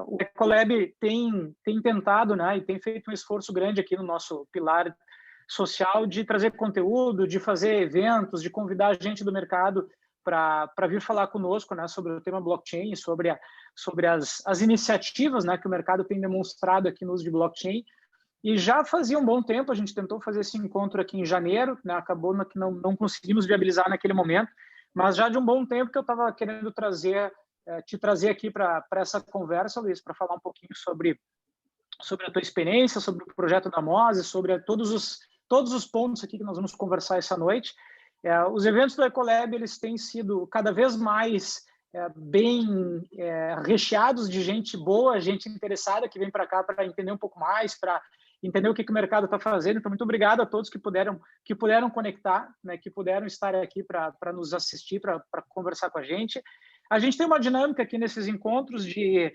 O Ecolab tem tentado, né, e tem feito um esforço grande aqui no nosso pilar social de trazer conteúdo, de fazer eventos, de convidar a gente do mercado para vir falar conosco, né, sobre o tema blockchain, sobre as iniciativas, né, que o mercado tem demonstrado aqui no uso de blockchain. E já fazia um bom tempo, a gente tentou fazer esse encontro aqui em janeiro, né, acabou que não conseguimos viabilizar naquele momento, mas já de um bom tempo que eu estava querendo te trazer aqui para essa conversa, Luiz, para falar um pouquinho sobre a tua experiência, sobre o projeto da Mose, sobre todos os pontos aqui que nós vamos conversar essa noite. Os eventos do Ecolab, eles têm sido cada vez mais bem recheados de gente boa, gente interessada que vem para cá para entender um pouco mais, para entender o que o mercado está fazendo. Então, muito obrigado a todos que puderam conectar, né, que puderam estar aqui para nos assistir, para conversar com a gente. A gente tem uma dinâmica aqui nesses encontros de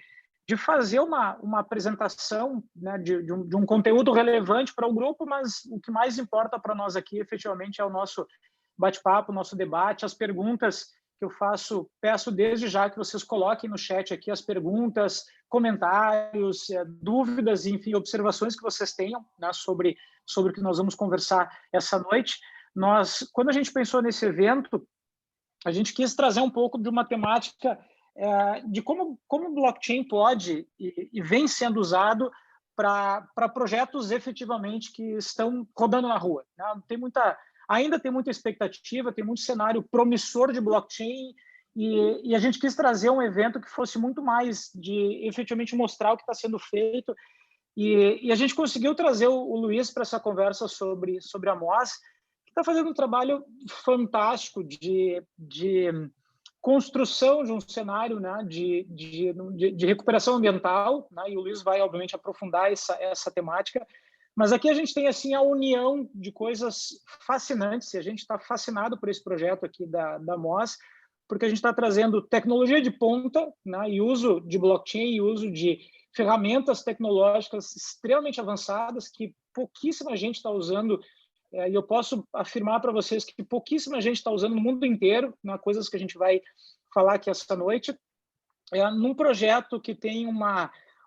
fazer uma apresentação, né, de um conteúdo relevante para o grupo, mas o que mais importa para nós aqui, efetivamente, é o nosso bate-papo, o nosso debate, as perguntas que eu peço desde já que vocês coloquem no chat aqui as perguntas, comentários, dúvidas, enfim, observações que vocês tenham, né, sobre o que nós vamos conversar essa noite. Quando a gente pensou nesse evento, a gente quis trazer um pouco de uma temática de como o blockchain pode e vem sendo usado para projetos efetivamente que estão rodando na rua, né? Ainda tem muita expectativa, tem muito cenário promissor de blockchain e a gente quis trazer um evento que fosse muito mais de efetivamente mostrar o que está sendo feito e a gente conseguiu trazer o Luiz para essa conversa sobre a Mose, que está fazendo um trabalho fantástico de construção de um cenário, né, de recuperação ambiental, né, e o Luiz vai, obviamente, aprofundar essa temática, mas aqui a gente tem assim a união de coisas fascinantes, e a gente está fascinado por esse projeto aqui da Mose, porque a gente está trazendo tecnologia de ponta, né, e uso de blockchain, e uso de ferramentas tecnológicas extremamente avançadas que pouquíssima gente está usando, e eu posso afirmar para vocês que pouquíssima gente está usando no mundo inteiro, né, coisas que a gente vai falar aqui essa noite, num projeto que tem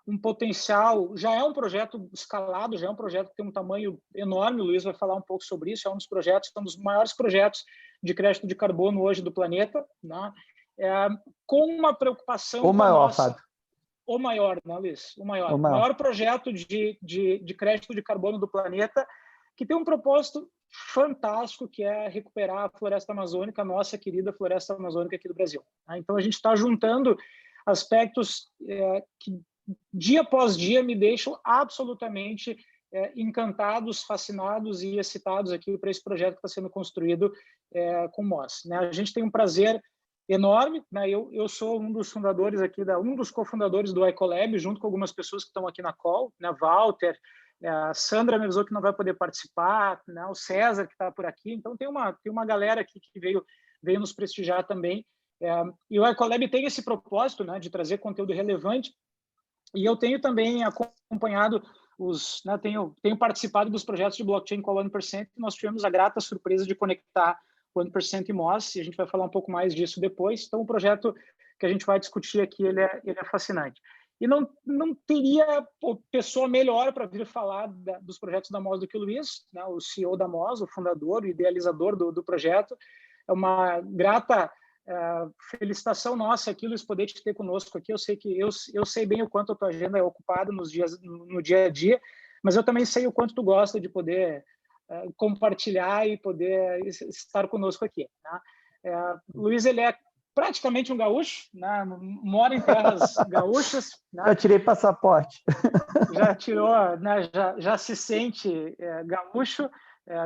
um potencial, já é um projeto escalado, já é um projeto que tem um tamanho enorme, o Luiz vai falar um pouco sobre isso, é um dos maiores projetos de crédito de carbono hoje do planeta, né? Com uma preocupação o maior, nossa, Fábio. O maior, né, Luiz? O maior projeto de crédito de carbono do planeta, que tem um propósito fantástico, que é recuperar a floresta amazônica, a nossa querida floresta amazônica aqui do Brasil. Então, a gente está juntando aspectos que, dia após dia, me deixam absolutamente encantados, fascinados e excitados aqui para esse projeto que está sendo construído com Mose, né? A gente tem um prazer enorme, né? Eu sou um dos fundadores aqui, um dos cofundadores do Ecolab, junto com algumas pessoas que estão aqui na call, né? Walter, a Sandra me avisou que não vai poder participar, né? O César que está por aqui, então tem uma galera aqui que veio nos prestigiar também, e o Ecolab tem esse propósito, né, de trazer conteúdo relevante, e eu tenho também acompanhado né, tenho participado dos projetos de blockchain com a 1%, e nós tivemos a grata surpresa de conectar o 1% e Mose, e a gente vai falar um pouco mais disso depois. Então, o projeto que a gente vai discutir aqui, ele é fascinante. E não teria pessoa melhor para vir falar dos projetos da Mose do que o Luiz, né, o CEO da Mose, o fundador, o idealizador do projeto. É uma grata felicitação nossa aqui, Luiz, poder te ter conosco aqui. Eu sei que eu sei bem o quanto a tua agenda é ocupada no dia a dia, mas eu também sei o quanto tu gosta de poder compartilhar e poder estar conosco aqui, né? Luiz, ele é praticamente um gaúcho, né? Mora em terras gaúchas, né? Eu tirei passaporte. Já tirou, né? Já se sente gaúcho.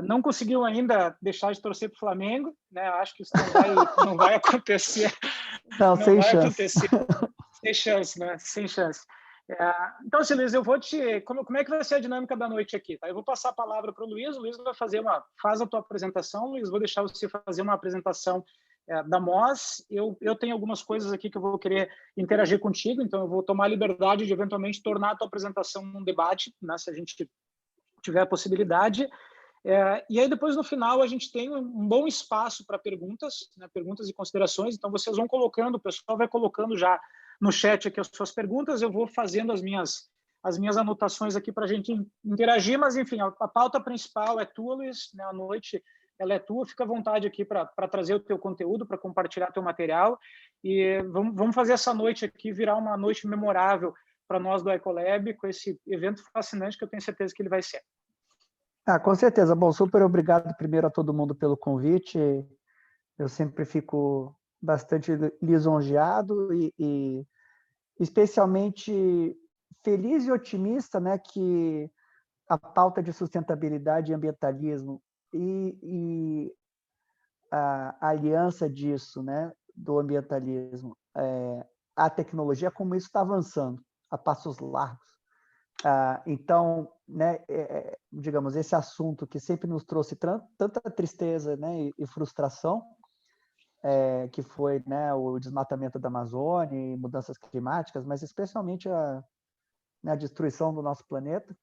Não conseguiu ainda deixar de torcer para o Flamengo, né? Acho que isso não vai acontecer. Não vai acontecer. Sem chance, né? Sem chance. Então, assim, Luiz, eu vou como é que vai ser a dinâmica da noite aqui, tá? Eu vou passar a palavra para o Luiz vai faz a tua apresentação, Luiz, vou deixar você fazer uma apresentação da Mose. Eu tenho algumas coisas aqui que eu vou querer interagir contigo, então eu vou tomar a liberdade de eventualmente tornar a tua apresentação um debate, né, se a gente tiver a possibilidade. E aí depois no final a gente tem um bom espaço para perguntas, né, perguntas e considerações. Então vocês vão colocando, o pessoal vai colocando já no chat aqui as suas perguntas, eu vou fazendo as minhas anotações aqui para a gente interagir, mas, enfim, a pauta principal é tua, Luiz, né? A noite ela é tua, fica à vontade aqui para trazer o teu conteúdo, para compartilhar teu material, e vamos fazer essa noite aqui virar uma noite memorável para nós do Ecolab, com esse evento fascinante que eu tenho certeza que ele vai ser. Com certeza. Bom, super obrigado primeiro a todo mundo pelo convite. Eu sempre fico bastante lisonjeado e especialmente feliz e otimista, né, que a pauta de sustentabilidade e ambientalismo e a aliança disso, né, do ambientalismo, a tecnologia, como isso está avançando a passos largos. Então, né, digamos, esse assunto que sempre nos trouxe tanta tristeza, né, e frustração, que foi, né, o desmatamento da Amazônia e mudanças climáticas, mas especialmente né, a destruição do nosso planeta.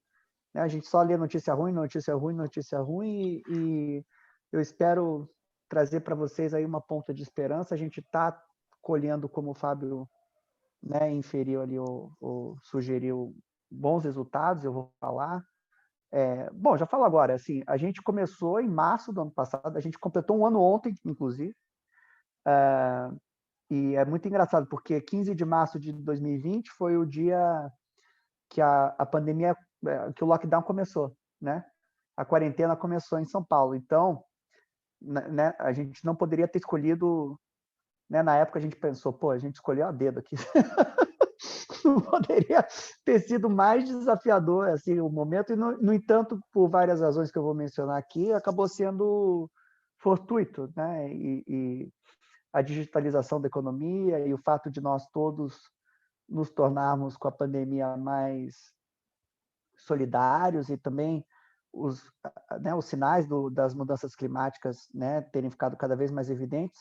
Né? A gente só lê notícia ruim, notícia ruim, notícia ruim, e eu espero trazer para vocês aí uma ponta de esperança. A gente está colhendo, como o Fábio, né, inferiu ali ou sugeriu, bons resultados, eu vou falar. Bom, já falo agora, assim, a gente começou em março do ano passado, a gente completou um ano ontem, inclusive, e é muito engraçado, porque 15 de março de 2020 foi o dia que a pandemia, que o lockdown começou, né? A quarentena começou em São Paulo. Então, né, a gente não poderia ter escolhido, né, na época a gente pensou, pô, a gente escolheu a dedo aqui. Não poderia ter sido mais desafiador assim o momento, e no entanto, por várias razões que eu vou mencionar aqui, acabou sendo fortuito, né? E a digitalização da economia e o fato de nós todos nos tornarmos com a pandemia mais solidários, e também né, os sinais das mudanças climáticas, né, terem ficado cada vez mais evidentes,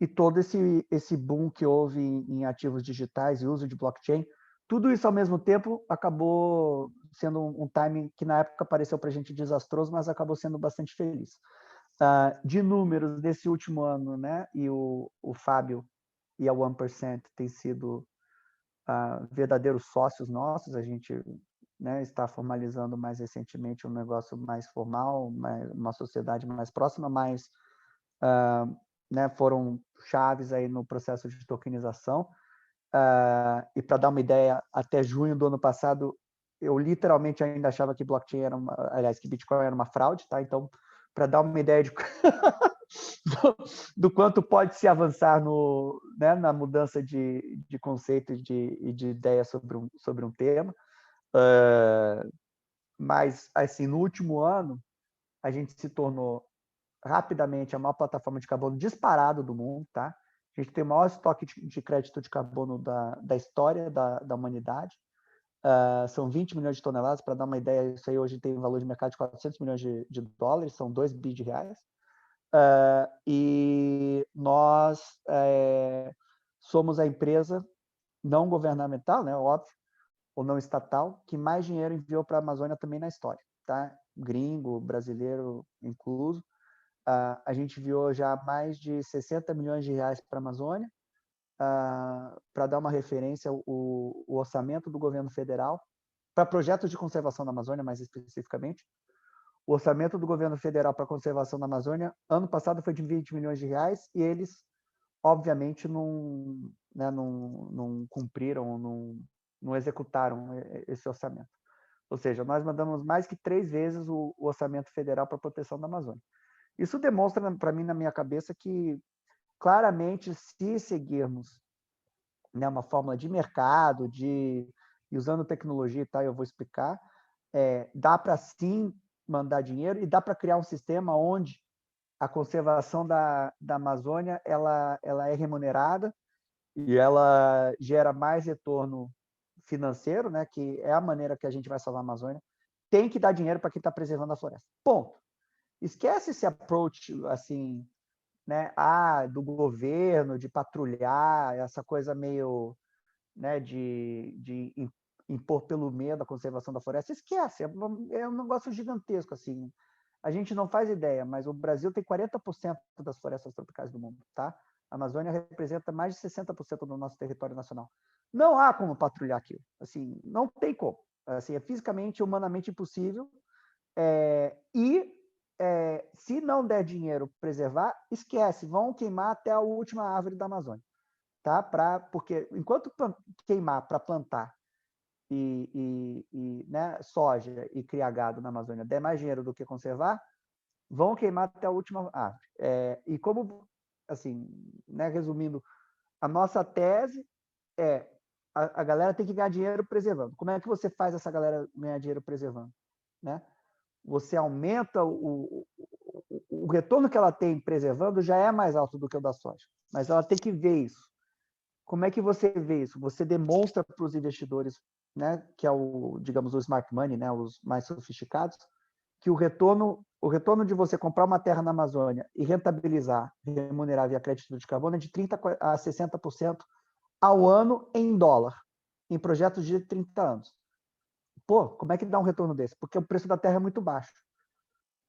e todo esse boom que houve em ativos digitais e uso de blockchain, tudo isso ao mesmo tempo acabou sendo um timing que na época pareceu para a gente desastroso, mas acabou sendo bastante feliz. De números desse último ano, né, e o Fábio e a 1% têm sido verdadeiros sócios nossos. A gente, né, está formalizando mais recentemente um negócio mais formal, uma sociedade mais próxima, mas né, foram chaves aí no processo de tokenização. E para dar uma ideia, até junho do ano passado, eu literalmente ainda achava que blockchain era aliás, que Bitcoin era uma fraude, tá? Então, para dar uma ideia de do quanto pode se avançar né, na mudança de conceito e de ideia sobre um tema. Mas, assim, no último ano, a gente se tornou rapidamente a maior plataforma de carbono disparado do mundo, tá? A gente tem o maior estoque de crédito de carbono da história da humanidade. São 20 milhões de toneladas, para dar uma ideia, isso aí hoje tem um valor de mercado de 400 milhões de dólares, são 2 bi de reais. E nós somos a empresa não governamental, né, óbvio, ou não estatal, que mais dinheiro enviou para a Amazônia também na história, tá? Gringo, brasileiro incluso. A gente enviou já mais de 60 milhões de reais para a Amazônia. Para dar uma referência, o orçamento do governo federal, para projetos de conservação da Amazônia, mais especificamente, o orçamento do governo federal para a conservação da Amazônia, ano passado, foi de 20 milhões de reais, e eles, obviamente, não cumpriram, não executaram esse orçamento. Ou seja, nós mandamos mais que 3 vezes o orçamento federal para a proteção da Amazônia. Isso demonstra, para mim, na minha cabeça, que, claramente, se seguirmos, né, uma fórmula de mercado, e usando tecnologia e tal, eu vou explicar, dá para, sim, mandar dinheiro, e dá para criar um sistema onde a conservação da Amazônia ela é remunerada e ela gera mais retorno financeiro, né, que é a maneira que a gente vai salvar a Amazônia. Tem que dar dinheiro para quem está preservando a floresta. Ponto. Esquece esse approach assim, né, do governo, de patrulhar, essa coisa meio, né, de impor pelo medo a conservação da floresta. Esquece, é um negócio gigantesco assim. A gente não faz ideia, mas o Brasil tem 40% das florestas tropicais do mundo, tá? A Amazônia representa mais de 60% do nosso território nacional. Não há como patrulhar aquilo. Assim, não tem como. Assim, é fisicamente, humanamente impossível. Se não der dinheiro preservar, esquece, vão queimar até a última árvore da Amazônia, tá? Porque enquanto queimar para plantar né, soja e criar gado na Amazônia der mais dinheiro do que conservar, vão queimar até a última árvore. E como, assim, né, resumindo, a nossa tese é a galera tem que ganhar dinheiro preservando. Como é que você faz essa galera ganhar dinheiro preservando? Né? Você aumenta o retorno que ela tem preservando já é mais alto do que o da soja, mas ela tem que ver isso. Como é que você vê isso? Você demonstra para os investidores, né, que é digamos, o smart money, né, os mais sofisticados, que o retorno de você comprar uma terra na Amazônia e rentabilizar, remunerar via crédito de carbono é de 30% a 60% ao ano em dólar, em projetos de 30 anos. Pô, como é que dá um retorno desse? Porque o preço da terra é muito baixo.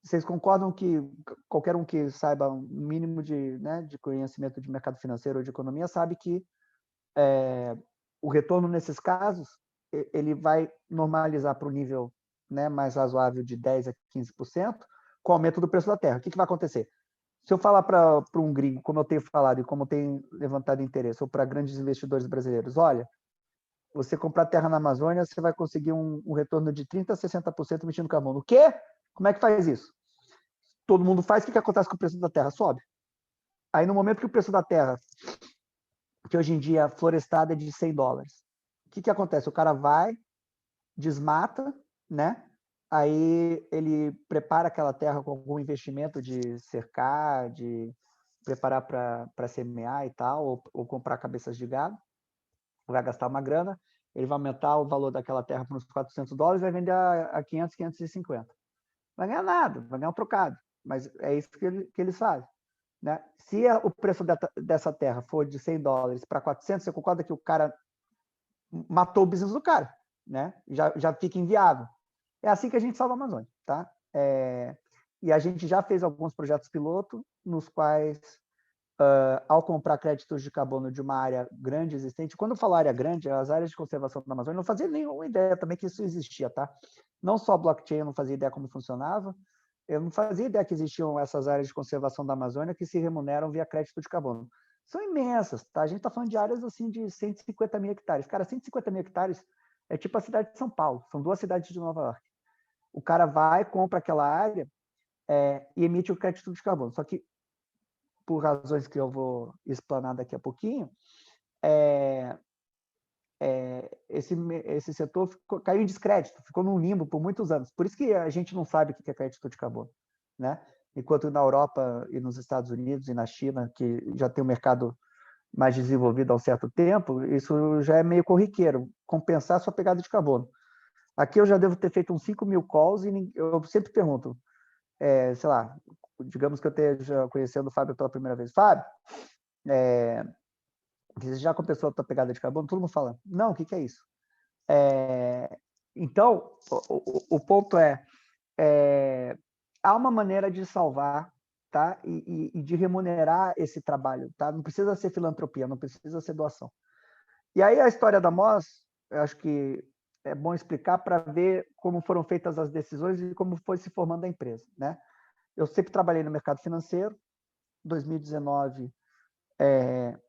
Vocês concordam que qualquer um que saiba um mínimo né, de conhecimento de mercado financeiro ou de economia sabe que o retorno nesses casos ele vai normalizar para o nível, né, mais razoável de 10% a 15% com o aumento do preço da terra. O que vai acontecer? Se eu falar para um gringo, como eu tenho falado e como eu tenho levantado interesse, ou para grandes investidores brasileiros, olha, você comprar terra na Amazônia, você vai conseguir um retorno de 30% a 60% emitindo carbono. O quê? Como é que faz isso? Todo mundo faz, o que acontece com o preço da terra? Sobe. Aí, no momento que o preço da terra, que hoje em dia florestada é de $100, o que acontece? O cara vai, desmata, né? Aí ele prepara aquela terra com algum investimento de cercar, de preparar para semear e tal, ou comprar cabeças de gado, vai gastar uma grana, ele vai aumentar o valor daquela terra para uns $400, vai vender a 500, 550. Vai ganhar nada, vai ganhar um trocado, mas é isso que eles fazem. Né? Se o preço dessa terra for de $100 para 400, você concorda que o cara matou o business do cara, né? Já fica inviável. É assim que a gente salva a Amazônia, tá? E a gente já fez alguns projetos piloto nos quais, ao comprar créditos de carbono de uma área grande existente, quando eu falo área grande, as áreas de conservação da Amazônia, eu não fazia nenhuma ideia também que isso existia, tá? Não só blockchain, eu não fazia ideia como funcionava, eu não fazia ideia que existiam essas áreas de conservação da Amazônia que se remuneram via crédito de carbono. São imensas, tá? A gente está falando de áreas assim de 150 mil hectares. Cara, 150 mil hectares é tipo a cidade de São Paulo, são 2 cidades de Nova York. O cara vai, compra aquela área e emite o crédito de carbono. Só que, por razões que eu vou explanar daqui a pouquinho, esse setor caiu em descrédito, ficou num limbo por muitos anos. Por isso que a gente não sabe o que é crédito de carbono, né? Enquanto na Europa e nos Estados Unidos e na China, que já tem um mercado mais desenvolvido há um certo tempo, isso já é meio corriqueiro, compensar a sua pegada de carbono. Aqui eu já devo ter feito uns 5.000 calls e eu sempre pergunto, sei lá, digamos que eu esteja conhecendo o Fábio pela primeira vez. Fábio, você já compensou a tua pegada de carbono? Todo mundo fala, não, o que é isso? Então, o ponto há uma maneira de salvar, tá? E de remunerar esse trabalho, tá? Não precisa ser filantropia, não precisa ser doação. E aí a história da Moz, eu acho que é bom explicar para ver como foram feitas as decisões e como foi se formando a empresa, né? Eu sempre trabalhei no mercado financeiro. Em 2019,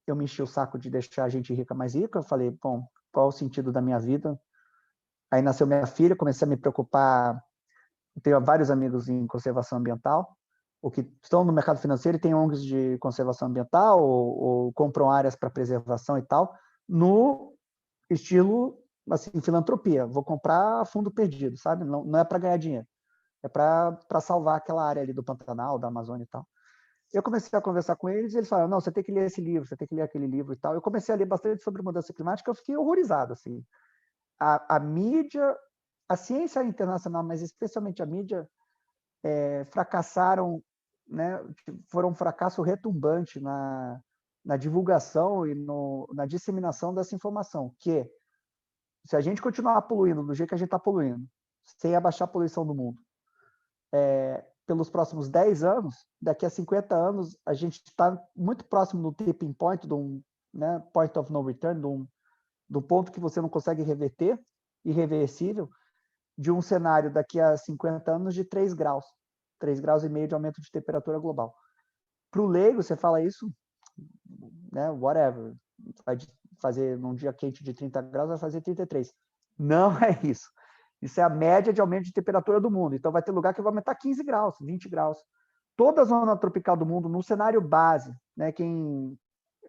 eu me enchi o saco de deixar a gente rica mais rica. Eu falei, bom, qual é o sentido da minha vida? Aí nasceu minha filha, comecei a me preocupar. Eu tenho vários amigos em conservação ambiental, ou que estão no mercado financeiro e têm ONGs de conservação ambiental, ou compram áreas para preservação e tal, no estilo, assim, filantropia. Vou comprar a fundo perdido, sabe? Não é para ganhar dinheiro, é para salvar aquela área ali do Pantanal, da Amazônia e tal. Eu comecei a conversar com eles e eles falaram, não, você tem que ler esse livro, você tem que ler aquele livro e tal. Eu comecei a ler bastante sobre mudança climática, eu fiquei horrorizado, assim. A mídia, a ciência internacional, mas especialmente a mídia, fracassaram, né? Foram um fracasso retumbante na divulgação e na disseminação dessa informação, que se a gente continuar poluindo do jeito que a gente está poluindo, sem abaixar a poluição do mundo, pelos próximos 10 anos, daqui a 50 anos, a gente está muito próximo do tipping point, de um, né, point of no return, do ponto que você não consegue reverter, irreversível, de um cenário daqui a 50 anos de 3 graus, 3,5 graus de aumento de temperatura global. Para o leigo, você fala isso, né, whatever, vai fazer num dia quente de 30 graus, vai fazer 33. Não é isso. Isso é a média de aumento de temperatura do mundo. Então, vai ter lugar que vai aumentar 15 graus, 20 graus. Toda a zona tropical do mundo, no cenário base, né, quem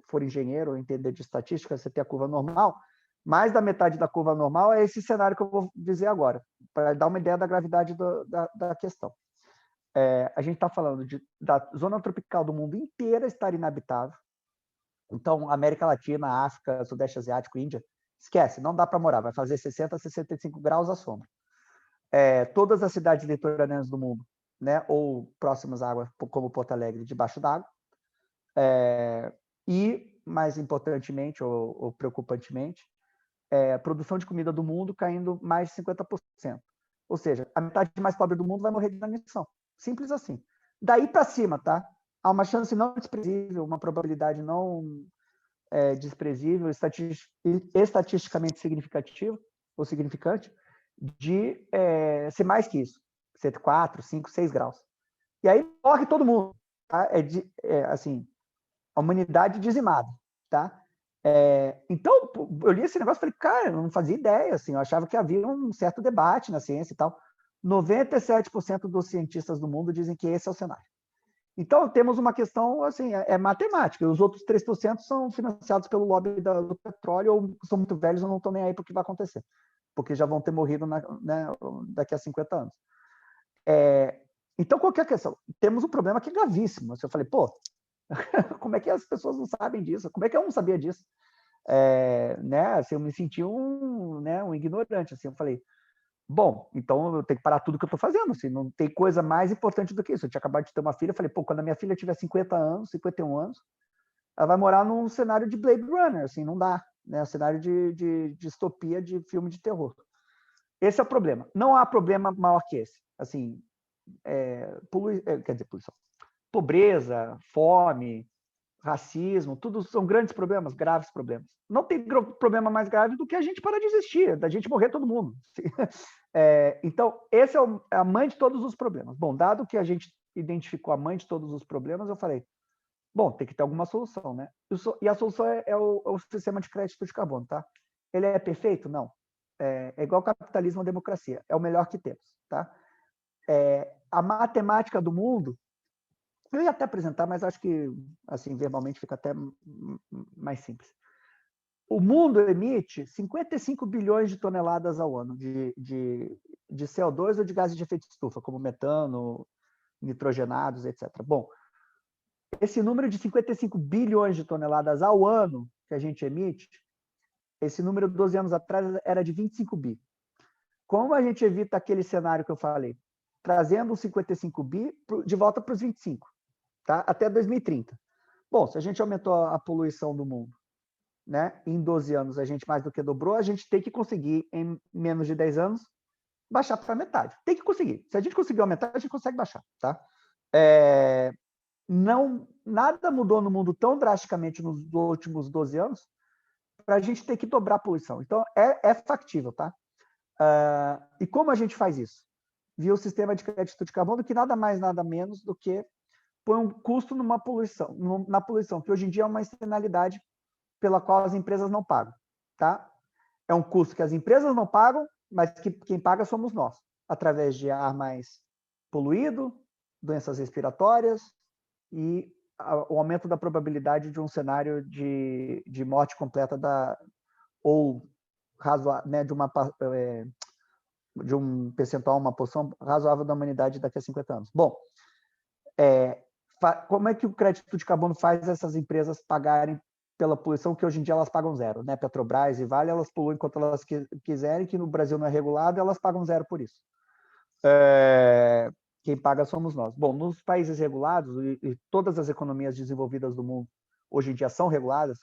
for engenheiro ou entender de estatística, você tem a curva normal, mais da metade da curva normal é esse cenário que eu vou dizer agora, para dar uma ideia da gravidade da questão. A gente está falando da zona tropical do mundo inteira estar inabitável. Então, América Latina, África, Sudeste Asiático, Índia, esquece, não dá para morar, vai fazer 60 a 65 graus à sombra. Todas as cidades litorâneas do mundo, né, ou próximas à água, como Porto Alegre, debaixo d'água. E, mais importantemente, ou preocupantemente, a produção de comida do mundo caindo mais de 50%. Ou seja, a metade mais pobre do mundo vai morrer de inanição. Simples assim. Daí para cima, tá? Há uma chance não desprezível, uma probabilidade não desprezível, estatisticamente significativa ou significante, de ser mais que isso, ser 4, 5, 6 graus. E aí morre todo mundo. Tá? Assim, a humanidade dizimada. Tá? Então, eu li esse negócio e falei, cara, eu não fazia ideia. Assim, eu achava que havia um certo debate na ciência e tal. 97% dos cientistas do mundo dizem que esse é o cenário. Então, temos uma questão, assim, matemática. E os outros 3% são financiados pelo lobby do petróleo ou são muito velhos ou não estão nem aí para o que vai acontecer, porque já vão ter morrido daqui a 50 anos. Então, qual que é a questão? Temos um problema que é gravíssimo. Eu falei, pô, como é que as pessoas não sabem disso? Como é que eu não sabia disso? Né? Assim, eu me senti um ignorante. Assim, eu falei, bom, então eu tenho que parar tudo que eu estou fazendo. Assim, não tem coisa mais importante do que isso. Eu tinha acabado de ter uma filha, eu falei, pô, quando a minha filha tiver 50 anos, 51 anos, ela vai morar num cenário de Blade Runner, assim, não dá. Né? Um cenário de distopia de filme de terror. Esse é o problema. Não há problema maior que esse. Assim, quer dizer, poluição. Pobreza, fome, racismo, tudo são grandes problemas, graves problemas. Não tem problema mais grave do que a gente parar de existir, da gente morrer todo mundo. Então, esse é a mãe de todos os problemas. Bom, dado que a gente identificou a mãe de todos os problemas, eu falei, bom, tem que ter alguma solução, né? E a solução é o sistema de crédito de carbono, tá? Ele é perfeito? Não. É igual capitalismo ou democracia. É o melhor que temos, tá? A matemática do mundo, eu ia até apresentar, mas acho que, assim, verbalmente fica até mais simples. O mundo emite 55 bilhões de toneladas ao ano de CO2 ou de gases de efeito de estufa, como metano, nitrogenados, etc. Bom, esse número de 55 bilhões de toneladas ao ano que a gente emite, esse número 12 anos atrás era de 25 bi. Como a gente evita aquele cenário que eu falei? Trazendo os 55 bi de volta para os 25, tá? Até 2030. Bom, se a gente aumentou a poluição do mundo, né? Em 12 anos a gente mais do que dobrou, a gente tem que conseguir, em menos de 10 anos, baixar para metade. Tem que conseguir. Se a gente conseguir aumentar, a gente consegue baixar, tá? Nada mudou no mundo tão drasticamente nos últimos 12 anos para a gente ter que dobrar a poluição. Então, é factível, tá? E como a gente faz isso? Via o sistema de crédito de carbono, que nada mais, nada menos do que põe um custo na poluição, que hoje em dia é uma externalidade pela qual as empresas não pagam, tá? É um custo que as empresas não pagam, mas que quem paga somos nós, através de ar mais poluído, doenças respiratórias e o aumento da probabilidade de um cenário de morte completa ou né, de um percentual, uma porção razoável da humanidade daqui a 50 anos. Bom, como é que o crédito de carbono faz essas empresas pagarem pela poluição que hoje em dia elas pagam zero, né? Petrobras e Vale, elas poluem quanto elas quiserem, que no Brasil não é regulado, elas pagam zero por isso. Quem paga somos nós. Bom, nos países regulados, e todas as economias desenvolvidas do mundo hoje em dia são reguladas,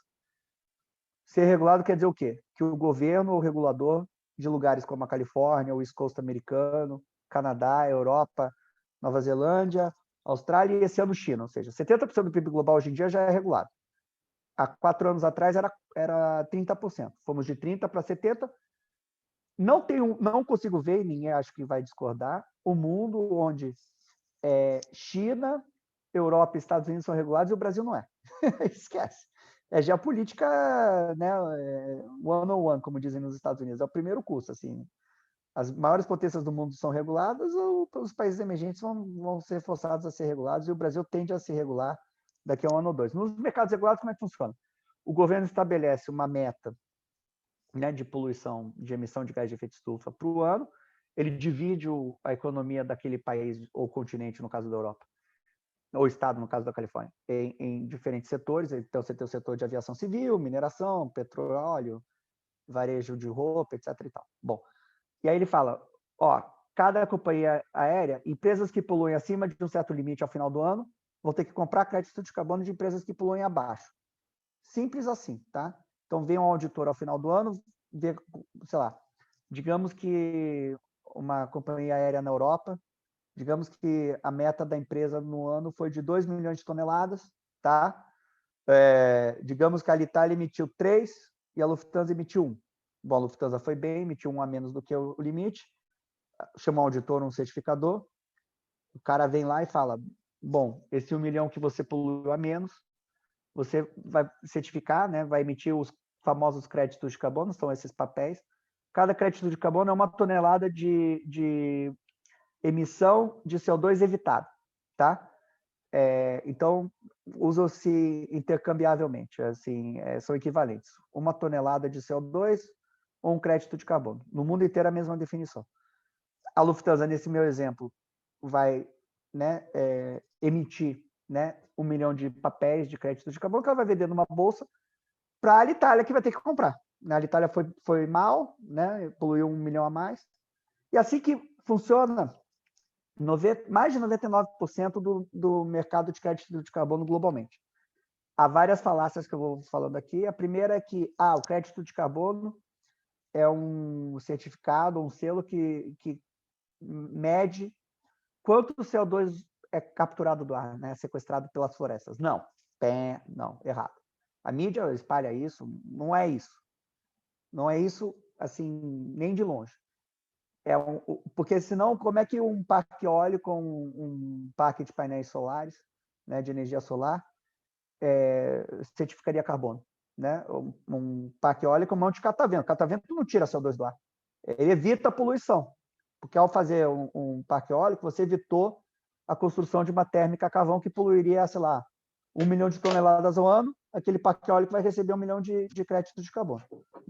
ser regulado quer dizer o quê? Que o governo ou regulador de lugares como a Califórnia, o East Coast americano, Canadá, Europa, Nova Zelândia, Austrália e esse ano China, ou seja, 70% do PIB global hoje em dia já é regulado. há 4 anos atrás era 30%. Fomos de 30% para 70%. Não consigo ver, e ninguém acho que vai discordar, o mundo onde China, Europa e Estados Unidos são regulados e o Brasil não é. Esquece. É geopolítica, né, one-on-one, como dizem nos Estados Unidos. É o primeiro curso. Assim. As maiores potências do mundo são reguladas, ou os países emergentes vão ser forçados a ser regulados, e o Brasil tende a se regular daqui a 1 ano ou 2. Nos mercados regulados, como é que funciona? O governo estabelece uma meta, né, de poluição, de emissão de gás de efeito estufa para o ano, ele divide a economia daquele país ou continente, no caso da Europa, ou estado, no caso da Califórnia, em diferentes setores. Então, você tem o setor de aviação civil, mineração, petróleo, varejo de roupa, etc. e tal. Bom, e aí ele fala, cada companhia aérea, empresas que poluem acima de um certo limite ao final do ano, vão ter que comprar crédito de carbono de empresas que poluem abaixo. Simples assim, tá? Então, vem um auditor ao final do ano, vê, sei lá, digamos que uma companhia aérea na Europa, digamos que a meta da empresa no ano foi de 2 milhões de toneladas, tá? Digamos que a Alitalia emitiu 3 e a Lufthansa emitiu 1. Bom, a Lufthansa foi bem, emitiu 1 a menos do que o limite, chama um auditor, um certificador, o cara vem lá e fala, bom, esse 1 milhão que você poluiu a menos, você vai certificar, né, vai emitir os famosos créditos de carbono, são esses papéis. Cada crédito de carbono é 1 tonelada de emissão de CO2 evitado, tá? Então, usam-se intercambiavelmente, assim, são equivalentes. 1 tonelada de CO2 ou um crédito de carbono. No mundo inteiro, a mesma definição. A Lufthansa, nesse meu exemplo, vai, né, emitir, né, 1 milhão de papéis de crédito de carbono que ela vai vender numa bolsa para a Alitalia, que vai ter que comprar. A Alitalia foi mal, né, poluiu 1 milhão a mais. E assim que funciona, mais de 99% do mercado de crédito de carbono globalmente. Há várias falácias que eu vou falando aqui. A primeira é que o crédito de carbono é um certificado, um selo que mede quanto o CO2 é capturado do ar, né, sequestrado pelas florestas. Não, errado. A mídia espalha isso, não é isso. Não é isso, assim, nem de longe. Porque senão, como é que um parque eólico, um parque de painéis solares, né, de energia solar, certificaria carbono? Né? Um parque eólico é um monte de catavento. Catavento não tira CO2 do ar. Ele evita a poluição. Porque ao fazer um parque eólico, você evitou a construção de uma térmica a carvão que poluiria, sei lá, 1 milhão de toneladas ao ano. Aquele parque eólico vai receber 1 milhão de créditos de carbono.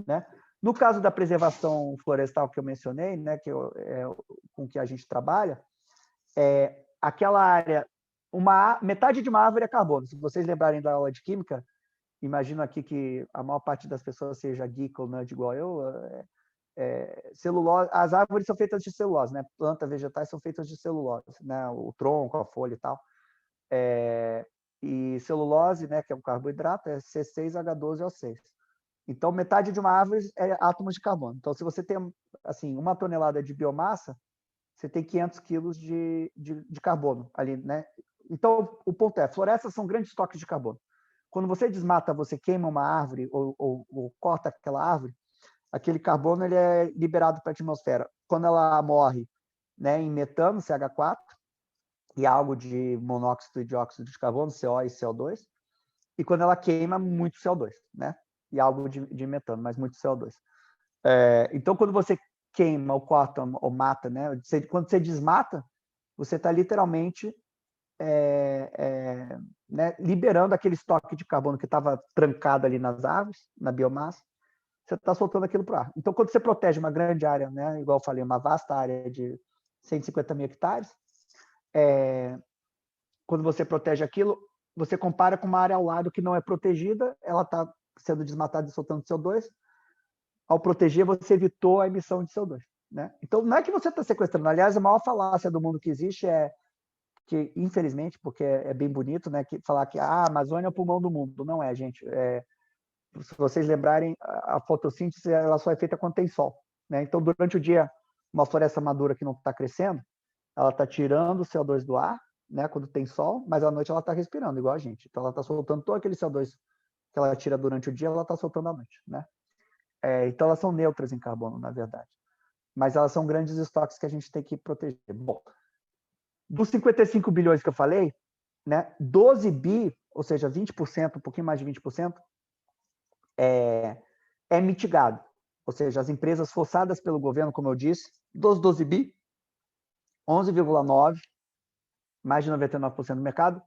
Né? No caso da preservação florestal que eu mencionei, né, com que a gente trabalha, aquela área, metade de uma árvore é carbono. Se vocês lembrarem da aula de química, imagino aqui que a maior parte das pessoas seja geek ou nerd igual eu, celulose, as árvores são feitas de celulose, né? Plantas, vegetais são feitas de celulose, né? O tronco, a folha e tal. E celulose, né, que é um carboidrato, é C6H12O6. Então, metade de uma árvore é átomos de carbono. Então, se você tem, assim, 1 tonelada de biomassa, você tem 500 quilos de carbono ali, né? Então, o ponto é, florestas são grandes estoques de carbono. Quando você desmata, você queima uma árvore ou corta aquela árvore, aquele carbono ele é liberado para a atmosfera. Quando ela morre, né, em metano, CH4, e algo de monóxido e dióxido de carbono, CO e CO2, e quando ela queima, muito CO2, né? E algo de metano, mas muito CO2. Então, quando você queima ou corta ou mata, né? Quando você desmata, você está literalmente né, liberando aquele estoque de carbono que estava trancado ali nas árvores, na biomassa, você está soltando aquilo para o ar. Então, quando você protege uma grande área, né, igual eu falei, uma vasta área de 150 mil hectares, quando você protege aquilo, você compara com uma área ao lado que não é protegida, ela está sendo desmatada e soltando CO2. Ao proteger, você evitou a emissão de CO2. Né? Então, não é que você está sequestrando. Aliás, a maior falácia do mundo que existe é que, infelizmente, porque é bem bonito, né, falar que a Amazônia é o pulmão do mundo. Não é, gente. Se vocês lembrarem, a fotossíntese ela só é feita quando tem sol. Né? Então, durante o dia, uma floresta madura que não está crescendo, ela está tirando o CO2 do ar, né, quando tem sol, mas à noite ela está respirando, igual a gente. Então, ela está soltando todo aquele CO2 que ela tira durante o dia, ela está soltando à noite, né? Então, elas são neutras em carbono, na verdade. Mas elas são grandes estoques que a gente tem que proteger. Bom, dos 55 bilhões que eu falei, né, 12 bi, ou seja, 20%, um pouquinho mais de 20%, é mitigado. Ou seja, as empresas forçadas pelo governo, como eu disse, dos 12 bi, 11,9, mais de 99% do mercado,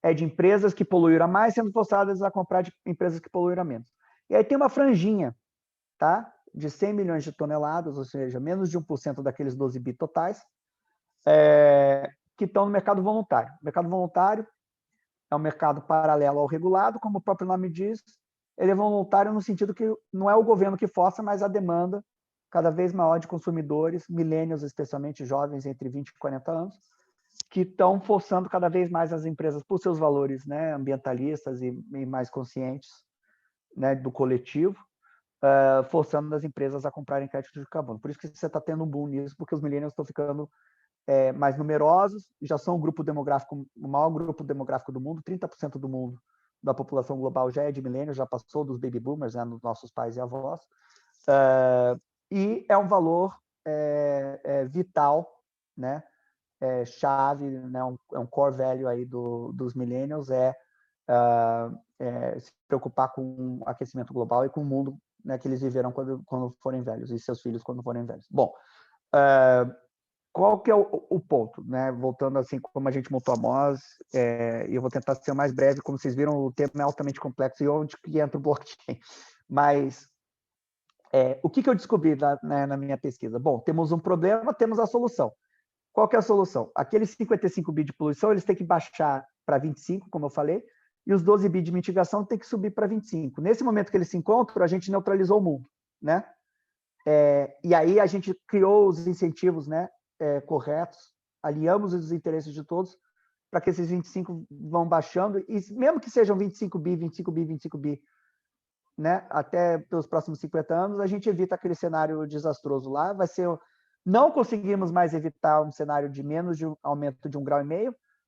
é de empresas que poluíram mais, sendo forçadas a comprar de empresas que poluíram menos. E aí tem uma franjinha, tá? De 100 milhões de toneladas, ou seja, menos de 1% daqueles 12 bi totais, que estão no mercado voluntário. O mercado voluntário é um mercado paralelo ao regulado, como o próprio nome diz, ele é voluntário no sentido que não é o governo que força, mas a demanda cada vez maior de consumidores, millennials, especialmente jovens entre 20 e 40 anos, que estão forçando cada vez mais as empresas por seus valores, né, ambientalistas e mais conscientes, né, do coletivo, forçando as empresas a comprarem crédito de carbono. Por isso que você está tendo um boom nisso, porque os millennials estão ficando mais numerosos, já são o maior grupo demográfico do mundo, 30% do mundo, da população global já é de millennials, já passou dos baby boomers, né, nos nossos pais e avós, e é um valor vital, né, chave, né, é um core value aí dos millennials, se preocupar com o aquecimento global e com o mundo, né, que eles viverão quando forem velhos, e seus filhos quando forem velhos. Bom, qual que é o ponto, né? Voltando assim, como a gente montou a MOS, e eu vou tentar ser o mais breve, como vocês viram, o tema é altamente complexo e onde que entra o blockchain. Mas o que eu descobri na minha pesquisa? Bom, temos um problema, temos a solução. Qual que é a solução? Aqueles 55 bi de poluição, eles têm que baixar para 25, como eu falei, e os 12 bi de mitigação têm que subir para 25. Nesse momento que eles se encontram, a gente neutralizou o mundo, né? E aí a gente criou os incentivos, né, corretos, alinhamos os interesses de todos para que esses 25 vão baixando, e mesmo que sejam 25 bi, 25 bi, 25 bi, né, até pelos próximos 50 anos, a gente evita aquele cenário desastroso lá, não conseguimos mais evitar um cenário de menos de um aumento de 1,5 grau,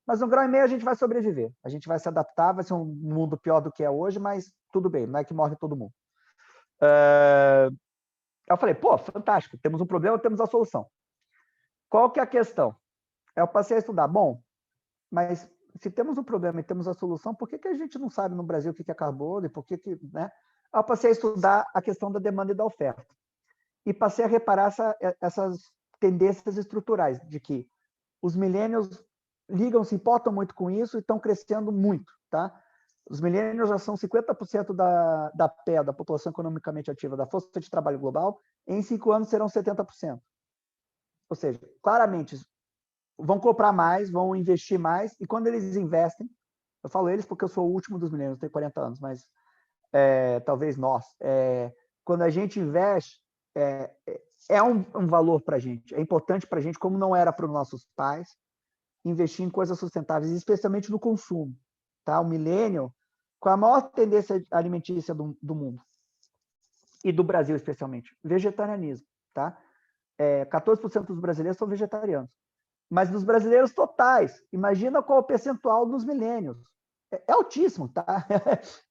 mas 1,5 grau a gente vai sobreviver, a gente vai se adaptar, vai ser um mundo pior do que é hoje, mas tudo bem, não é que morre todo mundo. Eu falei, pô, fantástico, temos um problema, temos a solução. Qual que é a questão? Eu passei a estudar, bom, mas se temos um problema e temos a solução, por que a gente não sabe no Brasil o que é carbono e por que, né? Eu passei a estudar a questão da demanda e da oferta. E passei a reparar essas tendências estruturais, de que os millennials se importam muito com isso e estão crescendo muito, tá? Os millennials já são 50% da PE, da população economicamente ativa, da força de trabalho global, em 5 anos serão 70%. Ou seja, claramente, vão comprar mais, vão investir mais, e quando eles investem, eu falo eles porque eu sou o último dos millennials, tenho 40 anos, mas talvez nós, quando a gente investe, um valor para a gente, é importante para a gente, como não era para os nossos pais, investir em coisas sustentáveis, especialmente no consumo. Tá? O millennial, com a maior tendência alimentícia do mundo, e do Brasil especialmente, vegetarianismo. Tá? 14% dos brasileiros são vegetarianos. Mas dos brasileiros totais, imagina qual o percentual dos millennials. É altíssimo, tá?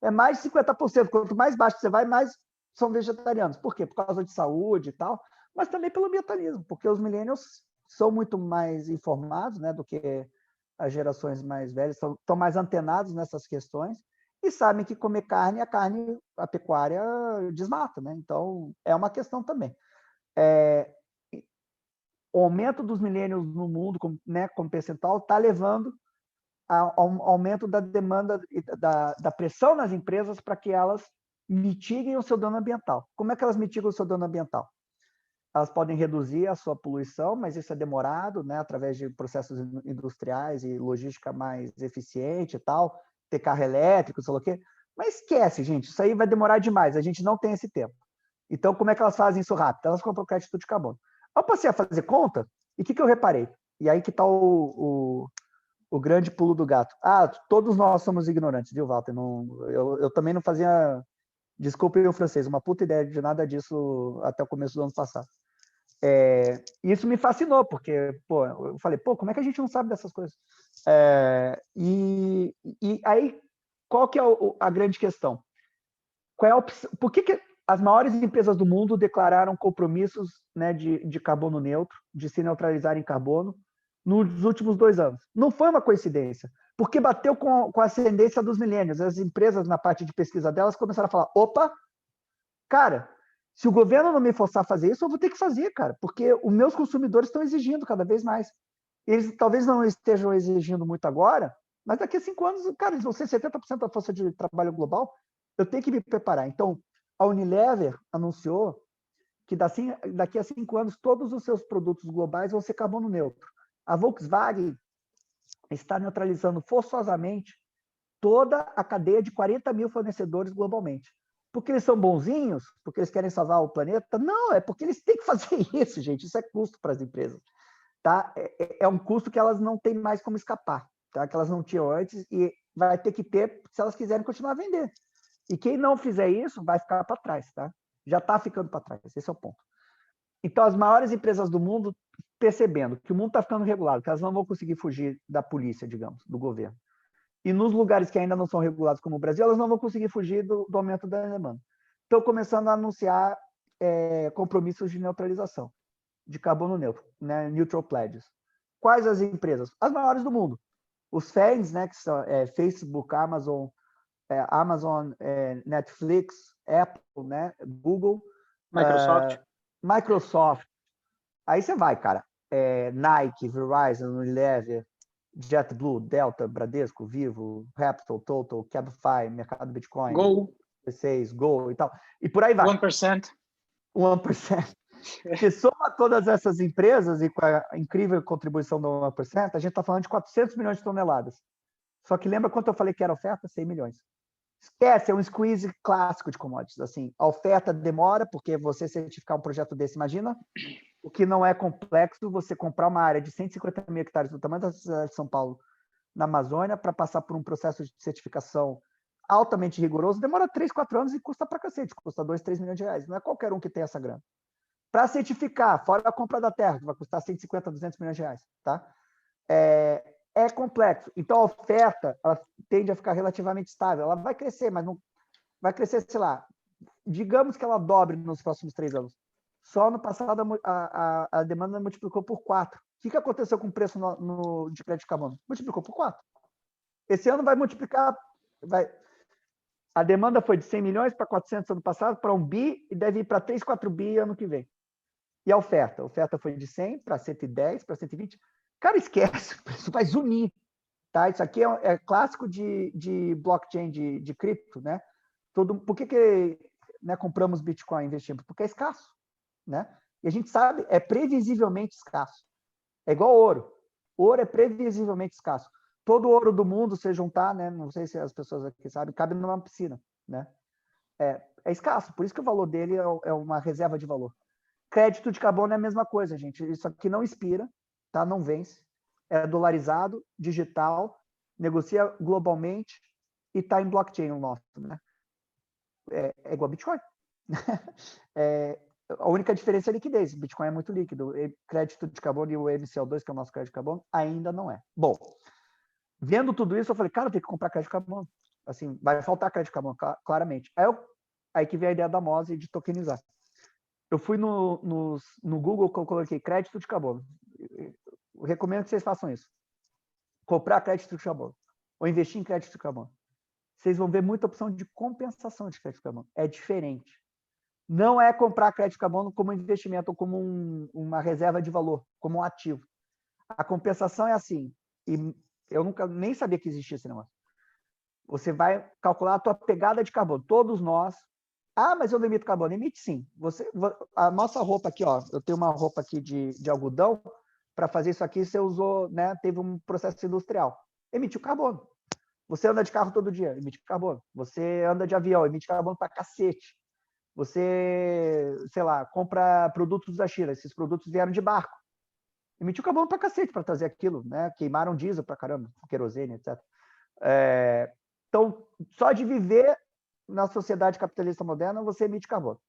É mais de 50%. Quanto mais baixo você vai, mais são vegetarianos. Por quê? Por causa de saúde e tal, mas também pelo ambientalismo, porque os millennials são muito mais informados, né, do que as gerações mais velhas, estão mais antenados nessas questões e sabem que comer carne, a pecuária desmata, né? Então, é uma questão também. O aumento dos millennials no mundo, né, como percentual, está levando ao aumento da demanda, da pressão nas empresas para que elas mitiguem o seu dano ambiental. Como é que elas mitigam o seu dano ambiental? Elas podem reduzir a sua poluição, mas isso é demorado, né, através de processos industriais e logística mais eficiente e tal, ter carro elétrico, sei lá o quê. Mas esquece, gente, isso aí vai demorar demais, a gente não tem esse tempo. Então, como é que elas fazem isso rápido? Elas compram crédito de carbono. Eu passei a fazer conta, e o que eu reparei? E aí que está o grande pulo do gato. Todos nós somos ignorantes, viu, Walter? Eu também não fazia, desculpe o francês, uma puta ideia de nada disso até o começo do ano passado. Isso me fascinou, porque, pô, eu falei, como é que a gente não sabe dessas coisas? E aí, qual que é a grande questão? Por que as maiores empresas do mundo declararam compromissos, né, de carbono neutro, de se neutralizar em carbono, nos últimos 2 anos? Não foi uma coincidência, porque bateu com a ascendência dos milênios. As empresas, na parte de pesquisa delas, começaram a falar: opa, cara, se o governo não me forçar a fazer isso, eu vou ter que fazer, cara, porque os meus consumidores estão exigindo cada vez mais. Eles talvez não estejam exigindo muito agora, mas daqui a 5 anos, cara, eles vão ser 70% da força de trabalho global. Eu tenho que me preparar. Então, a Unilever anunciou que daqui a 5 anos todos os seus produtos globais vão ser carbono neutro. A Volkswagen está neutralizando forçosamente toda a cadeia de 40 mil fornecedores globalmente. Porque eles são bonzinhos? Porque eles querem salvar o planeta? Não, é porque eles têm que fazer isso, gente. Isso é custo para as empresas. Tá? É um custo que elas não têm mais como escapar, tá? Que elas não tinham antes e vai ter que ter se elas quiserem continuar a vender. E quem não fizer isso vai ficar para trás, tá? Já está ficando para trás, esse é o ponto. Então, as maiores empresas do mundo, percebendo que o mundo está ficando regulado, que elas não vão conseguir fugir da polícia, digamos, do governo. E nos lugares que ainda não são regulados, como o Brasil, elas não vão conseguir fugir do aumento da demanda. Estão começando a anunciar compromissos de neutralização, de carbono neutro, né? Neutral pledges. Quais as empresas? As maiores do mundo. Os FANGs, né, que são Facebook, Amazon, Netflix, Apple, né, Google, Microsoft. Microsoft. Aí você vai, cara. Nike, Verizon, Unilever, JetBlue, Delta, Bradesco, Vivo, Repsol, Total, Cabify, Mercado Bitcoin, Go. C6, Go e tal. E por aí vai. 1%. 1%. Se soma todas essas empresas e com a incrível contribuição do 1%, a gente está falando de 400 milhões de toneladas. Só que lembra quanto eu falei que era oferta? 100 milhões. Esquece, é um squeeze clássico de commodities. Assim, a oferta demora, porque você certificar um projeto desse, imagina, o que não é complexo, você comprar uma área de 150 mil hectares do tamanho da cidade de São Paulo, na Amazônia, para passar por um processo de certificação altamente rigoroso, demora 3, 4 anos e custa pra cacete, custa 2, 3 milhões de reais. Não é qualquer um que tem essa grana. Para certificar, fora a compra da terra, que vai custar 150, 200 milhões de reais, tá? É complexo. Então, a oferta ela tende a ficar relativamente estável. Ela vai crescer, mas não vai crescer, sei lá, digamos que ela dobre nos próximos 3 anos. Só no passado a demanda multiplicou por 4. O que aconteceu com o preço de crédito de carbono? Multiplicou por 4. Esse ano vai multiplicar... A demanda foi de 100 milhões para 400 ano passado, para 1 bi, e deve ir para 3, 4 bi ano que vem. E a oferta? A oferta foi de 100 para 110, para 120. Cara, esquece, isso vai zunir. Tá? Isso aqui é clássico de blockchain, de cripto. Né? Por que né, compramos Bitcoin, investimos? Porque é escasso. Né? E a gente sabe, é previsivelmente escasso. É igual ouro. Ouro é previsivelmente escasso. Todo ouro do mundo, se juntar, né, não sei se as pessoas aqui sabem, cabe numa piscina. Né? É escasso, por isso que o valor dele é uma reserva de valor. Crédito de carbono é a mesma coisa, gente. Isso aqui não expira, tá? Não vence. É dolarizado, digital, negocia globalmente e está em blockchain o nosso, né? É igual a Bitcoin. A única diferença é a liquidez. Bitcoin é muito líquido. Crédito de carbono e o MCO2, que é o nosso crédito de carbono, ainda não é. Bom, vendo tudo isso, eu falei, cara, eu tenho que comprar crédito de carbono. Assim, vai faltar crédito de carbono, claramente. Aí que vem a ideia da MOSE de tokenizar. Eu fui no Google, que eu coloquei crédito de carbono. Eu recomendo que vocês façam isso. Comprar crédito de carbono. Ou investir em crédito de carbono. Vocês vão ver muita opção de compensação de crédito de carbono. É diferente. Não é comprar crédito de carbono como investimento ou como uma reserva de valor, como um ativo. A compensação é assim. E eu nunca nem sabia que existia esse negócio. Você vai calcular a tua pegada de carbono. Todos nós. Ah, mas eu não emito carbono. Emite sim. A nossa roupa aqui, ó, eu tenho uma roupa aqui de algodão. Para fazer isso aqui, você usou, né? Teve um processo industrial. Emitiu carbono. Você anda de carro todo dia, emite carbono. Você anda de avião, emite carbono para cacete. Você, sei lá, compra produtos da China. Esses produtos vieram de barco. Emitiu carbono para cacete para trazer aquilo, né? Queimaram diesel para caramba, querosene, etc. Então, só de viver na sociedade capitalista moderna, você emite carbono.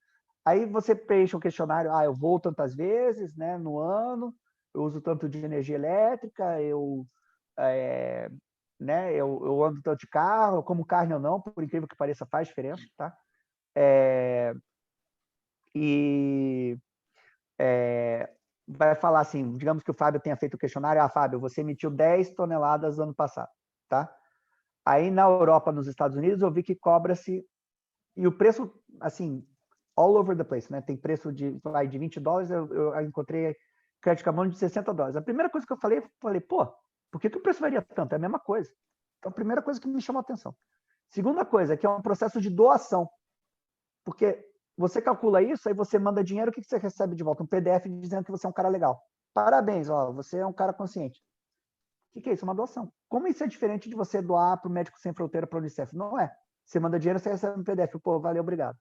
Aí você preenche um questionário, eu vou tantas vezes, né, no ano, eu uso tanto de energia elétrica, né, eu ando tanto de carro, eu como carne ou não, por incrível que pareça, faz diferença, tá? e vai falar assim, digamos que o Fábio tenha feito o questionário, Fábio, você emitiu 10 toneladas ano passado, tá? Aí na Europa, nos Estados Unidos, eu vi que cobra-se, e o preço, assim, all over the place, né? Tem preço de $20, eu encontrei crédito carbono de $60. A primeira coisa que eu falei, pô, por que o preço varia tanto? É a mesma coisa. Então, a primeira coisa que me chamou a atenção. Segunda coisa, que é um processo de doação, porque você calcula isso, aí você manda dinheiro, o que você recebe de volta? Um PDF dizendo que você é um cara legal. Parabéns, ó, você é um cara consciente. O que é isso? Uma doação. Como isso é diferente de você doar para o Médicos Sem Fronteira, para o Unicef? Não é. Você manda dinheiro, você recebe um PDF. Pô, valeu, obrigado.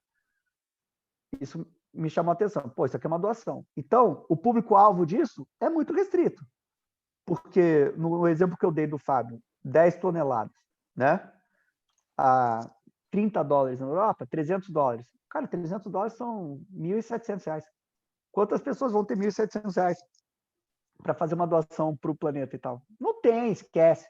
Isso me chamou a atenção. Pô, isso aqui é uma doação. Então, o público-alvo disso é muito restrito. Porque, no exemplo que eu dei do Fábio, 10 toneladas, né? A $30 na Europa, $300. Cara, $300 são R$ 1.700. Quantas pessoas vão ter R$ 1.700 para fazer uma doação para o planeta e tal? Não tem, esquece.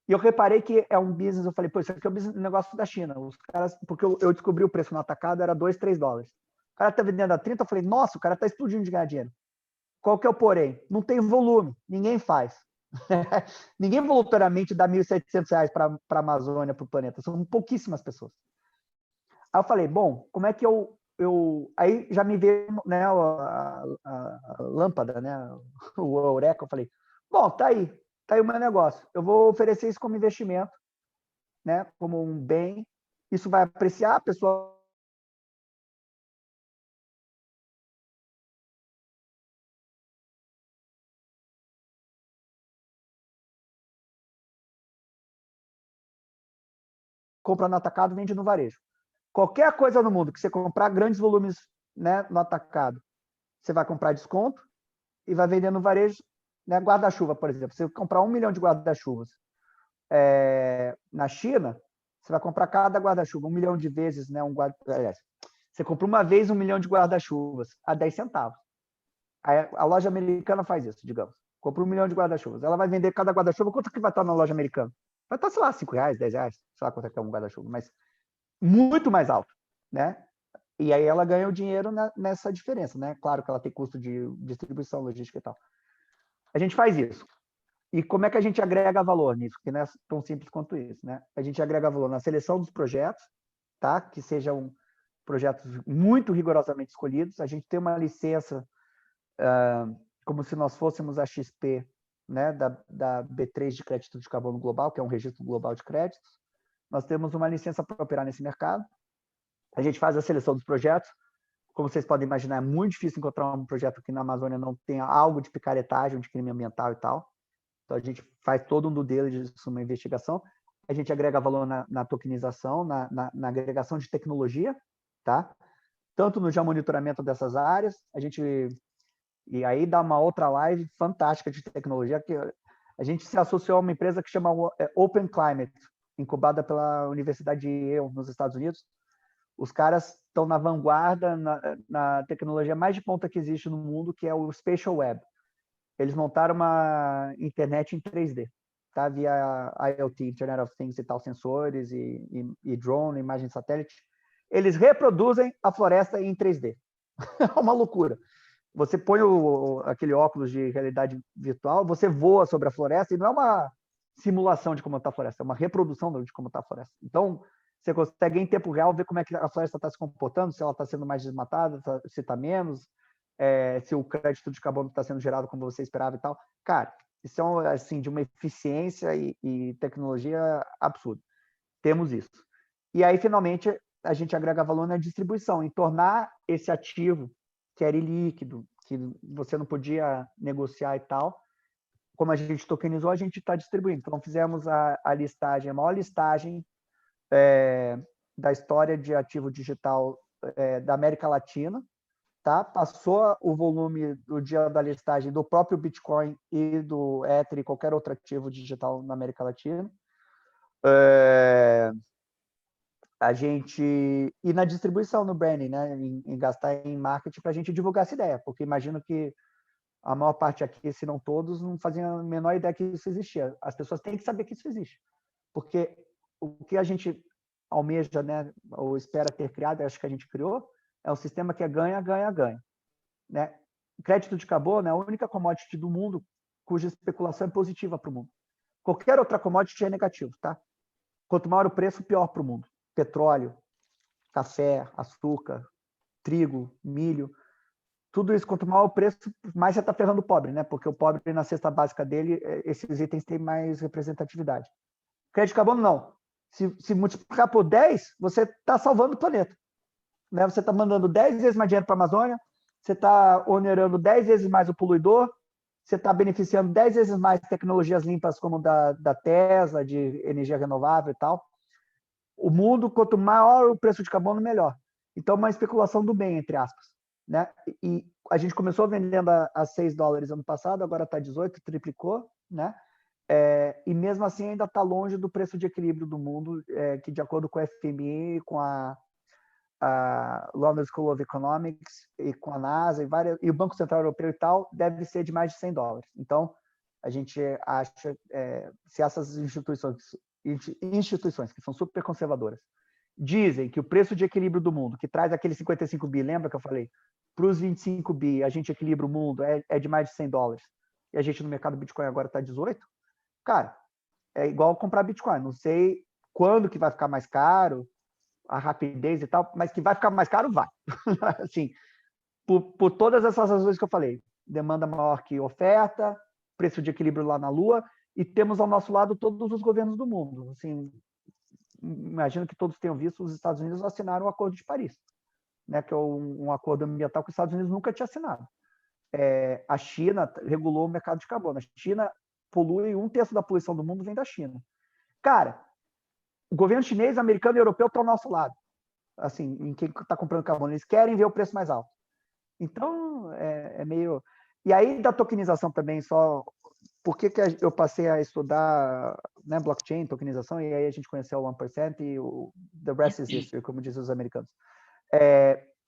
E eu reparei que é um business, eu falei, pô, isso aqui é um business, negócio da China. Os caras, porque eu descobri o preço no atacado, era $2, $3. O cara tá vendendo a 30, eu falei, nossa, o cara tá explodindo de ganhar dinheiro. Qual que é o porém? Não tem volume, ninguém faz. Ninguém voluntariamente dá R$ 1.700 para a Amazônia, para o planeta. São pouquíssimas pessoas. Aí eu falei, bom, como é que aí já me veio, né, a lâmpada, né, o eureka. Eu falei, bom, tá aí o meu negócio. Eu vou oferecer isso como investimento, né, como um bem. Isso vai apreciar, a pessoa compra no atacado, vende no varejo. Qualquer coisa no mundo que você comprar grandes volumes, né, no atacado, você vai comprar desconto e vai vender no varejo, né, guarda-chuva, por exemplo. Você comprar 1 milhão de guarda-chuvas na China, você vai comprar cada guarda-chuva 1 milhão de vezes, né, você compra uma vez 1 milhão de guarda-chuvas a 10 centavos. A loja americana faz isso, digamos. Compra 1 milhão de guarda-chuvas. Ela vai vender cada guarda-chuva. Quanto que vai estar na loja americana? Vai estar, sei lá, R$ 5, R$ 10, sei lá quanto é que é um guarda-chuva, mas muito mais alto, né? E aí ela ganha o dinheiro nessa diferença, né? Claro que ela tem custo de distribuição, logística e tal. A gente faz isso. E como é que a gente agrega valor nisso? Que não é tão simples quanto isso, né? A gente agrega valor na seleção dos projetos, tá? Que sejam projetos muito rigorosamente escolhidos. A gente tem uma licença como se nós fôssemos a XP, né? Da B3 de crédito de carbono global, que é um registro global de créditos. Nós temos uma licença para operar nesse mercado. A gente faz a seleção dos projetos. Como vocês podem imaginar, é muito difícil encontrar um projeto aqui na Amazônia não tenha algo de picaretagem, de crime ambiental e tal. Então, a gente faz todo um due diligence, uma investigação. A gente agrega valor na tokenização, na agregação de tecnologia, tá? Tanto no já monitoramento dessas áreas, e aí dá uma outra live fantástica de tecnologia, que a gente se associou a uma empresa que chama Open Climate, incubada pela Universidade de Yale, nos Estados Unidos. Os caras estão na vanguarda na tecnologia mais de ponta que existe no mundo, que é o Spatial Web. Eles montaram uma internet em 3D, tá? Via IoT, Internet of Things e tal, sensores e drone, imagem de satélite. Eles reproduzem a floresta em 3D. É uma loucura. Você põe aquele óculos de realidade virtual, você voa sobre a floresta e não é uma simulação de como está a floresta, é uma reprodução de como está a floresta. Então, você consegue em tempo real ver como é que a floresta está se comportando, se ela está sendo mais desmatada, se está menos, se o crédito de carbono está sendo gerado como você esperava e tal. Cara, isso é assim, de uma eficiência e tecnologia absurda. Temos isso. E aí, finalmente, a gente agrega valor na distribuição, em tornar esse ativo, que era ilíquido, que você não podia negociar e tal, como a gente tokenizou, a gente está distribuindo. Então, fizemos a listagem, a maior listagem da história de ativo digital da América Latina, tá? Passou o volume do dia da listagem do próprio Bitcoin e do Ether e qualquer outro ativo digital na América Latina. A gente e na distribuição, no branding, né? Em gastar em marketing para a gente divulgar essa ideia, porque imagino que a maior parte aqui, se não todos, não faziam a menor ideia que isso existia. As pessoas têm que saber que isso existe, porque o que a gente almeja, né, ou espera ter criado, acho que a gente criou, é um sistema que é ganha, ganha, ganha, né? Crédito de carbono é a única commodity do mundo cuja especulação é positiva para o mundo. Qualquer outra commodity é negativo, tá? Quanto maior o preço, pior para o mundo. Petróleo, café, açúcar, trigo, milho, tudo isso, quanto maior o preço, mais você está ferrando o pobre, né? Porque o pobre, na cesta básica dele, esses itens têm mais representatividade. Crédito de carbono, não. Se multiplicar por 10, você está salvando o planeta. Né? Você está mandando 10 vezes mais dinheiro para a Amazônia, você está onerando 10 vezes mais o poluidor, você está beneficiando 10 vezes mais tecnologias limpas como da Tesla, de energia renovável e tal. O mundo, quanto maior o preço de carbono, melhor. Então, uma especulação do bem, entre aspas. Né? E a gente começou vendendo a $6 ano passado, agora está 18, triplicou, né? E mesmo assim ainda está longe do preço de equilíbrio do mundo, que de acordo com a FMI, com a London School of Economics e com a NASA e o Banco Central Europeu e tal, deve ser de mais de $100. Então, a gente acha, se essas instituições que são super conservadoras dizem que o preço de equilíbrio do mundo, que traz aquele 55 bi, lembra que eu falei? Para os 25 bi, a gente equilibra o mundo, é de mais de $100, e a gente no mercado Bitcoin agora está 18, cara, é igual comprar Bitcoin. Não sei quando que vai ficar mais caro, a rapidez e tal, mas que vai ficar mais caro, vai. Assim, por todas essas razões que eu falei. Demanda maior que oferta, preço de equilíbrio lá na Lua, e temos ao nosso lado todos os governos do mundo. Assim, imagino que todos tenham visto, os Estados Unidos assinaram o Acordo de Paris, né, que é um acordo ambiental que os Estados Unidos nunca tinha assinado. A China regulou o mercado de carbono. A China polui 1/3 da poluição do mundo vem da China. Cara, o governo chinês, americano e europeu estão ao nosso lado. Assim, em quem está comprando carbono, eles querem ver o preço mais alto. Então, é meio... E aí, da tokenização também, só... Por que eu passei a estudar, né, blockchain, tokenização, e aí a gente conheceu o 1% e o the rest is history, como dizem os americanos.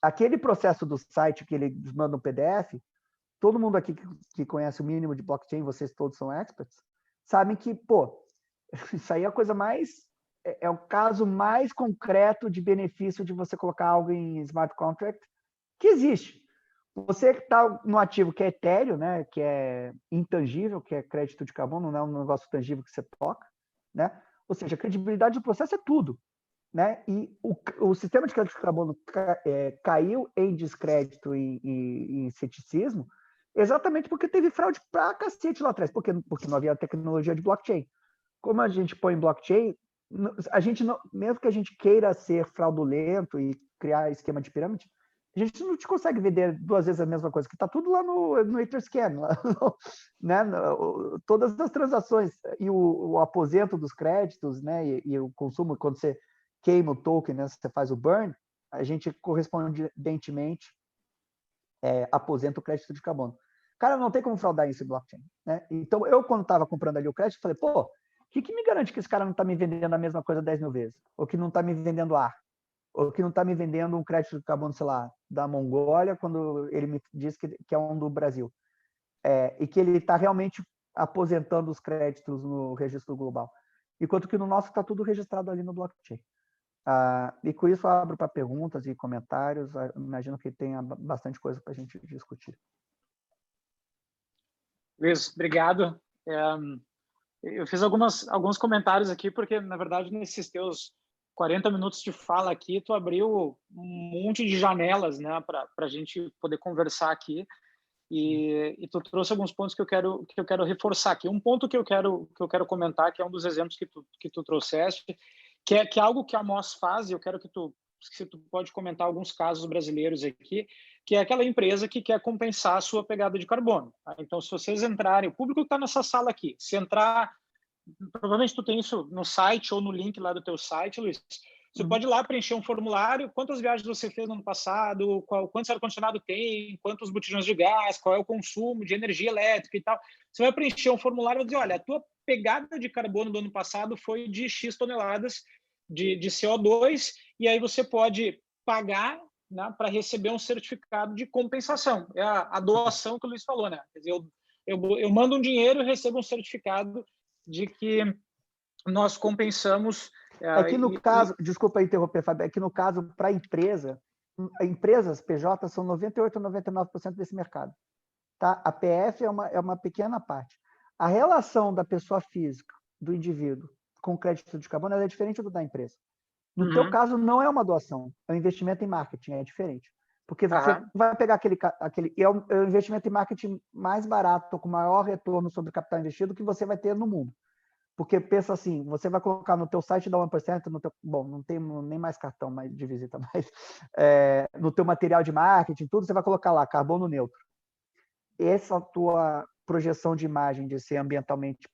Aquele processo do site que eles mandam PDF, todo mundo aqui que conhece o mínimo de blockchain, vocês todos são experts, sabem que, pô, isso aí é a coisa mais... É o caso mais concreto de benefício de você colocar algo em smart contract que existe. Você está no ativo que é etéreo, né, que é intangível, que é crédito de carbono, não é um negócio tangível que você toca, né? Ou seja, a credibilidade do processo é tudo, né? E o sistema de crédito de carbono caiu em descrédito e ceticismo exatamente porque teve fraude pra cacete lá atrás, porque não havia tecnologia de blockchain. Como a gente põe blockchain, a gente não, mesmo que a gente queira ser fraudulento e criar esquema de pirâmide, a gente não te consegue vender 2 vezes a mesma coisa, que está tudo lá no Etherscan, né? Todas as transações e o aposento dos créditos, né? E o consumo, quando você queima o token, né? Você faz o burn, a gente correspondentemente aposenta o crédito de carbono. Cara, não tem como fraudar isso em blockchain, né? Então, eu, quando estava comprando ali o crédito, falei, pô, o que me garante que esse cara não está me vendendo a mesma coisa 10 mil vezes? Ou que não está me vendendo ar? Ou que não está me vendendo um crédito de carbono, sei lá, da Mongólia, quando ele me diz que é um do Brasil. E que ele está realmente aposentando os créditos no registro global. Enquanto que no nosso está tudo registrado ali no blockchain. E com isso eu abro para perguntas e comentários. Imagino que tenha bastante coisa para a gente discutir. Luiz, obrigado. Eu fiz alguns comentários aqui, porque, na verdade, nesses teus 40 minutos de fala aqui, tu abriu um monte de janelas, né, para a gente poder conversar aqui, e tu trouxe alguns pontos que eu quero reforçar aqui. Um ponto que eu quero comentar, que é um dos exemplos que tu trouxeste, que é algo que a Moss faz, e eu quero se tu pode comentar alguns casos brasileiros aqui, que é aquela empresa que quer compensar a sua pegada de carbono. Tá? Então, se vocês entrarem, o público que está nessa sala aqui, se entrar, provavelmente tu tem isso no site ou no link lá do teu site, Luiz, você pode ir lá preencher um formulário, quantas viagens você fez no ano passado, quantos ar-condicionado tem, quantos botijões de gás, qual é o consumo de energia elétrica e tal. Você vai preencher um formulário e dizer, olha, a tua pegada de carbono do ano passado foi de X toneladas de CO2, e aí você pode pagar, né, para receber um certificado de compensação. É a doação que o Luiz falou, né? Quer dizer, eu mando um dinheiro e recebo um certificado de que nós compensamos É que no caso, desculpa interromper, Fábio, é que no caso, para empresas PJ são 98% a 99% desse mercado. Tá? A PF é uma pequena parte. A relação da pessoa física, do indivíduo, com o crédito de carbono é diferente do da empresa. No teu caso, não é uma doação, é um investimento em marketing, é diferente. Porque você vai pegar é o investimento em marketing mais barato, com maior retorno sobre o capital investido que você vai ter no mundo. Porque pensa assim, você vai colocar no teu site da 1%, bom, não tem nem mais cartão de visita, mas no teu material de marketing, tudo, você vai colocar lá, carbono neutro. Essa tua projeção de imagem de ser ambientalmente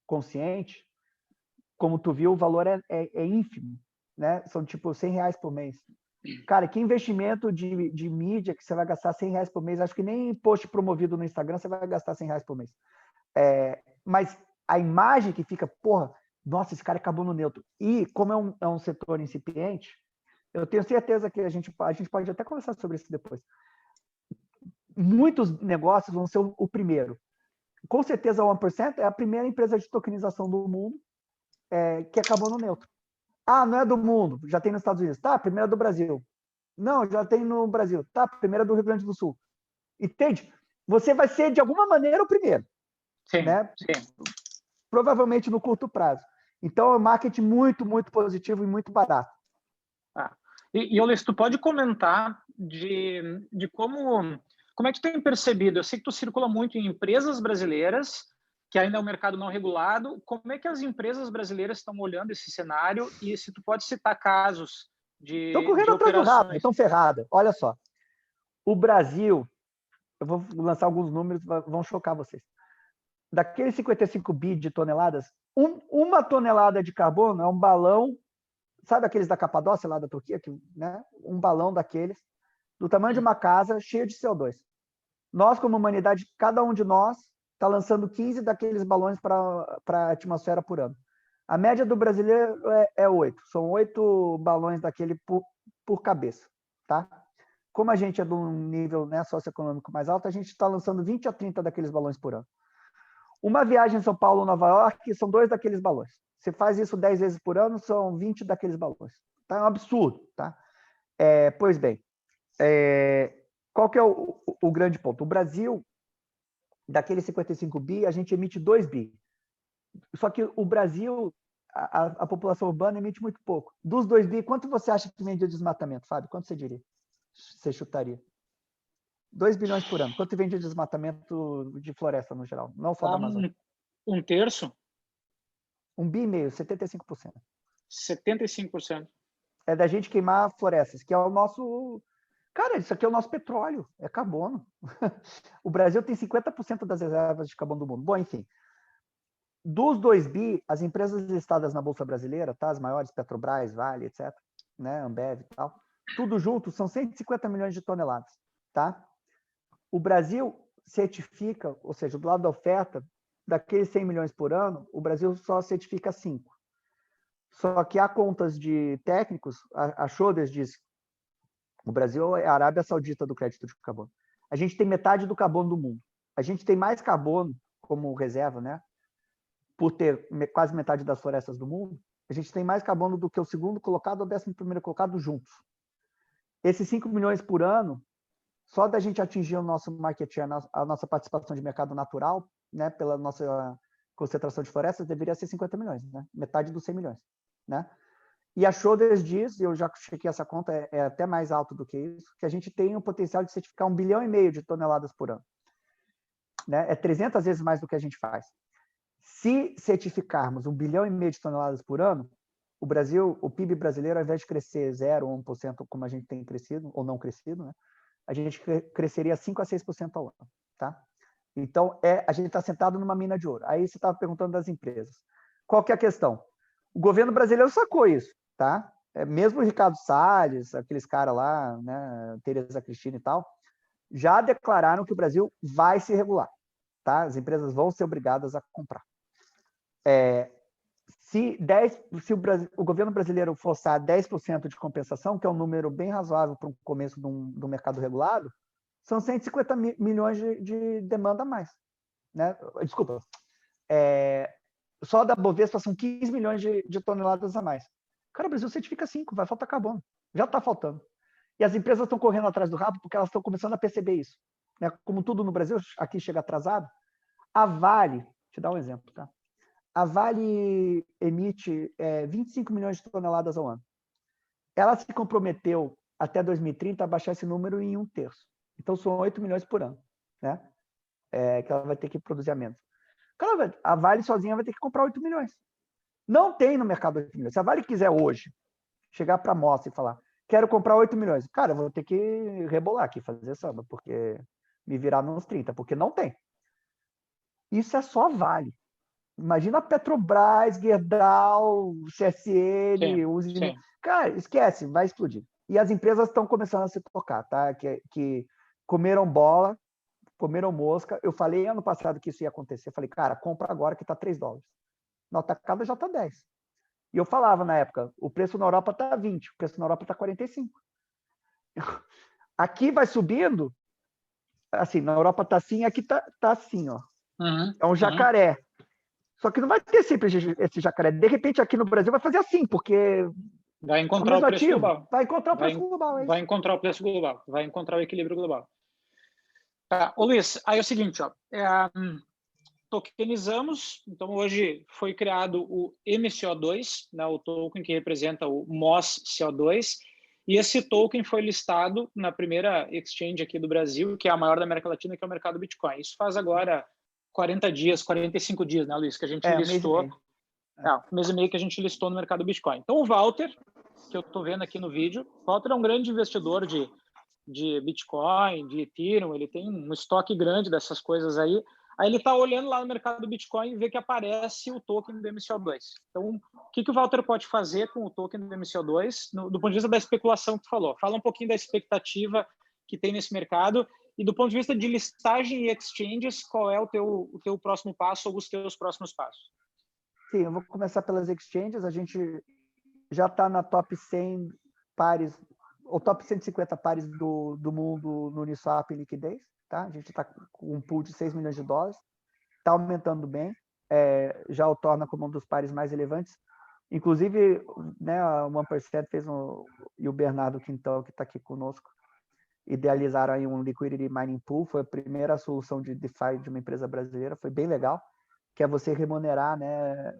consciente, como tu viu, o valor é ínfimo, né? São tipo R$100 por mês. Cara, que investimento de mídia que você vai gastar R$100 por mês? Acho que nem post promovido no Instagram você vai gastar R$100 por mês. Mas a imagem que fica, porra, nossa, esse cara é carbono neutro. E como é um setor incipiente, eu tenho certeza que a gente pode até conversar sobre isso depois. Muitos negócios vão ser o primeiro. Com certeza, a 1% é a primeira empresa de tokenização do mundo que é carbono neutro. Ah, não é do mundo, já tem nos Estados Unidos. Tá, a primeira é do Brasil. Não, já tem no Brasil. Tá, a primeira é do Rio Grande do Sul. Entende? Você vai ser, de alguma maneira, o primeiro. Sim, né? sim. Provavelmente no curto prazo. Então, é um marketing muito, muito positivo e muito barato. E Oles, tu pode comentar de como é que tu tem percebido? Eu sei que tu circula muito em empresas brasileiras, que ainda é um mercado não regulado. Como é que as empresas brasileiras estão olhando esse cenário? E se tu pode citar casos Estão de correndo atrás do rabo, operações? estão ferradas. Olha só. O Brasil, eu vou lançar alguns números, vão chocar vocês. Daqueles 55 bi de toneladas, uma tonelada de carbono é um balão, sabe aqueles da Capadócia, lá da Turquia? Né? Um balão daqueles, do tamanho de uma casa, cheio de CO2. Nós, como humanidade, cada um de nós está lançando 15 daqueles balões para a atmosfera por ano. A média do brasileiro é 8. São 8 balões daquele por cabeça. Tá? Como a gente é de um nível, né, socioeconômico mais alto, a gente está lançando 20 a 30 daqueles balões por ano. Uma viagem em São Paulo, Nova York, são 2 daqueles balões. Você faz isso 10 vezes por ano, são 20 daqueles balões. Tá? É um absurdo. Tá? Pois bem, qual que é o grande ponto? O Brasil, daqueles 55 bi, a gente emite 2 bi. Só que o Brasil, a população urbana emite muito pouco. Dos 2 bi, quanto você acha que vem de desmatamento, Fábio? Quanto você diria? Você chutaria? 2 bilhões por ano. Quanto vem de desmatamento de floresta no geral? Não só da Amazônia. Um terço? 1,5 bi, 75%. 75%. É da gente queimar florestas, que é o nosso... Cara, isso aqui é o nosso petróleo, é carbono. O Brasil tem 50% das reservas de carbono do mundo. Bom, enfim. Dos 2 bi, as empresas listadas na Bolsa Brasileira, tá? As maiores, Petrobras, Vale, etc., né? Ambev e tal, tudo junto são 150 milhões de toneladas, tá? O Brasil certifica, ou seja, do lado da oferta, daqueles 100 milhões por ano, o Brasil só certifica 5. Só que há contas de técnicos, a Schroders diz, o Brasil é a Arábia Saudita do crédito de carbono. A gente tem metade do carbono do mundo. A gente tem mais carbono como reserva, né? Por ter quase metade das florestas do mundo, a gente tem mais carbono do que o segundo colocado ou o 11º colocado juntos. Esses 5 milhões por ano, só da gente atingir o nosso market share, a nossa participação de mercado natural, né, pela nossa concentração de florestas, deveria ser 50 milhões, né? Metade dos 100 milhões. Né? E a Schroders diz, eu já chequei essa conta, é até mais alto do que isso, que a gente tem o potencial de certificar 1,5 bilhão de toneladas por ano. Né? É 300 vezes mais do que a gente faz. Se certificarmos 1,5 bilhão de toneladas por ano, o Brasil, o PIB brasileiro, ao invés de crescer 0 ou 1%, como a gente tem crescido, ou não crescido, né? A gente cresceria 5 a 6% ao ano. Tá? Então, a gente está sentado numa mina de ouro. Aí você estava perguntando das empresas. Qual que é a questão? O governo brasileiro sacou isso. Tá? Mesmo o Ricardo Salles, aqueles caras lá, né, Tereza Cristina e tal, já declararam que o Brasil vai se regular. Tá? As empresas vão ser obrigadas a comprar. Se o governo brasileiro forçar 10% de compensação, que é um número bem razoável para o começo do mercado regulado, são 150 milhões de demanda a mais. Né? Desculpa. só da Bovespa são 15 milhões de toneladas a mais. Cara, o Brasil certifica 5, vai faltar carbono. Já está faltando. E as empresas estão correndo atrás do rabo porque elas estão começando a perceber isso. Né? Como tudo no Brasil, aqui chega atrasado. A Vale, te dar um exemplo, tá? A Vale emite 25 milhões de toneladas ao ano. Ela se comprometeu até 2030 a baixar esse número em 1/3. Então, são 8 milhões por ano, né? Que ela vai ter que produzir a menos. Cara, a Vale sozinha vai ter que comprar 8 milhões. Não tem no mercado 8 milhões. Se a Vale quiser hoje chegar para a mostra e falar, quero comprar 8 milhões. Cara, eu vou ter que rebolar aqui, fazer samba, porque me virar nos 30, porque não tem. Isso é só Vale. Imagina a Petrobras, Gerdau, CSN, Usina. Cara, esquece, vai explodir. E as empresas estão começando a se tocar, tá? Que comeram bola, comeram mosca. Eu falei ano passado que isso ia acontecer. Eu falei, cara, compra agora que está $3. Na atacada já está 10. E eu falava na época, o preço na Europa está 20, o preço na Europa está 45. Aqui vai subindo, assim, na Europa está assim, aqui está assim, ó. É um jacaré. Só que não vai ter sempre esse jacaré. De repente, aqui no Brasil vai fazer assim, porque vai encontrar o preço global. Vai encontrar o preço global. Vai encontrar o preço global. Vai encontrar o equilíbrio global. Tá. Ô, Luiz, aí é o seguinte, ó. Tokenizamos. Então, hoje foi criado o MCO2, né, o token que representa o MOS CO2. E esse token foi listado na primeira exchange aqui do Brasil, que é a maior da América Latina, que é o mercado Bitcoin. Isso faz agora 40 dias, 45 dias, né, Luiz, que a gente listou. Um mês e meio que a gente listou no mercado Bitcoin. Então, o Walter, que eu estou vendo aqui no vídeo, o Walter é um grande investidor de Bitcoin, de Ethereum, ele tem um estoque grande dessas coisas aí. Aí ele está olhando lá no mercado do Bitcoin e vê que aparece o token do MCO2. Então, o que o Walter pode fazer com o token do MCO2, do ponto de vista da especulação que tu falou? Fala um pouquinho da expectativa que tem nesse mercado e do ponto de vista de listagem e exchanges, qual é o teu próximo passo ou os teus próximos passos? Sim, eu vou começar pelas exchanges. A gente já está na top 100 pares, ou top 150 pares do mundo no Uniswap em liquidez. Tá? A gente está com um pool de $6 milhões. Está aumentando bem. Já o torna como um dos pares mais relevantes. Inclusive, né, a 1% fez e o Bernardo Quintão, que está aqui conosco, idealizaram aí um Liquidity Mining Pool. Foi a primeira solução de DeFi de uma empresa brasileira. Foi bem legal, que é você remunerar, né,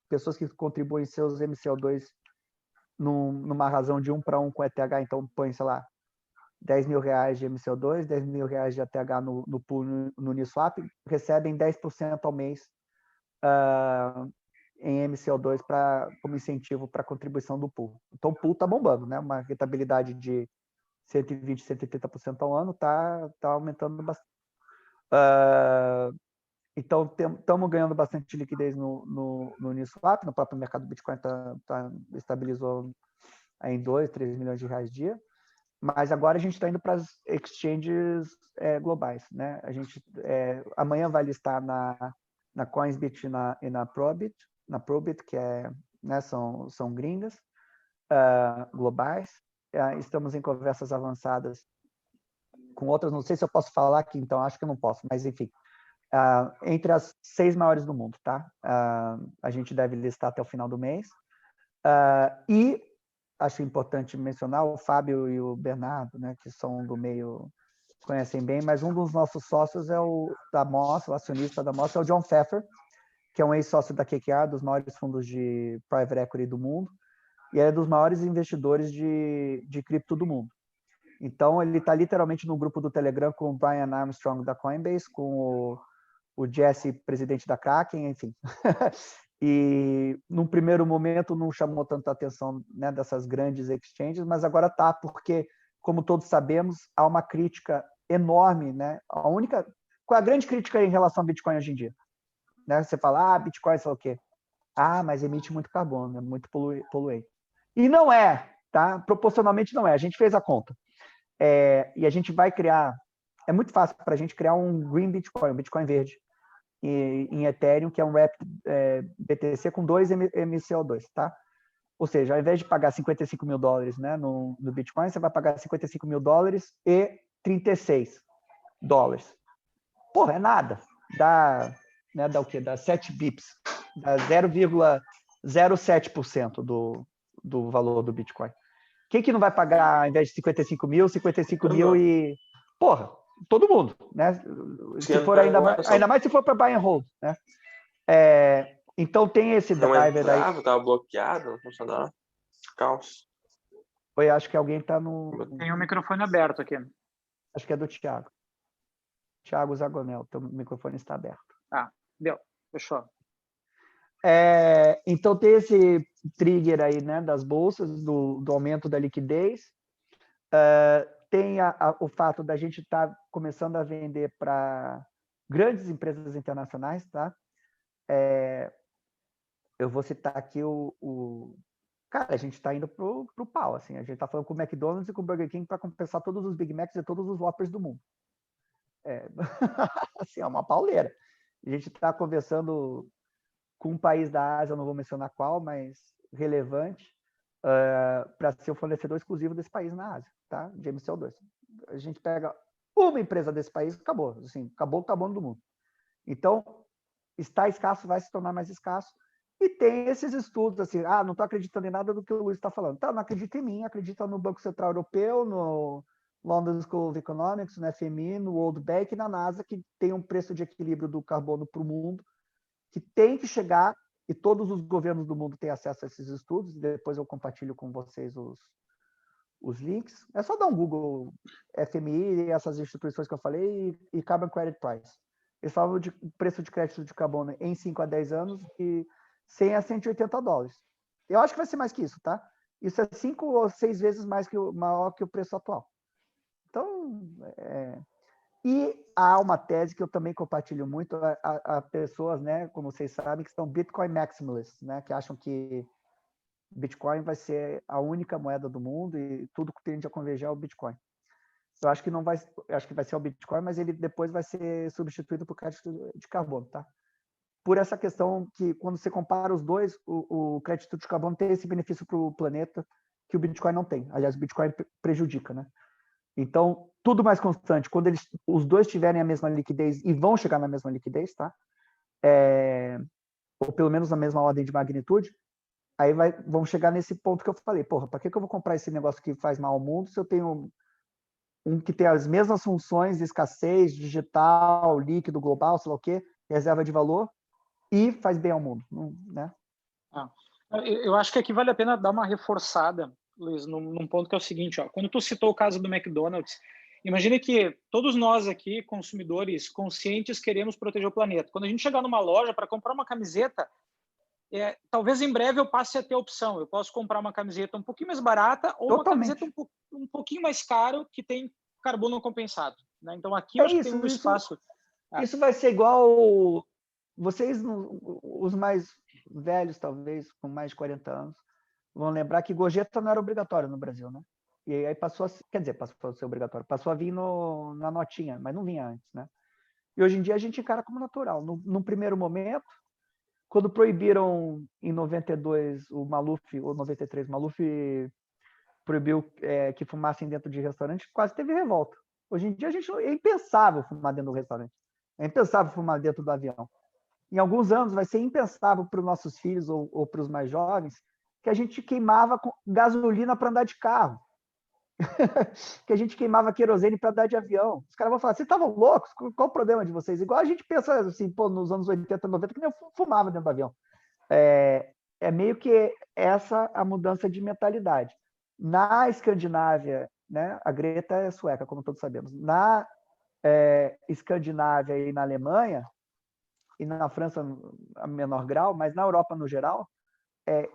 pessoas que contribuem seus MCO2 numa razão de 1-1 com ETH. Então, põe, sei lá, R$10 mil de MCO2, R$10 mil de ETH no pool no Uniswap, recebem 10% ao mês em MCO2 como incentivo para a contribuição do pool. Então, o pool está bombando, né? Uma rentabilidade de 120%, 130% ao ano, está aumentando bastante. Então, estamos ganhando bastante liquidez no Uniswap, no próprio mercado Bitcoin estabilizou em 2, 3 milhões de reais dia. Mas agora a gente está indo para as exchanges globais, né? A gente amanhã vai listar na Coinsbit e na Probit, que né, são gringas, globais. Estamos em conversas avançadas com outras, não sei se eu posso falar aqui, então acho que eu não posso, mas enfim, entre as 6 maiores do mundo, tá? A gente deve listar até o final do mês. E acho importante mencionar o Fábio e o Bernardo, né, que são do meio, conhecem bem, mas um dos nossos sócios é o acionista da MOS, é o John Pfeffer, que é um ex-sócio da KKR, dos maiores fundos de private equity do mundo, e é dos maiores investidores de cripto do mundo. Então, ele está literalmente no grupo do Telegram com o Brian Armstrong da Coinbase, com o Jesse, presidente da Kraken, enfim. E, num primeiro momento, não chamou tanta atenção, né, dessas grandes exchanges, mas agora está, porque, como todos sabemos, há uma crítica enorme, né? Qual é a grande crítica em relação ao Bitcoin hoje em dia? Né? Você fala, Bitcoin, sei lá o quê? Mas emite muito carbono, é muito poluente. E não é, tá? Proporcionalmente não é. A gente fez a conta. E a gente vai criar... É muito fácil para a gente criar um Green Bitcoin, um Bitcoin verde, em Ethereum, que é um Wrapped BTC com 2 MCO2, tá? Ou seja, ao invés de pagar $55 mil, né, no Bitcoin, você vai pagar $55 mil e $36. Porra, é nada. Dá né, dá o quê? Dá 7 bips, dá 0,07% do valor do Bitcoin. Quem que não vai pagar, ao invés de 55 mil e... Porra, todo mundo, né? Se for ainda mais se for para buy and hold, né? Então tem esse Não driver aí. entrava, tava bloqueado, não funcionava. Caos. Oi, acho que alguém está no... Tem o microfone aberto aqui. Acho que é do Thiago. Thiago Zagonel, teu microfone está aberto. Deu. Fechou. Então tem esse trigger aí, né, das bolsas, do aumento da liquidez. Tem o fato da gente estar começando a vender para grandes empresas internacionais, tá? Eu vou citar aqui Cara, a gente está indo pro pau, assim. A gente está falando com o McDonald's e com o Burger King para compensar todos os Big Macs e todos os Whoppers do mundo. Assim, é uma pauleira. A gente está conversando com um país da Ásia, eu não vou mencionar qual, mas relevante, para ser o fornecedor exclusivo desse país na Ásia, tá? De MCO2. A gente pega uma empresa desse país, acabou. Assim, acabou o tamanho do mundo. Então, está escasso, vai se tornar mais escasso. E tem esses estudos, assim, não estou acreditando em nada do que o Luiz está falando. Tá, não acredita em mim, acredita no Banco Central Europeu, no London School of Economics, no FMI, no World Bank e na NASA, que tem um preço de equilíbrio do carbono para o mundo, que tem que chegar, e todos os governos do mundo têm acesso a esses estudos, e depois eu compartilho com vocês os links. É só dar um Google FMI e essas instituições que eu falei e Carbon Credit Price. Eles falam de preço de crédito de carbono em 5 a 10 anos de 100 a 180 dólares. Eu acho que vai ser mais que isso, tá? Isso é 5 ou 6 vezes maior que o preço atual. Então, e há uma tese que eu também compartilho muito, a pessoas, né, como vocês sabem, que são Bitcoin maximalists, né, que acham que Bitcoin vai ser a única moeda do mundo e tudo que tende a convergir ao Bitcoin. Eu acho que não vai, acho que vai ser o Bitcoin, mas ele depois vai ser substituído por crédito de carbono, tá? Por essa questão que, quando você compara os dois, o crédito de carbono tem esse benefício para o planeta que o Bitcoin não tem. Aliás, o Bitcoin prejudica, né? Então, tudo mais constante. Quando os dois tiverem a mesma liquidez e vão chegar na mesma liquidez, tá? Ou pelo menos na mesma ordem de magnitude, aí vão chegar nesse ponto que eu falei. Porra, para que eu vou comprar esse negócio que faz mal ao mundo se eu tenho um que tem as mesmas funções, escassez, digital, líquido, global, sei lá o quê, reserva de valor, e faz bem ao mundo, né? Eu acho que aqui vale a pena dar uma reforçada, Luiz, num ponto que é o seguinte, quando tu citou o caso do McDonald's, imagine que todos nós aqui, consumidores conscientes, queremos proteger o planeta. Quando a gente chegar numa loja para comprar uma camiseta, talvez em breve eu passe a ter a opção. Eu posso comprar uma camiseta um pouquinho mais barata ou uma camiseta um pouquinho mais caro que tem carbono compensado, né? Então aqui eu acho que tem um espaço. Isso vai ser igual vocês, os mais velhos, talvez, com mais de 40 anos, vão lembrar que gorjeta não era obrigatório no Brasil, né? E aí passou a ser obrigatório, passou a vir na notinha, mas não vinha antes, né? E hoje em dia a gente encara como natural. Num primeiro momento, quando proibiram em 92 o Maluf, ou 93, o Maluf proibiu que fumassem dentro de restaurante, quase teve revolta. Hoje em dia é impensável fumar dentro do restaurante. É impensável fumar dentro do avião. Em alguns anos vai ser impensável para os nossos filhos ou para os mais jovens que a gente queimava gasolina para andar de carro. Que a gente queimava querosene para andar de avião. Os caras vão falar, vocês estavam loucos? Qual o problema de vocês? Igual a gente pensa assim, pô, nos anos 80, 90, que nem eu fumava dentro do avião. É meio que essa a mudança de mentalidade. Na Escandinávia, né, a Greta é sueca, como todos sabemos, na Escandinávia e na Alemanha, e na França a menor grau, mas na Europa no geral,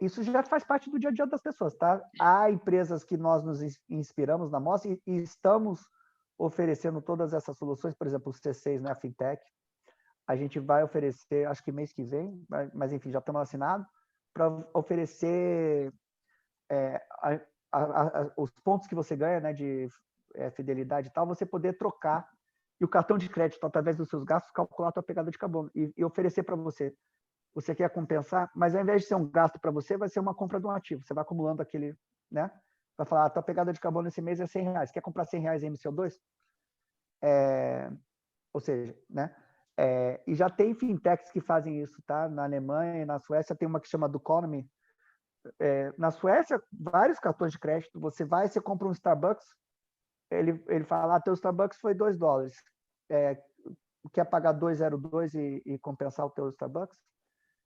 isso já faz parte do dia a dia das pessoas, tá? Há empresas que nós nos inspiramos na mostra e estamos oferecendo todas essas soluções, por exemplo, o C6, né, a Fintech, a gente vai oferecer, acho que mês que vem, mas enfim, já estamos assinados, para oferecer os pontos que você ganha, né, de fidelidade e tal, você poder trocar e o cartão de crédito, através dos seus gastos, calcular a tua pegada de carbono e oferecer para você. Você quer compensar, mas ao invés de ser um gasto para você, vai ser uma compra de um ativo. Você vai acumulando aquele, né? Vai falar, a tua pegada de carbono esse mês é R$100. Quer comprar R$100 em MCO2? Ou seja, né? E já tem fintechs que fazem isso, tá? Na Alemanha e na Suécia tem uma que chama Doconomy. Na Suécia, vários cartões de crédito, você compra um Starbucks, ele fala, teu Starbucks foi $2. Quer pagar 2,02 e compensar o teu Starbucks?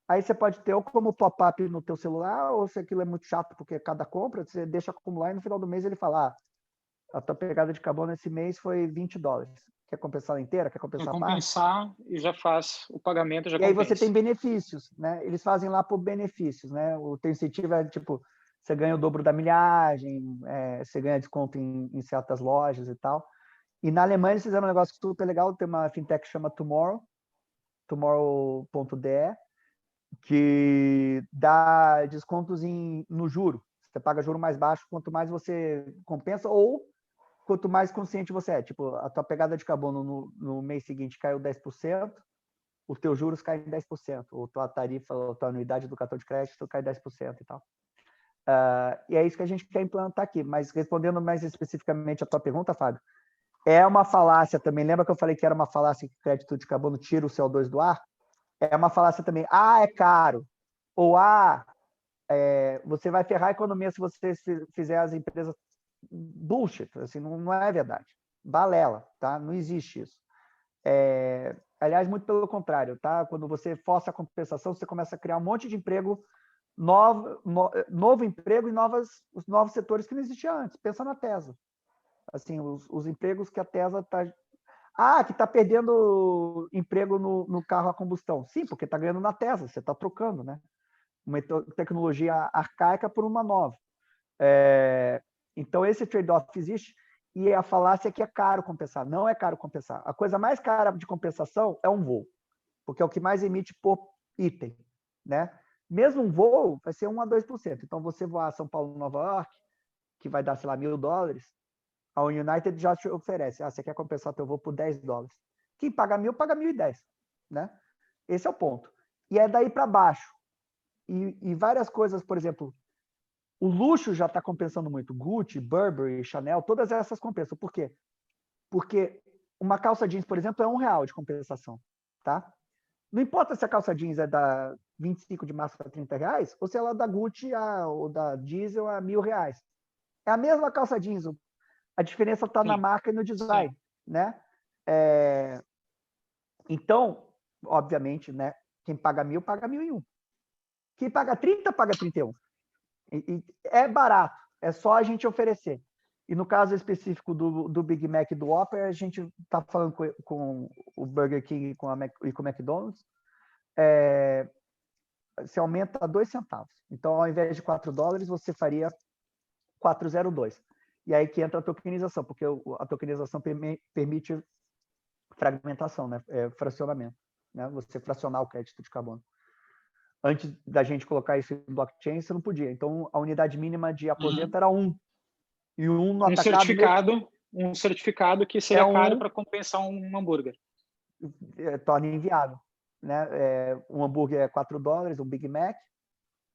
Aí você pode ter ou como pop-up no teu celular, ou se aquilo é muito chato, porque cada compra, você deixa acumular e no final do mês ele fala, a tua pegada de carbono esse mês foi $20. Quer compensar ela inteira? Quer Quer compensar a parte? compensar e já faz o pagamento, já E aí compensa. você tem benefícios, né? Eles fazem lá por benefícios, né? O teu incentivo é tipo, você ganha o dobro da milhagem, você ganha desconto em certas lojas e tal. E na Alemanha eles fizeram um negócio super legal, tem uma fintech que chama Tomorrow.de, que dá descontos no juro. Você paga juro mais baixo quanto mais você compensa ou quanto mais consciente você é. Tipo, a tua pegada de carbono no mês seguinte caiu 10%, os teus juros caem 10%, ou tua tarifa, ou tua anuidade do cartão de crédito cai 10% e tal. E é isso que a gente quer implantar aqui. Mas respondendo mais especificamente a tua pergunta, Fábio, é uma falácia também. Lembra que eu falei que era uma falácia que o crédito de carbono tira o CO2 do ar? É uma falácia também. É caro. Ou você vai ferrar a economia se você fizer as empresas bullshit. Assim, não é verdade. Balela, tá? Não existe isso. Aliás, muito pelo contrário, tá? Quando você força a compensação, você começa a criar um monte de emprego, novo emprego em os novos setores que não existiam antes. Pensa na Tesla. Assim, os empregos que a Tesla está... que está perdendo emprego no carro a combustão. Sim, porque está ganhando na Tesla, você está trocando, né? Uma tecnologia arcaica por uma nova. Então, esse trade-off existe e a falácia é que é caro compensar. Não é caro compensar. A coisa mais cara de compensação é um voo, porque é o que mais emite por item, né? Mesmo um voo vai ser 1 a 2%. Então, você voar São Paulo, Nova York, que vai dar, sei lá, $1.000, a United já te oferece, você quer compensar teu voo por $10. Quem paga 1.000, paga 1.010, né? Esse é o ponto. E é daí para baixo. E várias coisas, por exemplo, o luxo já está compensando muito. Gucci, Burberry, Chanel, todas essas compensam. Por quê? Porque uma calça jeans, por exemplo, é R$1 de compensação, tá? Não importa se a calça jeans é da 25 de março para R$30, ou se ela é da Gucci ou da Diesel a R$1.000. É a mesma calça jeans. A diferença está na marca e no design, né? Então, obviamente, né? Quem paga 1.000, paga 1.001. Quem paga 30, paga 31. E é barato, é só a gente oferecer. E no caso específico do Big Mac e do Whopper, a gente está falando com o Burger King e com o McDonald's, você aumenta a 2 centavos. Então, ao invés de $4, você faria 4,02. E aí que entra a tokenização, porque a tokenização permite fragmentação, né? Fracionamento, né? Você fracionar o crédito de carbono. Antes da gente colocar isso em blockchain, você não podia. Então, a unidade mínima de aposento era 1. E 1 no atacado... Um certificado que seria caro para compensar um hambúrguer. Torna inviável, né? Um hambúrguer é $4, um Big Mac.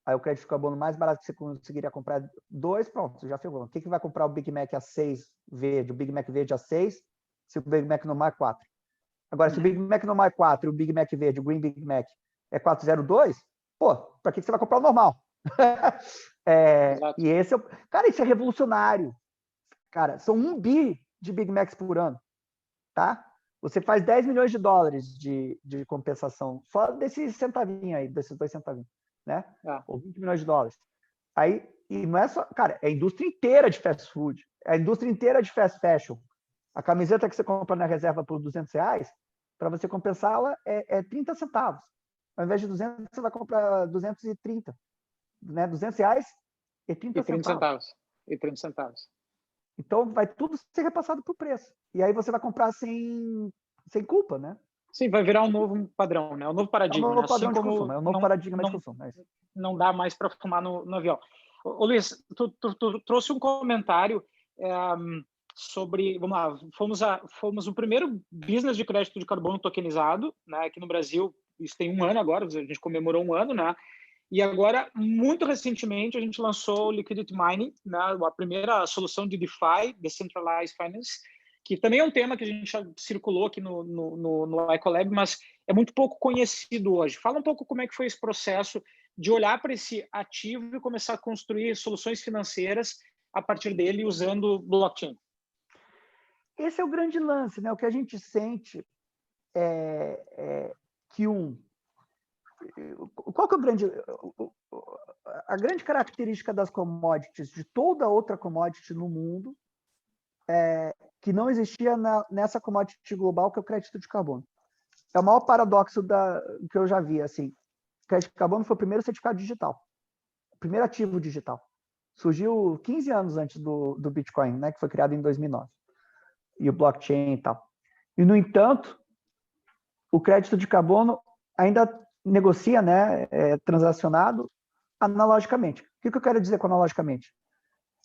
Aí o crédito de carbono mais barato que você conseguiria comprar 2, pronto, já ferrou. O que vai comprar o Big Mac A6 verde, o Big Mac verde A6, se o Big Mac normal é 4? Agora, se o Big Mac normal é 4 e o Big Mac verde, o Green Big Mac, é 4,02, para que você vai comprar o normal? E esse cara, isso é revolucionário. Cara, são 1 bi de Big Macs por ano, tá? Você faz $10 milhões de compensação só desses centavinhos aí, desses 2 centavinhos, né? Ou $20 milhões. Aí, e não é só... Cara, é a indústria inteira de fast food, é a indústria inteira de fast fashion. A camiseta que você compra na reserva por R$200, para você compensá-la, é 30 centavos. Ao invés de 200, você vai comprar 230. Né? R$200 e 30 centavos. E 30 centavos. Então, vai tudo ser repassado por preço. E aí você vai comprar sem culpa, né? Sim, vai virar um novo padrão, né? Um novo paradigma. É um novo padrão de consumo, é um novo paradigma de consumo. Não dá mais para fumar no avião. Ô, Luiz, tu trouxe um comentário sobre... Vamos lá, fomos o primeiro business de crédito de carbono tokenizado, né? Aqui no Brasil, isso tem 1 ano agora, a gente comemorou 1 ano, né? E agora, muito recentemente, a gente lançou o Liquidity Mining, né? A primeira solução de DeFi, Decentralized Finance, que também é um tema que a gente já circulou aqui no Ecolab, mas é muito pouco conhecido hoje. Fala um pouco como é que foi esse processo de olhar para esse ativo e começar a construir soluções financeiras a partir dele usando blockchain. Esse é o grande lance, né? O que a gente sente é que qual que é a grande característica das commodities, de toda outra commodity no mundo, que não existia nessa commodity global, que é o crédito de carbono. É o maior paradoxo que eu já vi. Assim, o crédito de carbono foi o primeiro certificado digital, o primeiro ativo digital. Surgiu 15 anos antes do Bitcoin, né, que foi criado em 2009, e o blockchain e tal. E, no entanto, o crédito de carbono ainda negocia, né, transacionado analogicamente. O que eu quero dizer com analogicamente?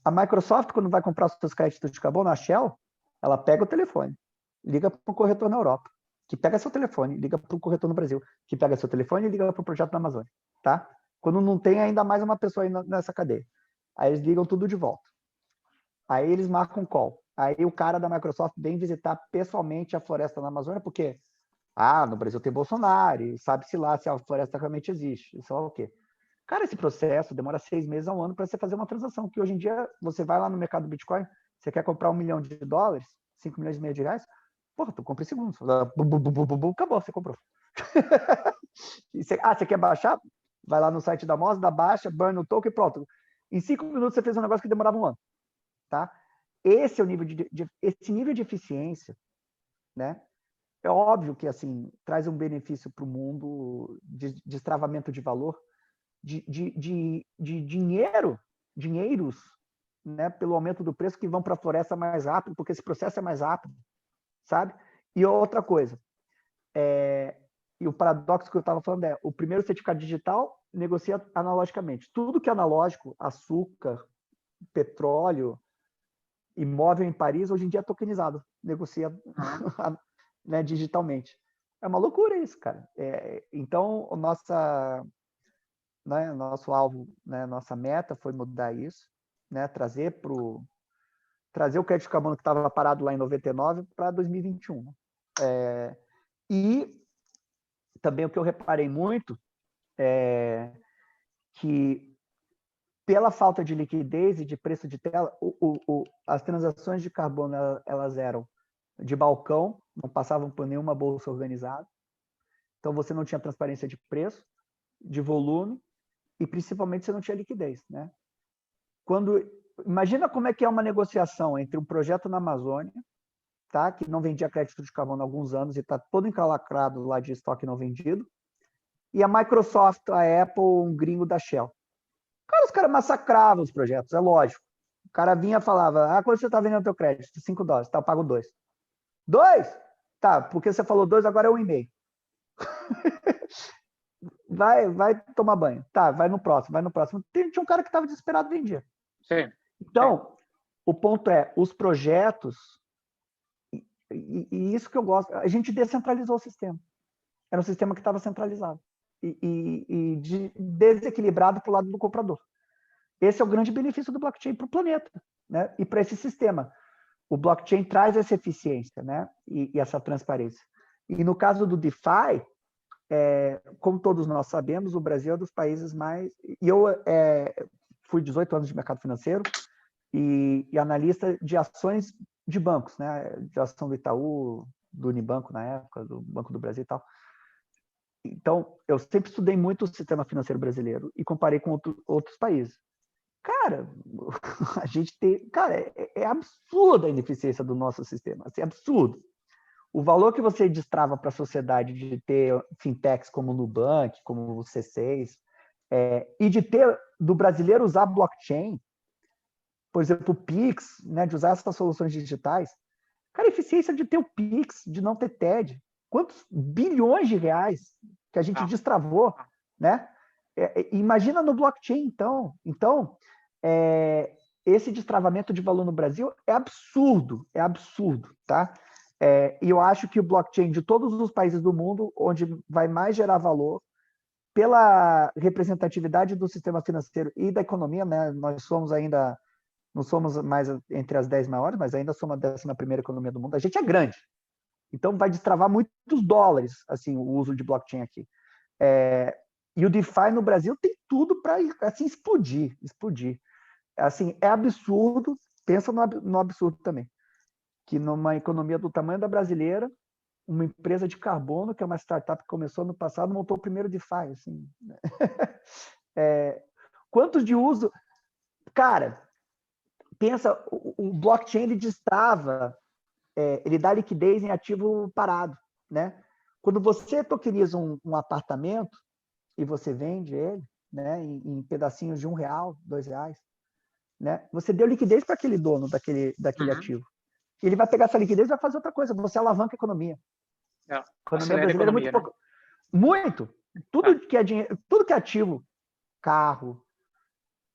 A Microsoft, quando vai comprar os seus créditos de carbono, a Shell, ela pega o telefone, liga para um corretor na Europa, que pega seu telefone, liga para um corretor no Brasil, que pega seu telefone e liga para o projeto na Amazônia, tá? Quando não tem ainda mais uma pessoa aí nessa cadeia. Aí eles ligam tudo de volta. Aí eles marcam call. Aí o cara da Microsoft vem visitar pessoalmente a floresta na Amazônia, porque no Brasil tem Bolsonaro, e sabe-se lá se a floresta realmente existe, sei lá o quê. Cara, esse processo demora 6 meses a um ano para você fazer uma transação, que hoje em dia você vai lá no mercado do Bitcoin, você quer comprar $1 milhão, 5 milhões e meio de reais, porra, tu compra em segundos. Acabou, você comprou. Você quer baixar? Vai lá no site da Mosda, baixa, burn o token e pronto. Em 5 minutos você fez um negócio que demorava um ano. Tá? Esse é o nível esse nível de eficiência, né? É óbvio que assim traz um benefício para o mundo de destravamento de valor, de dinheiros, né, pelo aumento do preço, que vão para a floresta mais rápido, porque esse processo é mais rápido, sabe? E outra coisa, e o paradoxo que eu estava falando o primeiro certificado digital negocia analogicamente. Tudo que é analógico, açúcar, petróleo, imóvel em Paris, hoje em dia é tokenizado, negocia né, digitalmente. É uma loucura isso, cara. Então, nosso alvo, né, nossa meta foi mudar isso, né, trazer o crédito de carbono que estava parado lá em 99 para 2021. E também o que eu reparei muito é que, pela falta de liquidez e de preço de tela, as transações de carbono elas eram de balcão, não passavam por nenhuma bolsa organizada. Então, você não tinha transparência de preço, de volume, e principalmente você não tinha liquidez, né? Imagina como é que é uma negociação entre um projeto na Amazônia, tá? Que não vendia crédito de carbono há alguns anos e está todo encalacrado lá de estoque não vendido, e a Microsoft, a Apple, um gringo da Shell. Cara, os caras massacravam os projetos, é lógico. O cara vinha e falava, quando você está vendendo o teu crédito? $5, tá, eu pago 2. 2? Tá, porque você falou 2, agora é 1,5. vai tomar banho. Tá, vai no próximo. Tinha um cara que estava desesperado e vendia. Sim. Então, o ponto os projetos, e isso que eu gosto, a gente descentralizou o sistema. Era um sistema que estava centralizado e desequilibrado para o lado do comprador. Esse é o grande benefício do blockchain para o planeta, né? E para esse sistema. O blockchain traz essa eficiência, né? E essa transparência. E no caso do DeFi, como todos nós sabemos, o Brasil é um dos países mais... E eu fui 18 anos de mercado financeiro e analista de ações de bancos, né? De ação do Itaú, do Unibanco na época, do Banco do Brasil e tal. Então, eu sempre estudei muito o sistema financeiro brasileiro e comparei com outros países. Cara, a gente tem... Cara, é absurda a ineficiência do nosso sistema. Assim, é absurdo. O valor que você destrava para a sociedade de ter fintechs como o Nubank, como o C6, e de ter do brasileiro usar blockchain, por exemplo, o Pix, né, de usar essas soluções digitais. Cara, a eficiência de ter o Pix, de não ter TED. Quantos bilhões de reais que a gente destravou, né? Imagina no blockchain, então. Então, esse destravamento de valor no Brasil é absurdo, tá? E eu acho que o blockchain de todos os países do mundo, onde vai mais gerar valor, pela representatividade do sistema financeiro e da economia, né? Nós somos ainda Não somos mais entre as 10 maiores, mas ainda somos a 11ª economia do mundo. A gente é grande. Então, vai destravar muitos dólares, assim, o uso de blockchain aqui. E o DeFi no Brasil tem tudo para, assim, explodir. Assim, é absurdo, pensa no absurdo também, que numa economia do tamanho da brasileira, uma empresa de carbono, que é uma startup que começou no passado, montou o primeiro DeFi. Assim. Quantos de uso... Cara, pensa, o blockchain ele destrava, ele dá liquidez em ativo parado, né? Quando você tokeniza um apartamento e você vende ele, né, em pedacinhos de R$1, R$2, né? Você deu liquidez para aquele dono daquele ativo. Ele vai pegar essa liquidez e vai fazer outra coisa. Você alavanca a economia. A economia brasileira é muito pouco. Né? Muito. Tudo que é dinheiro, tudo que é ativo, carro,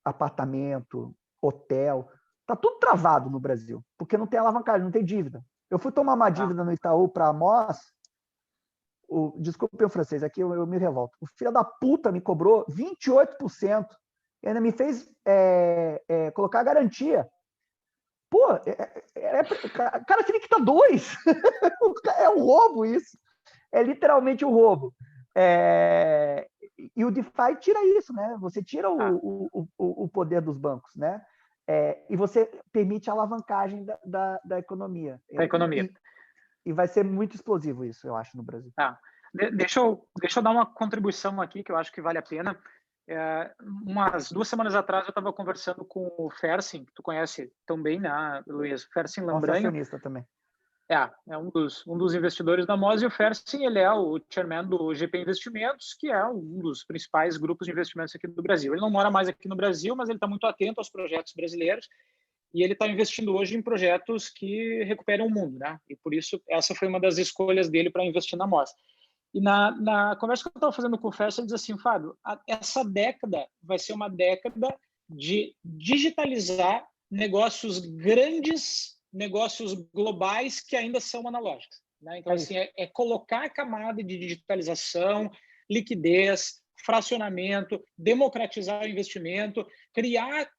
apartamento, hotel, tá tudo travado no Brasil, porque não tem alavancagem, não tem dívida. Eu fui tomar uma dívida no Itaú para a Moss, desculpe o francês, aqui eu me revolto. O filho da puta me cobrou 28% e ainda me fez colocar a garantia. Pô, cara, você tem que dar 2. É um roubo isso. É literalmente um roubo. E o DeFi tira isso, né? Você tira o poder dos bancos, né? E você permite a alavancagem da economia. Da economia. E vai ser muito explosivo isso, eu acho, no Brasil. Deixa eu dar uma contribuição aqui, que eu acho que vale a pena. Umas 2 semanas atrás eu estava conversando com o Fersin, que tu conhece também, né, Luiz? Fersin Lambranho. Nosso acionista também. É um dos investidores da Moz, e o Fersin, ele é o chairman do GP Investimentos, que é um dos principais grupos de investimentos aqui do Brasil. Ele não mora mais aqui no Brasil, mas ele está muito atento aos projetos brasileiros, e ele está investindo hoje em projetos que recuperam o mundo, né? E por isso essa foi uma das escolhas dele para investir na Moz. E na conversa que eu estava fazendo com o Fersin, ele diz assim, Fábio, essa década vai ser uma década de digitalizar negócios grandes, negócios globais que ainda são analógicos. Né? Então, assim, colocar a camada de digitalização, liquidez, fracionamento, democratizar o investimento, criar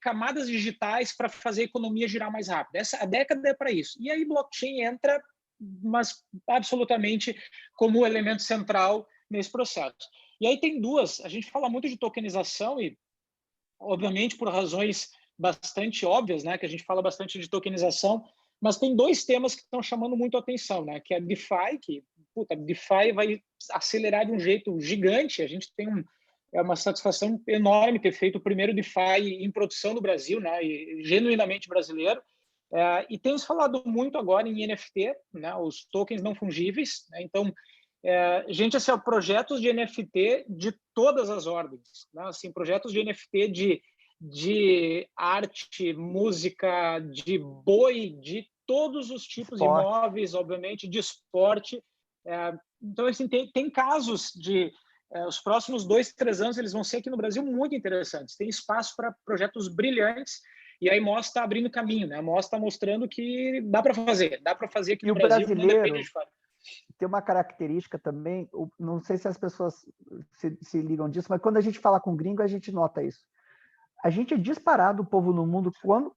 camadas digitais para fazer a economia girar mais rápido. A década é para isso. E aí blockchain entra, mas absolutamente como elemento central nesse processo. E aí tem duas, a gente fala muito de tokenização e, obviamente, por razões bastante óbvias, né, que a gente fala bastante de tokenização, mas tem 2 temas que estão chamando muito a atenção, né, que é a DeFi, que DeFi vai acelerar de um jeito gigante. A gente tem uma satisfação enorme ter feito o primeiro DeFi em produção no Brasil, né, e genuinamente brasileiro. E tem se falado muito agora em NFT, né, os tokens não fungíveis, né, então gente, assim, projetos de NFT de todas as ordens, né, assim, projetos de NFT de arte, música, de boi, de todos os tipos de imóveis, obviamente, de esporte. Então, assim, tem casos de... os próximos 2, 3 anos eles vão ser aqui no Brasil muito interessantes. Tem espaço para projetos brilhantes e aí Moz está abrindo caminho, né? A Moz está mostrando que dá para fazer aqui no Brasil, não depende de fora. Tem uma característica também, não sei se as pessoas se ligam disso, mas quando a gente fala com gringo, a gente nota isso. A gente é disparado o povo no mundo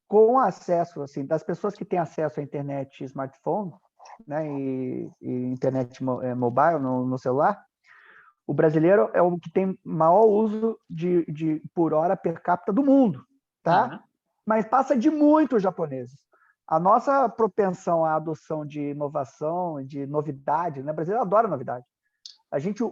com acesso, assim, das pessoas que têm acesso à internet e smartphone, né, e internet mobile no celular. O brasileiro é o que tem maior uso por hora per capita do mundo, tá? Mas passa de muito os japoneses. A nossa propensão à adoção de inovação, de novidade, né? O brasileiro adora novidade.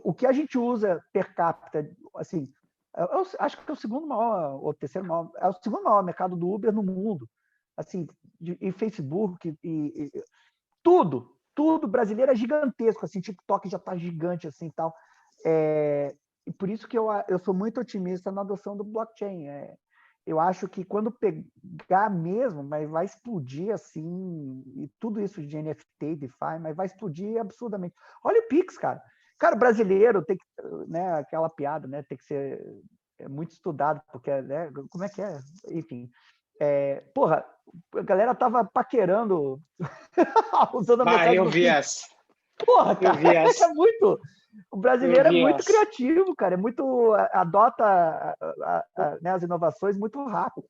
O que a gente usa per capita, assim, eu acho que é o segundo maior, ou terceiro maior, é o segundo maior mercado do Uber no mundo. Assim, e Facebook, tudo brasileiro é gigantesco, assim, TikTok já está gigante, assim, tal. E por isso que eu sou muito otimista na adoção do blockchain. Eu acho que quando pegar mesmo, mas vai explodir, assim, e tudo isso de NFT, DeFi, mas vai explodir absurdamente. Olha o Pix, cara. Cara, o brasileiro tem que, né, aquela piada, né, tem que ser muito estudado, porque, né, como é que é? Enfim. Porra, a galera tava paquerando usando a mensagem eu do vi Pix. essa. Porra, cara, é muito... O brasileiro é muito criativo, cara. É muito... Adota né, as inovações muito rápido.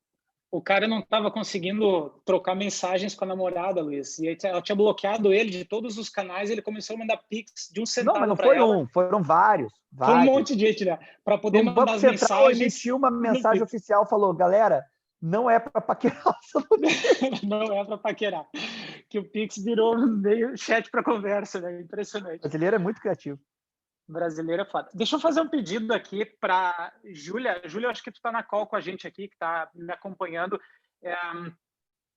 O cara não estava conseguindo trocar mensagens com a namorada, Luiz. E aí ela tinha bloqueado ele de todos os canais. Ele começou a mandar pix de 1 Não, mas centavo não para foi ela. um, foram vários. Foi um monte de gente, né? Para poder No mandar Banco as Central mensagens. emitiu uma mensagem oficial, falou, galera, não é para paquerar. Não é para paquerar. Que o Pix virou meio chat para conversa, né? Impressionante. O brasileiro é muito criativo. Brasileiro é foda. Deixa eu fazer um pedido aqui para Júlia. Júlia, acho que tu está na call com a gente aqui, que está me acompanhando.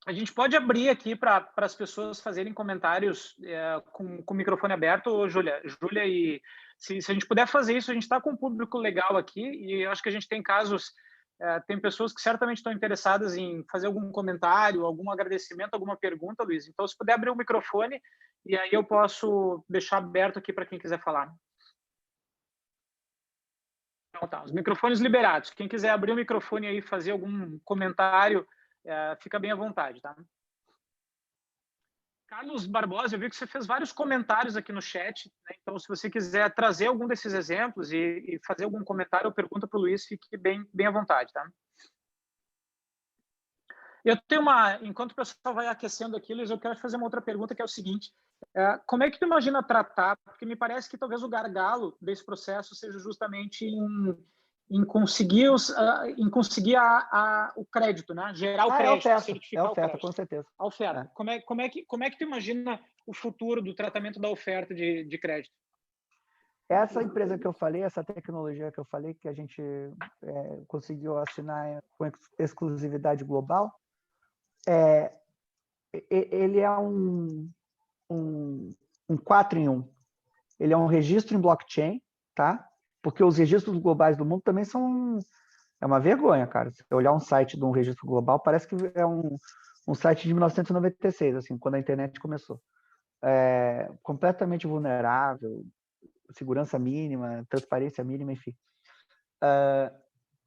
A gente pode abrir aqui para as pessoas fazerem comentários com o microfone aberto, Júlia. Júlia, e se a gente puder fazer isso, a gente está com um público legal aqui e eu acho que a gente tem casos, tem pessoas que certamente estão interessadas em fazer algum comentário, algum agradecimento, alguma pergunta, Luiz. Então, se puder abrir o microfone, e aí eu posso deixar aberto aqui para quem quiser falar. Então, tá, os microfones liberados. Quem quiser abrir o microfone aí e fazer algum comentário, fica bem à vontade, tá? Carlos Barbosa, eu vi que você fez vários comentários aqui no chat, né? Então, se você quiser trazer algum desses exemplos e fazer algum comentário ou pergunta para o Luiz, fique bem à vontade, tá? Eu tenho enquanto o pessoal vai aquecendo aqui, Luiz, eu quero fazer uma outra pergunta, que é o seguinte: como é que tu imagina tratar? Porque me parece que talvez o gargalo desse processo seja justamente em conseguir, o crédito, né? Gerar o crédito, certificar o crédito. Com certeza. A oferta. Como é que tu imagina o futuro do tratamento da oferta de crédito? Essa empresa que eu falei, essa tecnologia que eu falei, que a gente conseguiu assinar com exclusividade global, ele é um 4 em 1. Ele é um registro em blockchain, tá? Porque os registros globais do mundo também são... É uma vergonha, cara. Se você olhar um site de um registro global, parece que é um site de 1996, assim, quando a internet começou. Completamente vulnerável, segurança mínima, transparência mínima, enfim.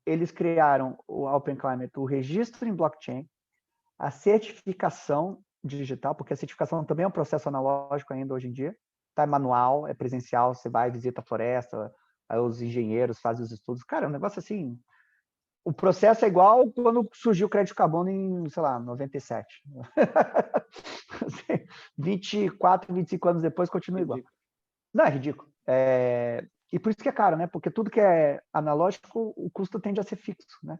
Eles criaram o Open Climate, o registro em blockchain, a certificação digital, porque a certificação também é um processo analógico ainda hoje em dia, tá? É manual, é presencial, você vai, visita a floresta, aí os engenheiros fazem os estudos. Cara, é um negócio assim... O processo é igual quando surgiu o crédito carbono em, sei lá, 97. 24, 25 anos depois continua igual. Não, é ridículo. E por isso que é caro, né? Porque tudo que é analógico, o custo tende a ser fixo, né?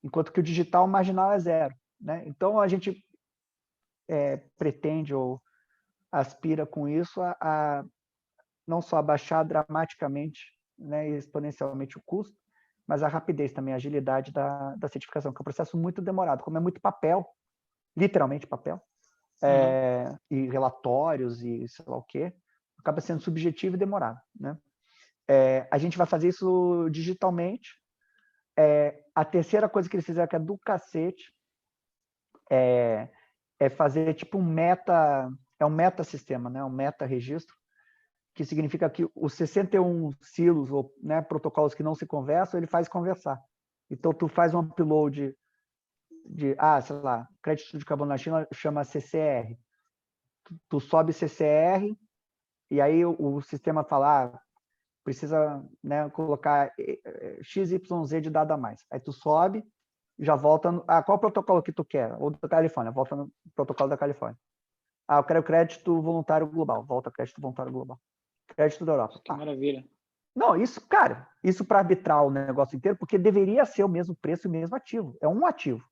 Enquanto que o digital, o marginal é zero, né? Então, a gente pretende ou aspira com isso a não só abaixar dramaticamente, né, exponencialmente o custo, mas a rapidez também, a agilidade da certificação, que é um processo muito demorado. Como é muito papel, literalmente papel, e relatórios e sei lá o quê, acaba sendo subjetivo e demorado, né? A gente vai fazer isso digitalmente. A terceira coisa que eles fizeram, que é do cacete, é fazer tipo um meta-sistema, né? Um meta-registro, que significa que os 61 silos ou, né, protocolos que não se conversam, ele faz conversar. Então, tu faz um upload sei lá, crédito de carbono na China chama CCR. Tu sobe CCR e aí o sistema fala, precisa, né, colocar XYZ de dado a mais. Aí tu sobe, já volta... qual protocolo que tu quer? Ou da Califórnia, volta no protocolo da Califórnia. Eu quero crédito voluntário global, volta crédito voluntário global. Crédito da Europa. Que maravilha. Não, isso para arbitrar o negócio inteiro, porque deveria ser o mesmo preço e o mesmo ativo. É um ativo.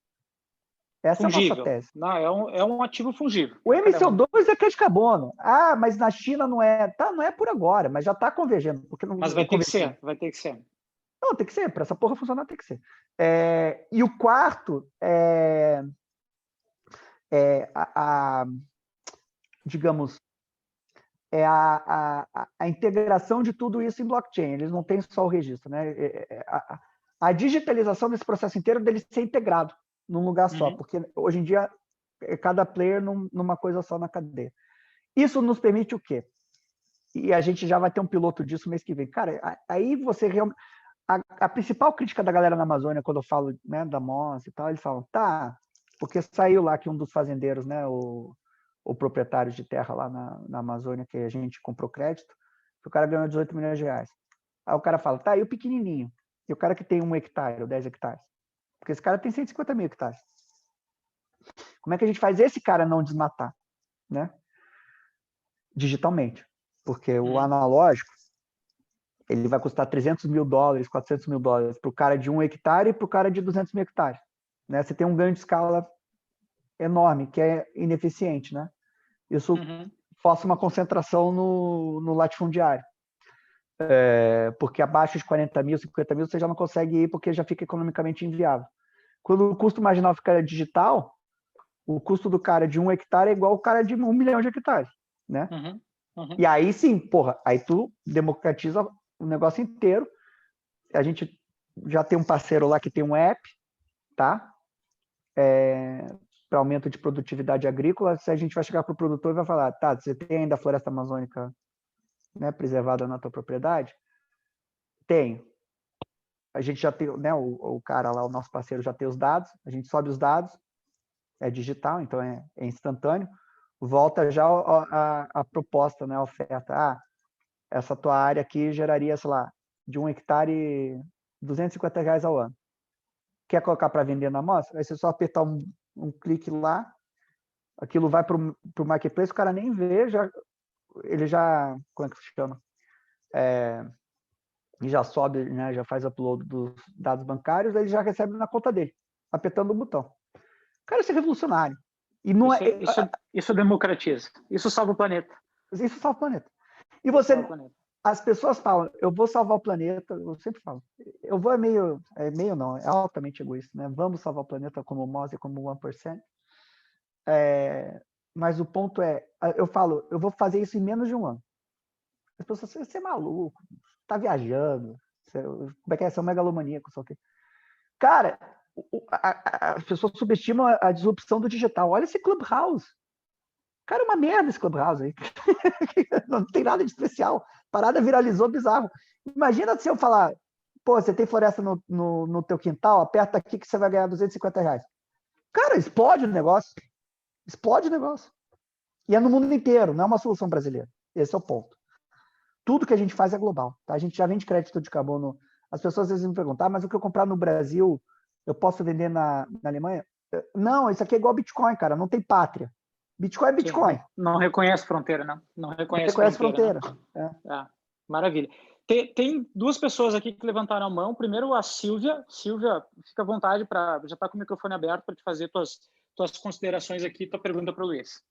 Essa fungível. É a nossa tese. Não, é um ativo fungível. O MCO2 é crédito de carbono. mas na China não é. Tá, não é por agora, mas já está convergendo. Porque não, mas vai ter que ser. Não, tem que ser. Para essa porra funcionar, tem que ser. E o quarto digamos, a integração de tudo isso em blockchain. Eles não têm só o registro, né? A digitalização desse processo inteiro dele ser integrado num lugar só, porque hoje em dia cada player numa coisa só na cadeia. Isso nos permite o quê? E a gente já vai ter um piloto disso mês que vem. Cara, aí você realmente... A principal crítica da galera na Amazônia, quando eu falo, né, da MOS e tal, eles falam, porque saiu lá que um dos fazendeiros, né, o proprietário de terra lá na Amazônia, que a gente comprou crédito, que o cara ganhou 18 milhões de reais. Aí o cara fala, e o pequenininho? E o cara que tem 1 hectare ou 10 hectares? Porque esse cara tem 150 mil hectares. Como é que a gente faz esse cara não desmatar, né? Digitalmente. Porque o analógico, ele vai custar $300 mil, $400 mil para o cara de 1 hectare e para o cara de 200 mil hectares. Né? Você tem um ganho de escala enorme, que é ineficiente, né? Isso força uma concentração no latifundiário. Porque abaixo de 40 mil, 50 mil, você já não consegue ir porque já fica economicamente inviável. Quando o custo marginal fica digital, o custo do cara de 1 hectare é igual ao cara de 1 milhão de hectares, né? E aí sim, porra, aí tu democratiza o negócio inteiro. A gente já tem um parceiro lá que tem um app, tá? Para aumento de produtividade agrícola. Se a gente vai chegar para o produtor e vai falar, tá, você tem ainda a floresta amazônica, né, preservada na tua propriedade? Tenho. A gente já tem, né, o cara lá, o nosso parceiro já tem os dados, a gente sobe os dados, é digital, então é instantâneo, volta já a proposta, né, a oferta. Essa tua área aqui geraria, sei lá, de 1 hectare, R$250 ao ano. Quer colocar para vender na amostra? Aí você só apertar um clique lá, aquilo vai para o marketplace, o cara nem vê, ele já, como é que se chama? E já sobe, né, já faz upload dos dados bancários, aí ele já recebe na conta dele, apertando o botão. Cara, isso é revolucionário. E não isso democratiza. Isso salva o planeta. Isso salva o planeta. E você, as pessoas falam, eu vou salvar o planeta, eu sempre falo, eu vou meio não, é altamente egoísta, né? Vamos salvar o planeta como Moz e como 1%. Mas o ponto é, eu falo, eu vou fazer isso em menos de um ano. As pessoas, você é maluco, tá viajando, como é que é? Você é um megalomaníaco, só que... Cara, as pessoas subestimam a disrupção do digital. Olha esse Clubhouse. Cara, é uma merda esse Clubhouse aí. Não tem nada de especial. Parada viralizou bizarro. Imagina se eu falar, pô, você tem floresta no teu quintal, aperta aqui que você vai ganhar R$250. Cara, explode o negócio. Explode o negócio. E é no mundo inteiro, não é uma solução brasileira. Esse é o ponto. Tudo que a gente faz é global. Tá? A gente já vende crédito de carbono. As pessoas às vezes me perguntam, mas o que eu comprar no Brasil, eu posso vender na Alemanha? Não, isso aqui é igual Bitcoin, cara. Não tem pátria. Bitcoin é Bitcoin. Sim, não reconhece fronteira, não. Não reconhece fronteira. Maravilha. Tem duas pessoas aqui que levantaram a mão. Primeiro, a Silvia. Silvia, fica à vontade, já está com o microfone aberto para te fazer tuas considerações aqui, tua pergunta para o Luiz.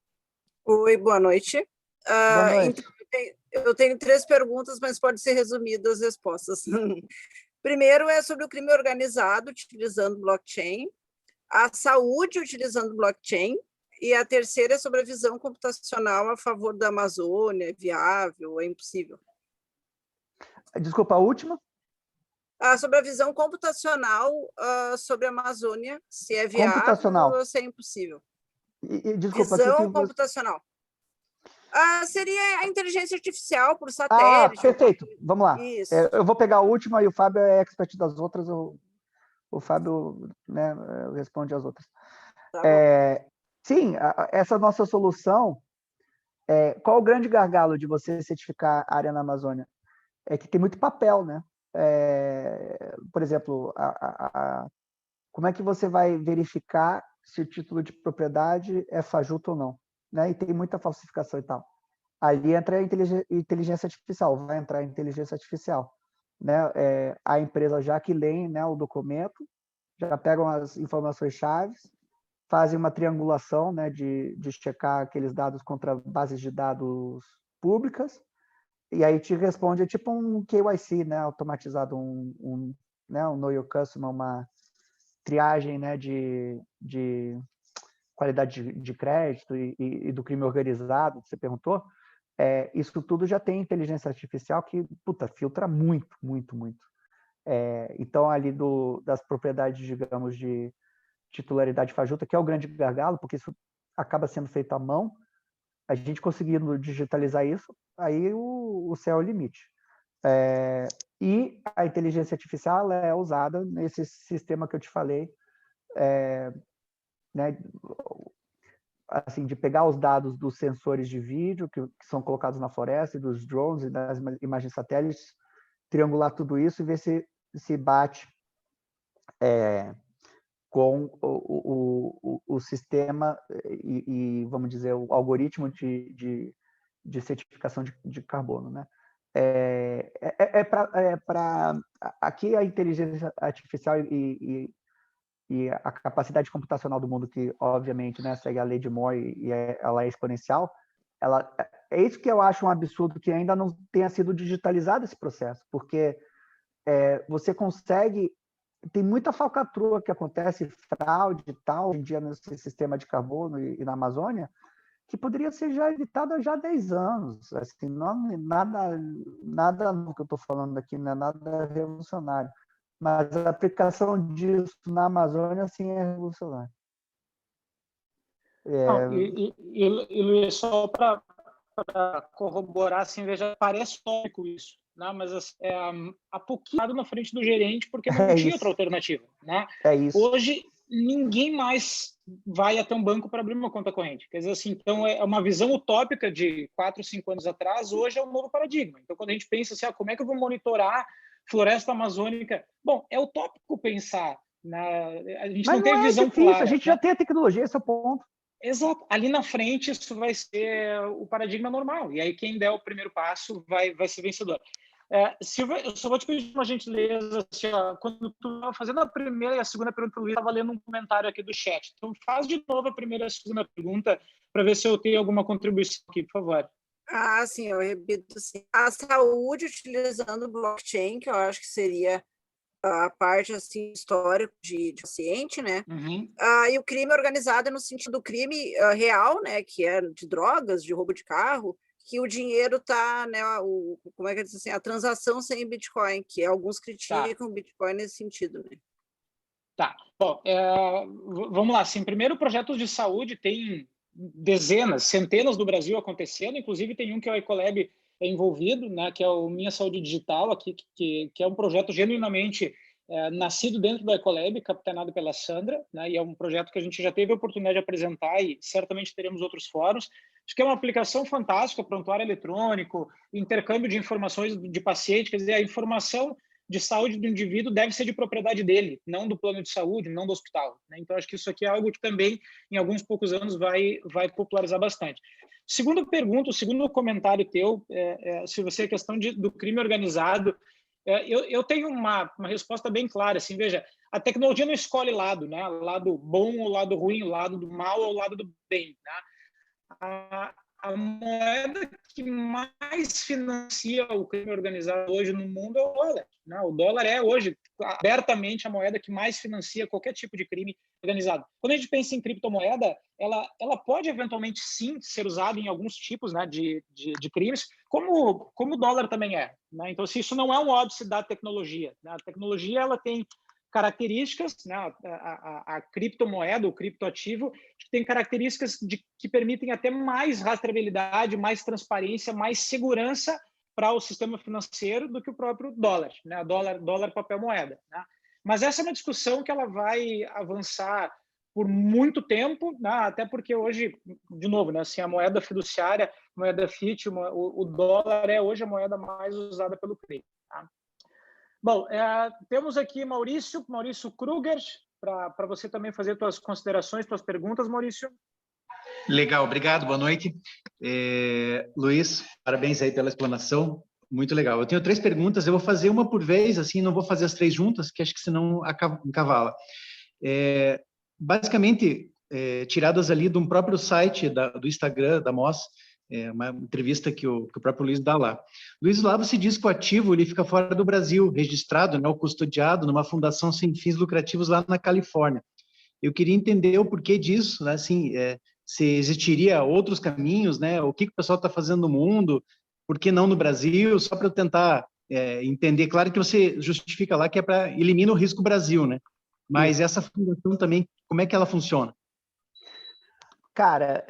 Oi, boa noite. Boa noite. Então, eu tenho 3 perguntas, mas pode ser resumidas as respostas. Primeiro é sobre o crime organizado utilizando blockchain, a saúde utilizando blockchain, e a terceira é sobre a visão computacional a favor da Amazônia, é viável, é impossível. Desculpa, a última? Sobre a visão computacional sobre a Amazônia, se é viável ou se é impossível. Desculpa, visão computacional. Seria a inteligência artificial por satélite. Perfeito. Vamos lá. Eu vou pegar a última e o Fábio é expert das outras. O Fábio, né, responde as outras. Tá sim, essa nossa solução, qual o grande gargalo de você certificar a área na Amazônia? É que tem muito papel, né? Por exemplo, como é que você vai verificar se o título de propriedade é fajuto ou não? Né? E tem muita falsificação e tal. Ali entra a inteligência artificial, vai entrar a inteligência artificial. Né? A empresa já que lê, né, o documento, já pegam as informações-chave, fazem uma triangulação, né, de checar aqueles dados contra bases de dados públicas, e aí te responde, tipo um KYC, né, automatizado, né, um Know Your Customer, uma triagem, né, de qualidade de crédito e do crime organizado, que você perguntou. Isso tudo já tem inteligência artificial que, filtra muito, muito, muito. Então, ali das propriedades, digamos, de titularidade fajuta, que é o grande gargalo, porque isso acaba sendo feito à mão, a gente conseguindo digitalizar isso, aí o céu é o limite. E a inteligência artificial ela é usada nesse sistema que eu te falei, né, assim, de pegar os dados dos sensores de vídeo que são colocados na floresta, e dos drones e das imagens satélites, triangular tudo isso e ver se bate com o sistema vamos dizer, o algoritmo de certificação de carbono, né? Aqui a inteligência artificial e a capacidade computacional do mundo, que obviamente, né, segue a lei de Moore ela é exponencial, é isso que eu acho um absurdo, que ainda não tenha sido digitalizado esse processo, porque você consegue, tem muita falcatrua que acontece, fraude e tal, hoje em dia nesse sistema de carbono e na Amazônia, que poderia ser já evitado já há 10 anos. Assim, nada no que eu estou falando aqui, não é nada revolucionário. Mas a aplicação disso na Amazônia, sim, é revolucionária. Não, e Luiz, só para corroborar, assim, veja, parece tópico isso, né? Mas assim, há pouquinho na frente do gerente, porque não tinha outra alternativa, né? É isso. Hoje, ninguém mais vai até um banco para abrir uma conta corrente. Quer dizer, assim, então é uma visão utópica de 4, 5 anos atrás, hoje é um novo paradigma. Então, quando a gente pensa assim, como é que eu vou monitorar floresta amazônica? Bom, é utópico pensar, a gente Mas não tem visão difícil, clara. a gente já tem a tecnologia, esse é o ponto. Exato. Ali na frente, isso vai ser o paradigma normal. E aí, quem der o primeiro passo vai ser vencedor. Silvia, eu só vou te pedir uma gentileza. Assim, quando tu estava fazendo a primeira e a segunda pergunta, o Luiz estava lendo um comentário aqui do chat. Então, faz de novo a primeira e a segunda pergunta para ver se eu tenho alguma contribuição aqui, por favor. Sim, eu repito assim. A saúde utilizando blockchain, que eu acho que seria a parte assim histórica de paciente, né? Uhum. E o crime organizado no sentido do crime real, né? Que é de drogas, de roubo de carro, que o dinheiro está, né? Como é que diz assim? A transação sem Bitcoin, que alguns criticam o Bitcoin nesse sentido, né? Tá. Bom, vamos lá. Assim, primeiro, projetos de saúde tem dezenas, centenas do Brasil acontecendo. Inclusive, tem um que é o Ecolab envolvido, né, que é o Minha Saúde Digital, aqui, que é um projeto genuinamente nascido dentro da Ecolab, capitaneado pela Sandra, né, e é um projeto que a gente já teve a oportunidade de apresentar e certamente teremos outros fóruns. Acho que é uma aplicação fantástica, prontuário eletrônico, intercâmbio de informações de paciente, quer dizer, a informação de saúde do indivíduo deve ser de propriedade dele, não do plano de saúde, não do hospital, né? Então, acho que isso aqui é algo que também, em alguns poucos anos, vai popularizar bastante. Segunda pergunta, o segundo comentário teu, se você é questão do crime organizado, eu tenho uma resposta bem clara, assim, veja, a tecnologia não escolhe lado, né? O lado bom ou o lado ruim, o lado do mal ou o lado do bem, né? A moeda que mais financia o crime organizado hoje no mundo é o dólar, né? O dólar é hoje abertamente a moeda que mais financia qualquer tipo de crime organizado. Quando a gente pensa em criptomoeda, ela pode eventualmente sim ser usada em alguns tipos, né, de crimes, como o dólar também é, né? Então, se isso não é um óbice da tecnologia, né? A tecnologia ela tem características, né? A criptomoeda, o criptoativo, tem características que permitem até mais rastreabilidade, mais transparência, mais segurança para o sistema financeiro do que o próprio dólar, né? Dólar, papel, moeda, né? Mas essa é uma discussão que ela vai avançar por muito tempo, né? Até porque hoje, de novo, né? Assim, a moeda fiduciária, moeda fiat, o dólar é hoje a moeda mais usada pelo crime. Tá? Bom, temos aqui Maurício Kruger, para você também fazer suas considerações, suas perguntas, Maurício. Legal, obrigado, boa noite. Luiz, parabéns aí pela explanação, muito legal. Eu tenho 3 perguntas, eu vou fazer uma por vez, assim, não vou fazer as 3 juntas, que acho que senão encavala. Basicamente, tiradas ali de um próprio site do Instagram, da MOS, uma entrevista que o próprio Luiz dá lá. Luiz, lá você diz que o ativo ele fica fora do Brasil, registrado, né, ou custodiado numa fundação sem fins lucrativos lá na Califórnia. Eu queria entender o porquê disso, né, assim, se existiria outros caminhos, né, o que o pessoal está fazendo no mundo, por que não no Brasil, só para eu tentar entender. Claro que você justifica lá que é para eliminar o risco Brasil, né? Mas essa fundação também, como é que ela funciona? Cara,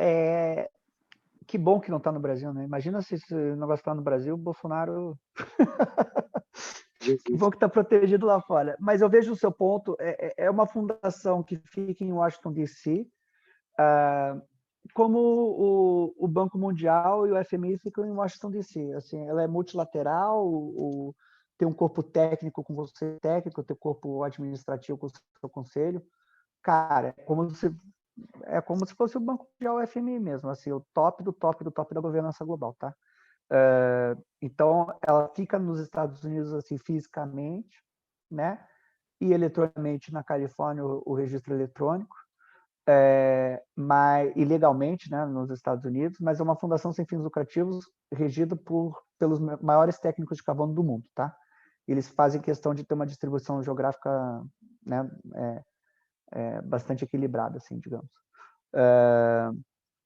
que bom que não está no Brasil, né? Imagina se esse negócio está no Brasil, o Bolsonaro... Que bom que está protegido lá fora. Mas eu vejo o seu ponto, é uma fundação que fica em Washington, D.C., como o Banco Mundial e o FMI ficam em Washington, D.C. Assim, ela é multilateral, tem um corpo técnico com você técnico, tem um corpo administrativo com o seu conselho. cara, é como se fosse o Banco Mundial, o FMI mesmo, assim, o top do top do top da governança global, tá? Então, ela fica nos Estados Unidos, assim, fisicamente, né? E eletronicamente na Califórnia, o registro eletrônico, mas ilegalmente, né, nos Estados Unidos, mas é uma fundação sem fins lucrativos regida pelos maiores técnicos de carbono do mundo, tá? Eles fazem questão de ter uma distribuição geográfica, né, bastante equilibrada, assim, digamos.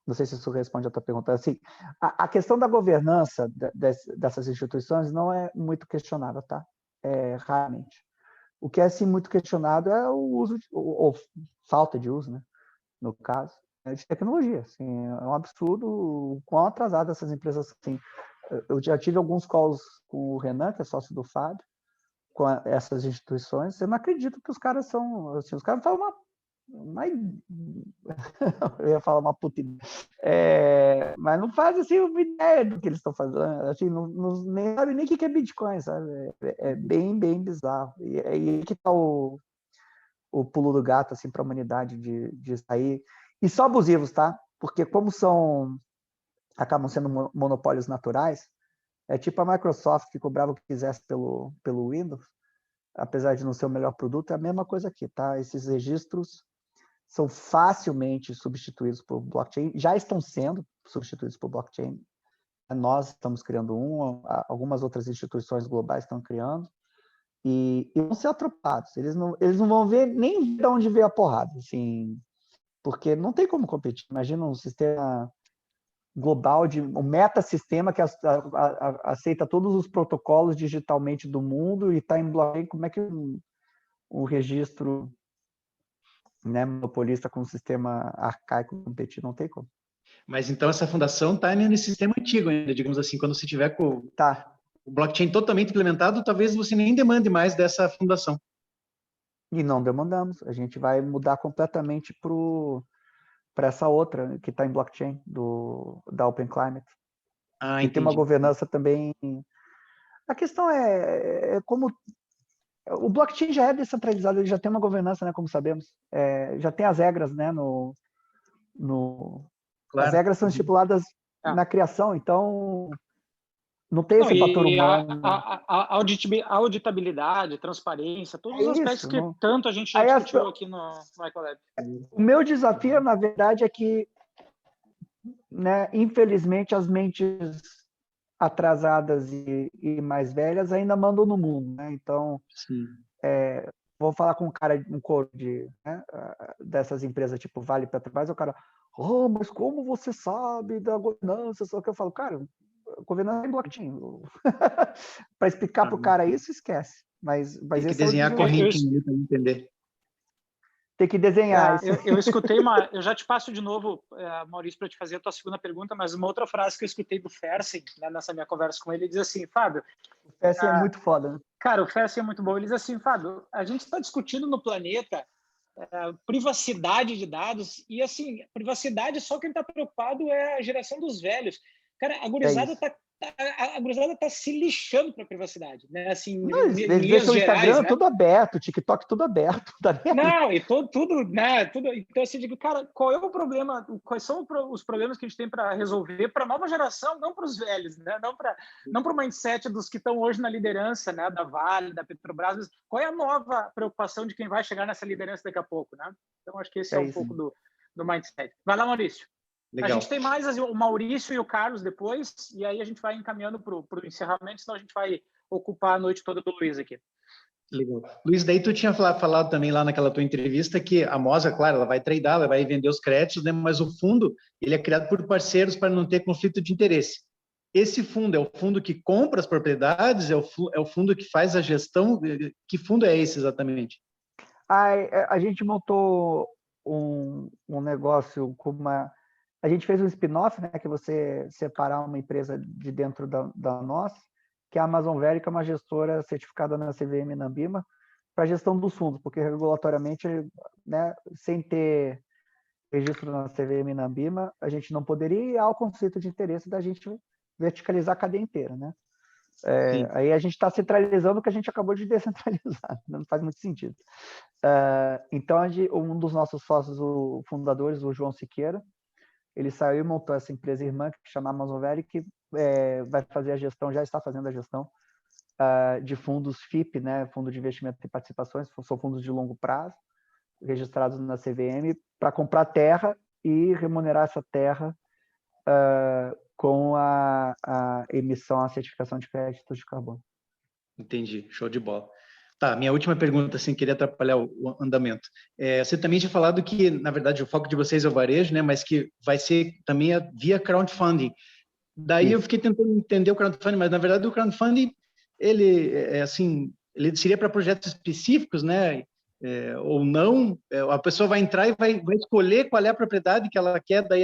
Não sei se isso responde a tua pergunta. Assim, a questão da governança dessas instituições não é muito questionada, tá? Raramente. O que é, sim, muito questionado é o uso, ou falta de uso, né? No caso, de tecnologia. Assim, é um absurdo o quão atrasadas essas empresas. Assim, eu já tive alguns calls com o Renan, que é sócio do Fábio, com essas instituições. Eu não acredito que os caras são. Assim, os caras falam eu ia falar uma puta ideia. Mas não faz assim uma ideia do que eles estão fazendo. Assim, nem sabe nem o que é Bitcoin, sabe? É bem, bem bizarro. E aí que está o pulo do gato assim, para a humanidade de sair. E só abusivos, tá? Porque como acabam sendo monopólios naturais, é tipo a Microsoft que cobrava o que quisesse pelo Windows, apesar de não ser o melhor produto, é a mesma coisa aqui, tá? Esses registros são facilmente substituídos por blockchain, já estão sendo substituídos por blockchain. Nós estamos criando algumas outras instituições globais estão criando, e vão ser atropelados. Eles não vão ver nem de onde veio a porrada, assim, porque não tem como competir. Imagina um sistema global, um metasistema que aceita todos os protocolos digitalmente do mundo e está em blockchain. Como é que um registro, né, monopolista com um sistema arcaico competir? Não tem como. Mas então essa fundação está nesse sistema antigo ainda, digamos assim, quando você tiver com o blockchain totalmente implementado, talvez você nem demande mais dessa fundação. E não demandamos. A gente vai mudar completamente para essa outra que está em blockchain, da Open Climate. E tem uma governança também. A questão é como o blockchain já é descentralizado, ele já tem uma governança, né, como sabemos. Já tem as regras, né, Claro. As regras são estipuladas na criação, então não tem esse fator humano. A auditabilidade, transparência, todos os aspectos que tanto a gente já discutiu aqui no Ecolab. O meu desafio, na verdade, é que, né, infelizmente, as mentes atrasadas e mais velhas ainda mandam no mundo, né? Então, vou falar com um coro dessas empresas tipo Vale, Petrobras, o cara, mas como você sabe da governança? Só que eu falo, cara, governança em blockchain. Para explicar para o cara isso, esquece. Mas tem que desenhar a corrente para entender. Tem que desenhar. Eu escutei eu já te passo de novo, Maurício, para te fazer a tua segunda pergunta, mas uma outra frase que eu escutei do Fersen, né, nessa minha conversa com ele diz assim, Fábio... O Fersen é muito foda, né? Cara, o Fersen é muito bom. Ele diz assim, Fábio, a gente está discutindo no planeta privacidade de dados e, assim, privacidade só quem está preocupado é a geração dos velhos. Cara, a gurizada está se lixando para a privacidade, né? Assim, eles deixam o Instagram, né? Tudo aberto, o TikTok tudo aberto. Não, e tudo, né? Então, assim, digo, cara, qual é o problema? Quais são os problemas que a gente tem para resolver para a nova geração, não para os velhos, né? Não para o mindset dos que estão hoje na liderança, né? Da Vale, da Petrobras. Mas qual é a nova preocupação de quem vai chegar nessa liderança daqui a pouco, né? Então, acho que esse é um pouco do mindset. Vai lá, Maurício. Legal. A gente tem mais o Maurício e o Carlos depois, e aí a gente vai encaminhando para o encerramento, senão a gente vai ocupar a noite toda do Luiz aqui. Legal. Luiz, daí tu tinha falado também lá naquela tua entrevista que a Mosa, claro, ela vai tradar, ela vai vender os créditos, né? Mas o fundo, ele é criado por parceiros para não ter conflito de interesse. Esse fundo é o fundo que compra as propriedades, é o fundo que faz a gestão? Que fundo é esse exatamente? A gente montou um negócio com a gente fez um spin-off, né, que é você separar uma empresa de dentro da nossa, que é a Amazon Valley, que é uma gestora certificada na CVM e na Ambima, para a gestão dos fundos, porque regulatoriamente, né, sem ter registro na CVM e na Ambima, a gente não poderia ir ao conflito de interesse da gente verticalizar a cadeia inteira, né? Sim. Aí a gente está centralizando o que a gente acabou de descentralizar, não faz muito sentido. Então, um dos nossos sócios, fundadores, o João Siqueira, ele saiu e montou essa empresa irmã que chama Amazon Valley, que vai fazer a gestão, já está fazendo a gestão de fundos FIP, né, Fundo de Investimento e Participações, são fundos de longo prazo, registrados na CVM, para comprar terra e remunerar essa terra com a emissão, a certificação de créditos de carbono. Entendi, show de bola. Tá, minha última pergunta, sem querer atrapalhar o andamento. Você também tinha falado que, na verdade, o foco de vocês é o varejo, né? Mas que vai ser também via crowdfunding. Daí eu fiquei tentando entender o crowdfunding, mas na verdade o crowdfunding ele seria para projetos específicos, né? Ou não? A pessoa vai entrar e vai escolher qual é a propriedade que ela quer, daí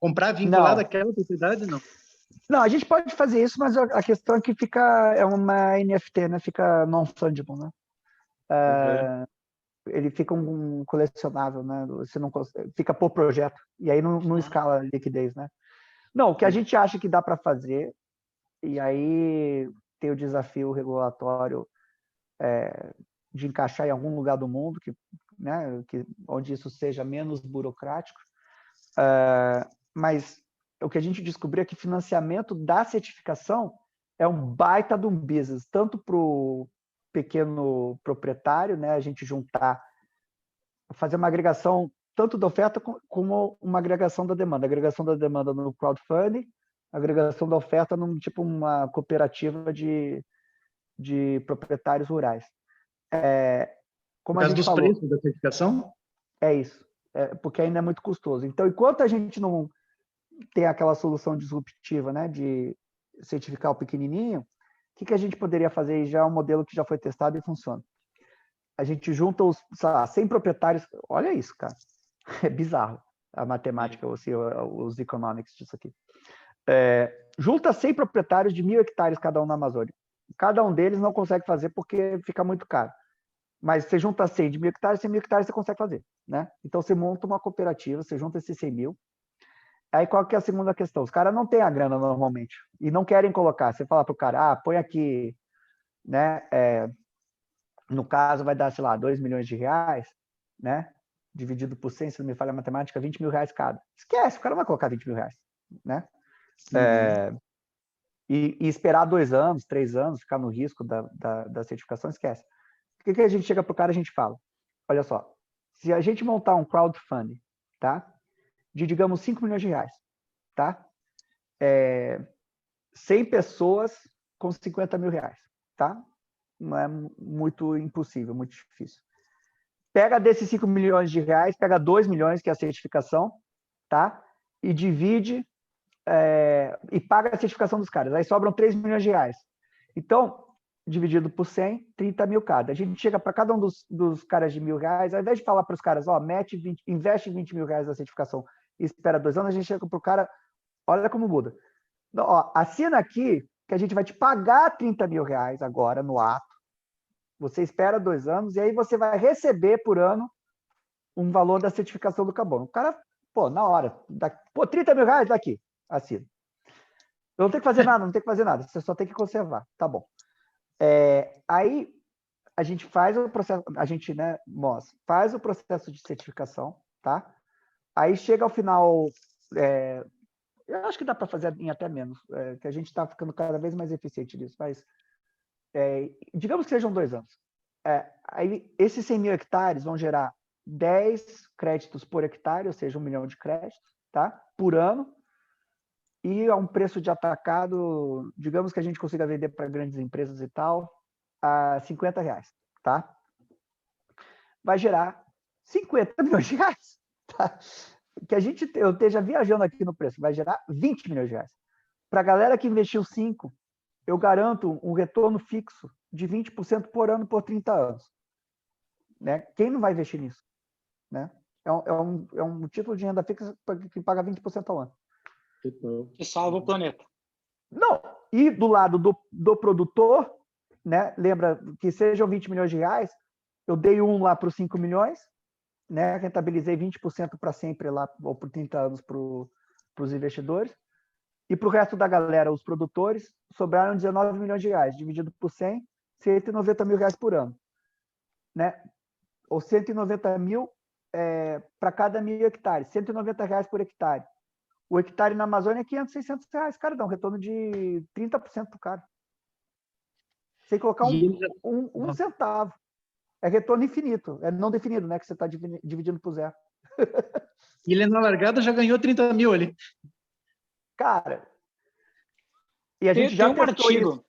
comprar vinculada àquela propriedade, não? Não, a gente pode fazer isso, mas a questão é que é uma NFT, né? Fica non-fungible, né? Ele fica um colecionável, né? Você não fica por projeto e aí não escala a liquidez, né? Não, o que a gente acha que dá para fazer, e aí tem o desafio regulatório de encaixar em algum lugar do mundo onde isso seja menos burocrático, mas o que a gente descobriu é que financiamento da certificação é um baita de um business, tanto para o pequeno proprietário, né, a gente fazer uma agregação tanto da oferta como uma agregação da demanda. Agregação da demanda no crowdfunding, agregação da oferta num tipo uma cooperativa de proprietários rurais. Como Por causa dos falou, preços da certificação? É isso, porque ainda é muito custoso. Então, enquanto a gente não tem aquela solução disruptiva, né, de certificar o pequenininho, o que a gente poderia fazer? E já é um modelo que já foi testado e funciona. A gente junta os 100 proprietários. Olha isso, cara. É bizarro a matemática, os economics disso aqui. Junta 100 proprietários de 1.000 hectares cada um na Amazônia. Cada um deles não consegue fazer porque fica muito caro. Mas você junta 100 de 1.000 hectares, 100 mil hectares você consegue fazer, né? Então você monta uma cooperativa, você junta esses 100 mil. Aí qual que é a segunda questão? Os caras não têm a grana normalmente e não querem colocar. Você fala para o cara, põe aqui, né? No caso vai dar, sei lá, 2 milhões de reais, né? Dividido por 100, se não me falha a matemática, 20 mil reais cada. Esquece, o cara não vai colocar 20 mil reais, né? E esperar 2 anos, 3 anos, ficar no risco da certificação, esquece. O que a gente chega para o cara e a gente fala? Olha só, se a gente montar um crowdfunding, tá? De, digamos, 5 milhões de reais, tá? 100 pessoas com 50 mil reais, tá? Não é muito impossível, muito difícil. Pega desses 5 milhões de reais, pega 2 milhões, que é a certificação, tá? E divide e paga a certificação dos caras. Aí sobram 3 milhões de reais. Então, dividido por 100, 30 mil cada. A gente chega para cada um dos caras de 1.000 reais, ao invés de falar para os caras, investe 20 mil reais na certificação e espera 2 anos, a gente chega para o cara, olha como muda. Assina aqui que a gente vai te pagar 30 mil reais agora no ato, você espera 2 anos e aí você vai receber por ano um valor da certificação do carbono. O cara, na hora, 30 mil reais daqui, assina. Eu não tenho que fazer nada, você só tem que conservar, tá bom. Aí a gente faz o processo, faz o processo de certificação, tá? Aí chega ao final, eu acho que dá para fazer em até menos, que a gente está ficando cada vez mais eficiente nisso, mas digamos que sejam 2 anos. Aí esses 100 mil hectares vão gerar 10 créditos por hectare, ou seja, 1 milhão de créditos, tá? Por ano, e a um preço de atacado, digamos que a gente consiga vender para grandes empresas e tal, a 50 reais, tá? Vai gerar 50 milhões de reais, tá? Que eu esteja viajando aqui no preço, vai gerar 20 milhões de reais. Para a galera que investiu 5, eu garanto um retorno fixo de 20% por ano por 30 anos. Né? Quem não vai investir nisso? Né? É um título de renda fixa que paga 20% ao ano. Que salva o planeta. Não, e do lado do produtor, né? Lembra que sejam 20 milhões de reais, eu dei um lá para os 5 milhões, né? Rentabilizei 20% para sempre lá, ou por 30 anos para os investidores. E para o resto da galera, os produtores, sobraram 19 milhões de reais, dividido por 100, 190 mil reais por ano. Né? Ou 190 mil para cada 1.000 hectares, 190 reais por hectare. O hectare na Amazônia é 500, 600 reais. Cara, dá um retorno de 30% para o cara. Sem colocar um centavo. É retorno infinito. É não definido, né? Que você está dividindo por zero. E ele na largada já ganhou 30 mil ali. Cara, e a gente já testou isso.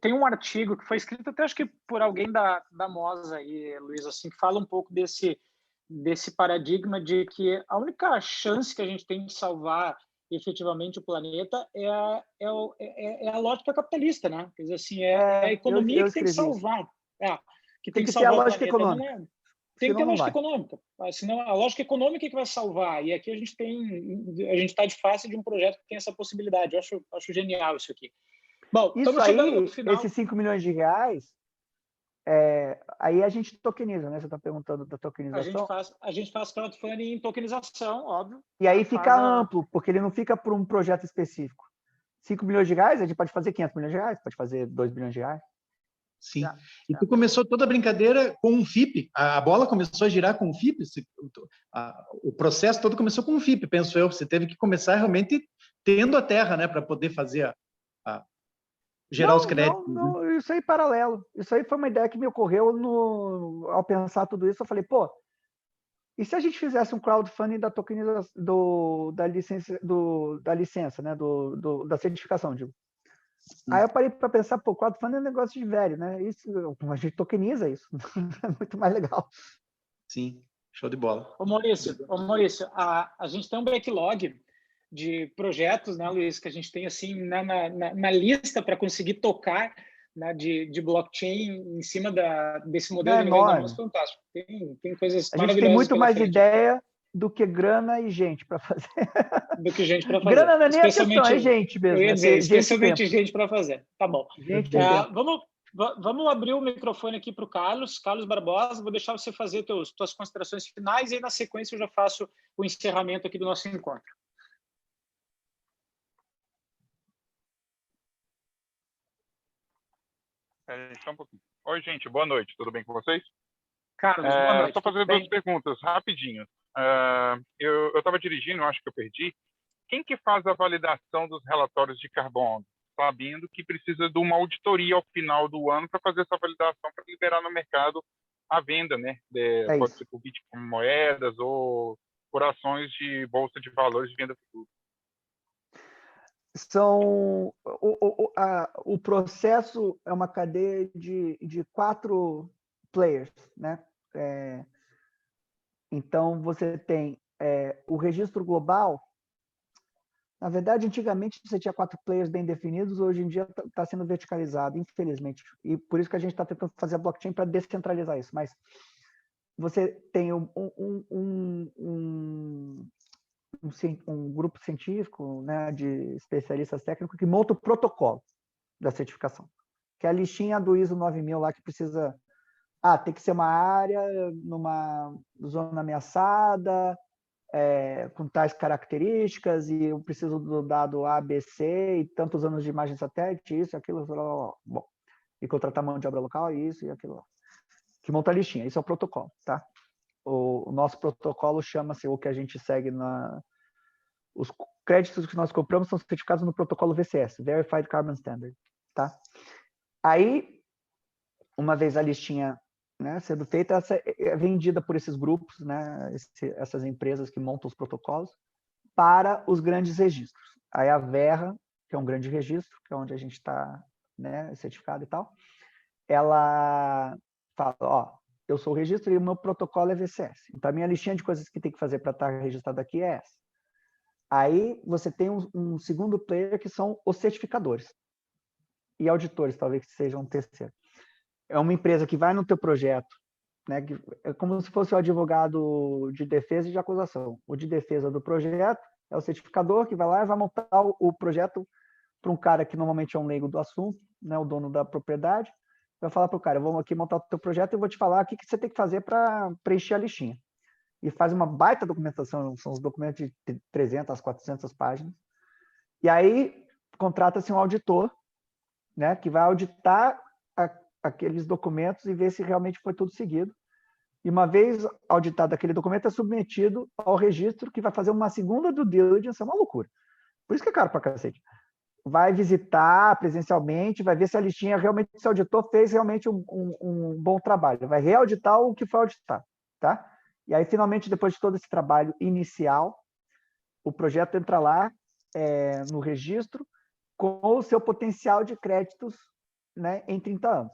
Tem um artigo que foi escrito até acho que por alguém da MOS aí, Luiz, assim, que fala um pouco desse paradigma de que a única chance que a gente tem de salvar efetivamente o planeta é a lógica capitalista, né? Quer dizer, assim, a economia que tem que salvar. Que tem que ter a salvar lógica o planeta. econômica. Tem que ter lógica econômica. Senão a lógica econômica é que vai salvar. E aqui a gente está de face de um projeto que tem essa possibilidade. Eu acho genial isso aqui. Bom, isso aí, esses 5 milhões de reais, aí a gente tokeniza, né? Você está perguntando da tokenização. A gente faz crowdfunding em tokenização, óbvio. E aí fica amplo, porque ele não fica por um projeto específico. 5 milhões de reais, a gente pode fazer 500 milhões de reais, pode fazer 2 bilhões de reais. Sim. E tu começou toda a brincadeira com um FIP. A bola começou a girar com um FIP. O processo todo começou com um FIP, penso eu. Você teve que começar realmente tendo a terra, né, para poder fazer gerar os créditos. Não, isso aí é paralelo. Isso aí foi uma ideia que me ocorreu ao pensar tudo isso. Eu falei, pô, e se a gente fizesse um crowdfunding da tokenização, da licença, né, da certificação, digo. Aí eu parei para pensar, pô, crowdfunding é um negócio de velho, né? Isso, a gente tokeniza isso. É muito mais legal. Sim, show de bola. Ô Maurício, a gente tem um backlog de projetos, né, Luiz, que a gente tem assim na lista para conseguir tocar, né, de blockchain em cima desse modelo de negócio da MOS fantástico. Tem coisas maravilhosas. A gente tem muito mais ideia do que grana e gente para fazer. Do que gente para fazer. Grana não é nem a questão, é gente mesmo. Eu ia dizer, especialmente gente para fazer. Tá bom. Vamos abrir o microfone aqui para o Carlos Barbosa. Vou deixar você fazer tuas considerações finais e aí, na sequência, eu já faço o encerramento aqui do nosso encontro. Só um pouquinho. Oi, gente, boa noite. Tudo bem com vocês? Carlos, boa noite. Estou fazendo duas perguntas rapidinho. Eu estava dirigindo, acho que eu perdi. Quem que faz a validação dos relatórios de carbono, sabendo que precisa de uma auditoria ao final do ano para fazer essa validação para liberar no mercado a venda, né? Pode ser por Bitcoin moedas ou por ações de bolsa de valores de venda futura. O processo é uma cadeia de 4 players, né? Então, você tem o registro global. Na verdade, antigamente você tinha 4 players bem definidos, hoje em dia está sendo verticalizado, infelizmente. E por isso que a gente está tentando fazer a blockchain para descentralizar isso. Mas você tem um grupo científico, né, de especialistas técnicos que monta o protocolo da certificação, que é a listinha do ISO 9000 lá que precisa... tem que ser uma área numa zona ameaçada, com tais características, e eu preciso do dado ABC e tantos anos de imagem satélite, isso, aquilo, bom, e contratar mão de obra local, isso e aquilo, que monta a listinha. Isso é o protocolo, tá? O nosso protocolo chama-se, o que a gente segue os créditos que nós compramos são certificados no protocolo VCS, Verified Carbon Standard, tá? Aí, uma vez a listinha, né, sendo feita, essa é vendida por esses grupos, né, essas empresas que montam os protocolos, para os grandes registros. Aí a Verra, que é um grande registro, que é onde a gente está, né, certificado e tal, ela fala, eu sou o registro e o meu protocolo é VCS. Então, a minha listinha de coisas que tem que fazer para estar registrado aqui é essa. Aí, você tem um segundo player, que são os certificadores. E auditores, talvez que sejam um terceiro. É uma empresa que vai no teu projeto, né? É como se fosse o advogado de defesa e de acusação. O de defesa do projeto é o certificador que vai lá e vai montar o projeto para um cara que normalmente é um leigo do assunto, né? O dono da propriedade. Vai falar para o cara, vamos aqui montar o teu projeto e eu vou te falar o que você tem que fazer para preencher a listinha. E faz uma baita documentação, são os documentos de 300 a 400 páginas. E aí contrata-se um auditor, né, que vai auditar aqueles documentos e ver se realmente foi tudo seguido. E uma vez auditado aquele documento, é submetido ao registro, que vai fazer uma segunda due diligence, é uma loucura. Por isso que é caro pra cacete. Vai visitar presencialmente, vai ver se a listinha realmente, se o auditor fez realmente um bom trabalho. Vai reauditar o que foi auditado, tá? E aí, finalmente, depois de todo esse trabalho inicial, o projeto entra lá no registro com o seu potencial de créditos, né, em 30 anos.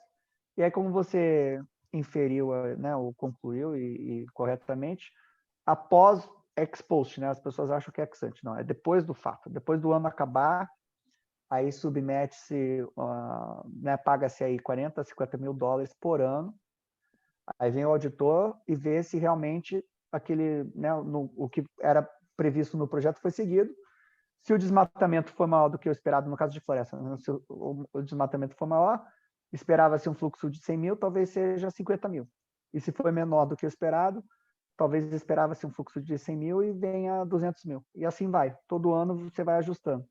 E aí, como você inferiu, né, ou concluiu e corretamente, após ex post, né, as pessoas acham que é ex ante, não, é depois do fato, depois do ano acabar, aí submete-se, né, paga-se aí 40, 50 mil dólares por ano, aí vem o auditor e vê se realmente aquele, né, o que era previsto no projeto foi seguido. Se o desmatamento foi maior do que o esperado, no caso de floresta, né? Se o desmatamento for maior, esperava-se um fluxo de 100 mil, talvez seja 50 mil. E se foi menor do que o esperado, talvez esperava-se um fluxo de 100 mil e venha 200 mil. E assim vai. Todo ano você vai ajustando.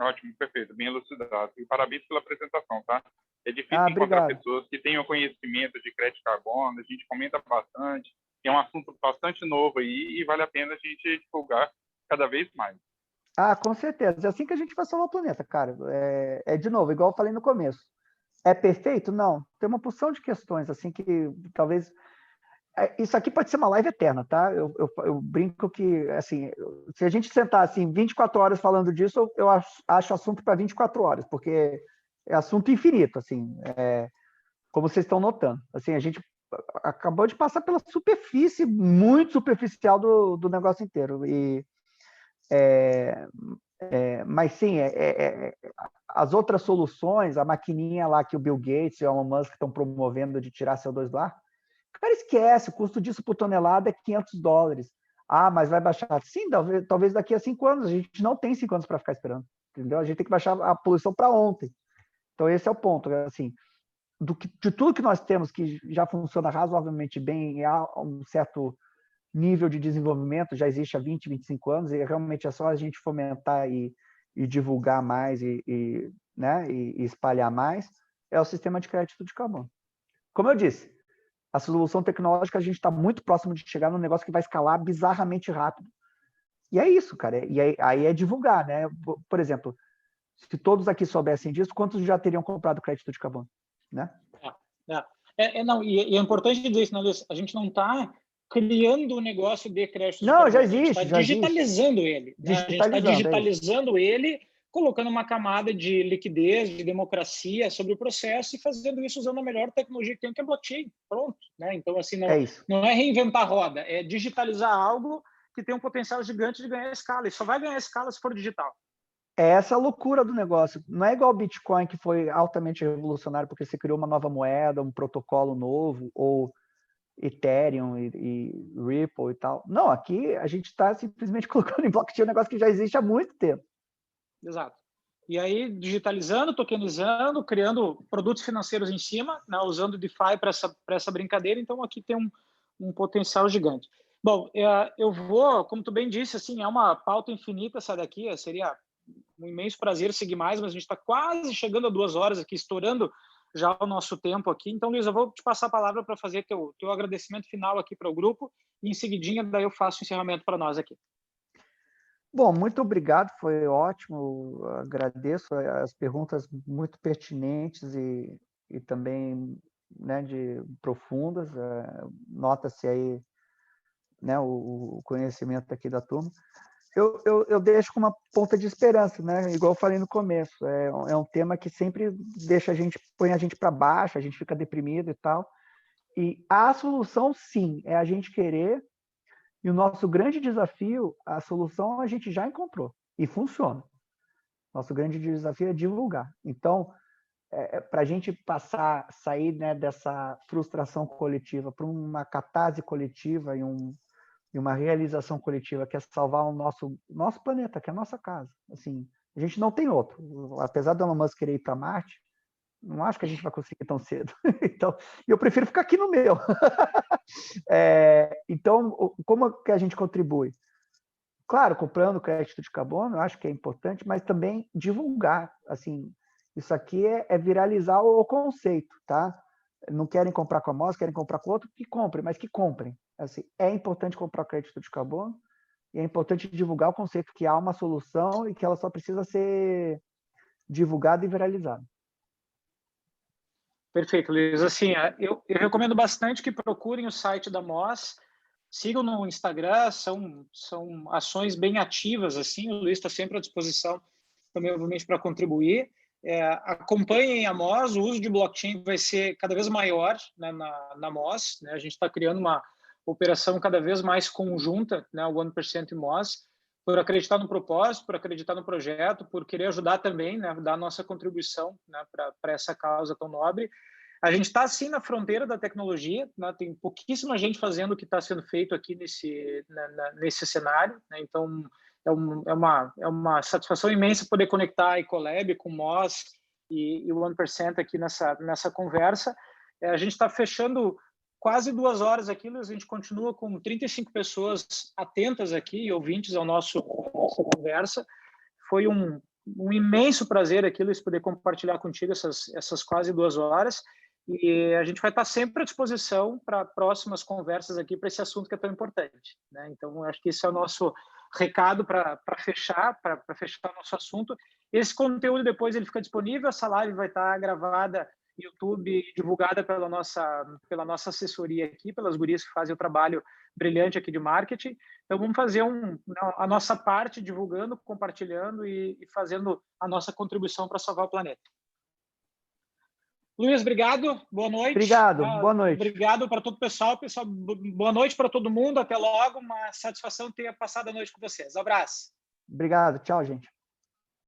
Ótimo, perfeito, bem elucidado. E parabéns pela apresentação, tá? É difícil encontrar pessoas que tenham conhecimento de crédito de carbono, a gente comenta bastante, é um assunto bastante novo aí e vale a pena a gente divulgar cada vez mais. Ah, com certeza. É assim que a gente vai salvar o planeta, cara. De novo, igual eu falei no começo. É perfeito? Não. Tem uma porção de questões, assim, que talvez... Isso aqui pode ser uma live eterna, tá? Eu brinco que, assim, se a gente sentar, assim, 24 horas falando disso, eu acho assunto para 24 horas, porque é assunto infinito, assim, como vocês estão notando. Assim, a gente acabou de passar pela superfície, muito superficial do negócio inteiro. Mas sim, as outras soluções, a maquininha lá que o Bill Gates e o Elon Musk estão promovendo de tirar CO2 do ar, o cara esquece, o custo disso por tonelada é 500 dólares. Ah, mas vai baixar. Sim, talvez daqui a 5 anos. A gente não tem 5 anos para ficar esperando, entendeu? A gente tem que baixar a poluição para ontem. Então, esse é o ponto. Assim, de tudo que nós temos que já funciona razoavelmente bem, há um certo nível de desenvolvimento, já existe há 20, 25 anos, e realmente é só a gente fomentar e divulgar mais né, e espalhar mais, é o sistema de crédito de carbono. Como eu disse, a solução tecnológica, a gente está muito próximo de chegar num negócio que vai escalar bizarramente rápido. E é isso, cara. E aí é divulgar, né? Por exemplo, se todos aqui soubessem disso, quantos já teriam comprado crédito de carbono, né? Não, e é importante dizer isso, né, Luiz? A gente não está criando um negócio de crédito de carbono. Não, já A existe. gente está digitalizando ele. Né? A gente está digitalizando ele, colocando uma camada de liquidez, de democracia sobre o processo e fazendo isso usando a melhor tecnologia que tem, que é blockchain. Pronto. Né? Então, assim, não é reinventar a roda, é digitalizar algo que tem um potencial gigante de ganhar escala. E só vai ganhar escala se for digital. É essa a loucura do negócio. Não é igual o Bitcoin, que foi altamente revolucionário porque você criou uma nova moeda, um protocolo novo, ou Ethereum e Ripple e tal. Não, aqui a gente está simplesmente colocando em blockchain um negócio que já existe há muito tempo. Exato. E aí, digitalizando, tokenizando, criando produtos financeiros em cima, né, usando o DeFi para essa brincadeira. Então, aqui tem um potencial gigante. Bom, eu vou, como tu bem disse, assim, é uma pauta infinita essa daqui. Seria um imenso prazer seguir mais, mas a gente está quase chegando a 2 horas aqui, estourando já o nosso tempo aqui. Então, Luiz, eu vou te passar a palavra para fazer teu agradecimento final aqui para o grupo e, em seguidinha, daí eu faço o encerramento para nós aqui. Bom, muito obrigado, foi ótimo, agradeço as perguntas muito pertinentes e também, né, profundas, nota-se aí, né, o conhecimento aqui da turma. Eu deixo com uma ponta de esperança, né? Igual eu falei no começo, é um tema que sempre põe a gente para baixo, a gente fica deprimido e tal, e a solução, sim, é a gente querer. E o nosso grande desafio, a solução a gente já encontrou e funciona. Nosso grande desafio é divulgar. Então, para a gente sair, né, dessa frustração coletiva para uma catarse coletiva e uma realização coletiva que é salvar o nosso planeta, que é a nossa casa. Assim, a gente não tem outro. Apesar do Elon Musk querer ir para Marte, não acho que a gente vai conseguir tão cedo. Então, eu prefiro ficar aqui no meu. Então, como que a gente contribui? Claro, comprando crédito de carbono, eu acho que é importante, mas também divulgar, assim, isso aqui é viralizar o conceito, tá? Não querem comprar com a Moss, querem comprar com outro, que comprem, mas que comprem. Assim, é importante comprar crédito de carbono e é importante divulgar o conceito que há uma solução e que ela só precisa ser divulgada e viralizada. Perfeito, Luiz. Assim, eu recomendo bastante que procurem o site da Moss, sigam no Instagram, são ações bem ativas, assim, o Luiz está sempre à disposição também, obviamente, para contribuir. Acompanhem a Moss, o uso de blockchain vai ser cada vez maior, né, na Moss, né? A gente está criando uma operação cada vez mais conjunta, né, o 1% e Moss, por acreditar no propósito, por acreditar no projeto, por querer ajudar também, né, dar a nossa contribuição, né, para essa causa tão nobre. A gente está, sim, na fronteira da tecnologia, né? Tem pouquíssima gente fazendo o que está sendo feito aqui nesse cenário, né? Então, é uma satisfação imensa poder conectar a Ecolab com o Moss e o 1% aqui nessa conversa. A gente está fechando quase 2 horas aqui, a gente continua com 35 pessoas atentas aqui, ouvintes à nossa conversa. Foi um imenso prazer aqui, Luiz, poder compartilhar contigo essas quase 2 horas. E a gente vai estar sempre à disposição para próximas conversas aqui para esse assunto que é tão importante, né? Então, acho que esse é o nosso recado para fechar o nosso assunto. Esse conteúdo depois ele fica disponível, essa live vai estar gravada no YouTube, divulgada pela nossa assessoria aqui, pelas gurias que fazem o trabalho brilhante aqui de marketing. Então, vamos fazer a nossa parte, divulgando, compartilhando e fazendo a nossa contribuição para salvar o planeta. Luiz, obrigado, boa noite. Obrigado, boa noite. Obrigado para todo o pessoal. Boa noite para todo mundo, até logo. Uma satisfação ter passado a noite com vocês. Abraço. Obrigado, tchau, gente.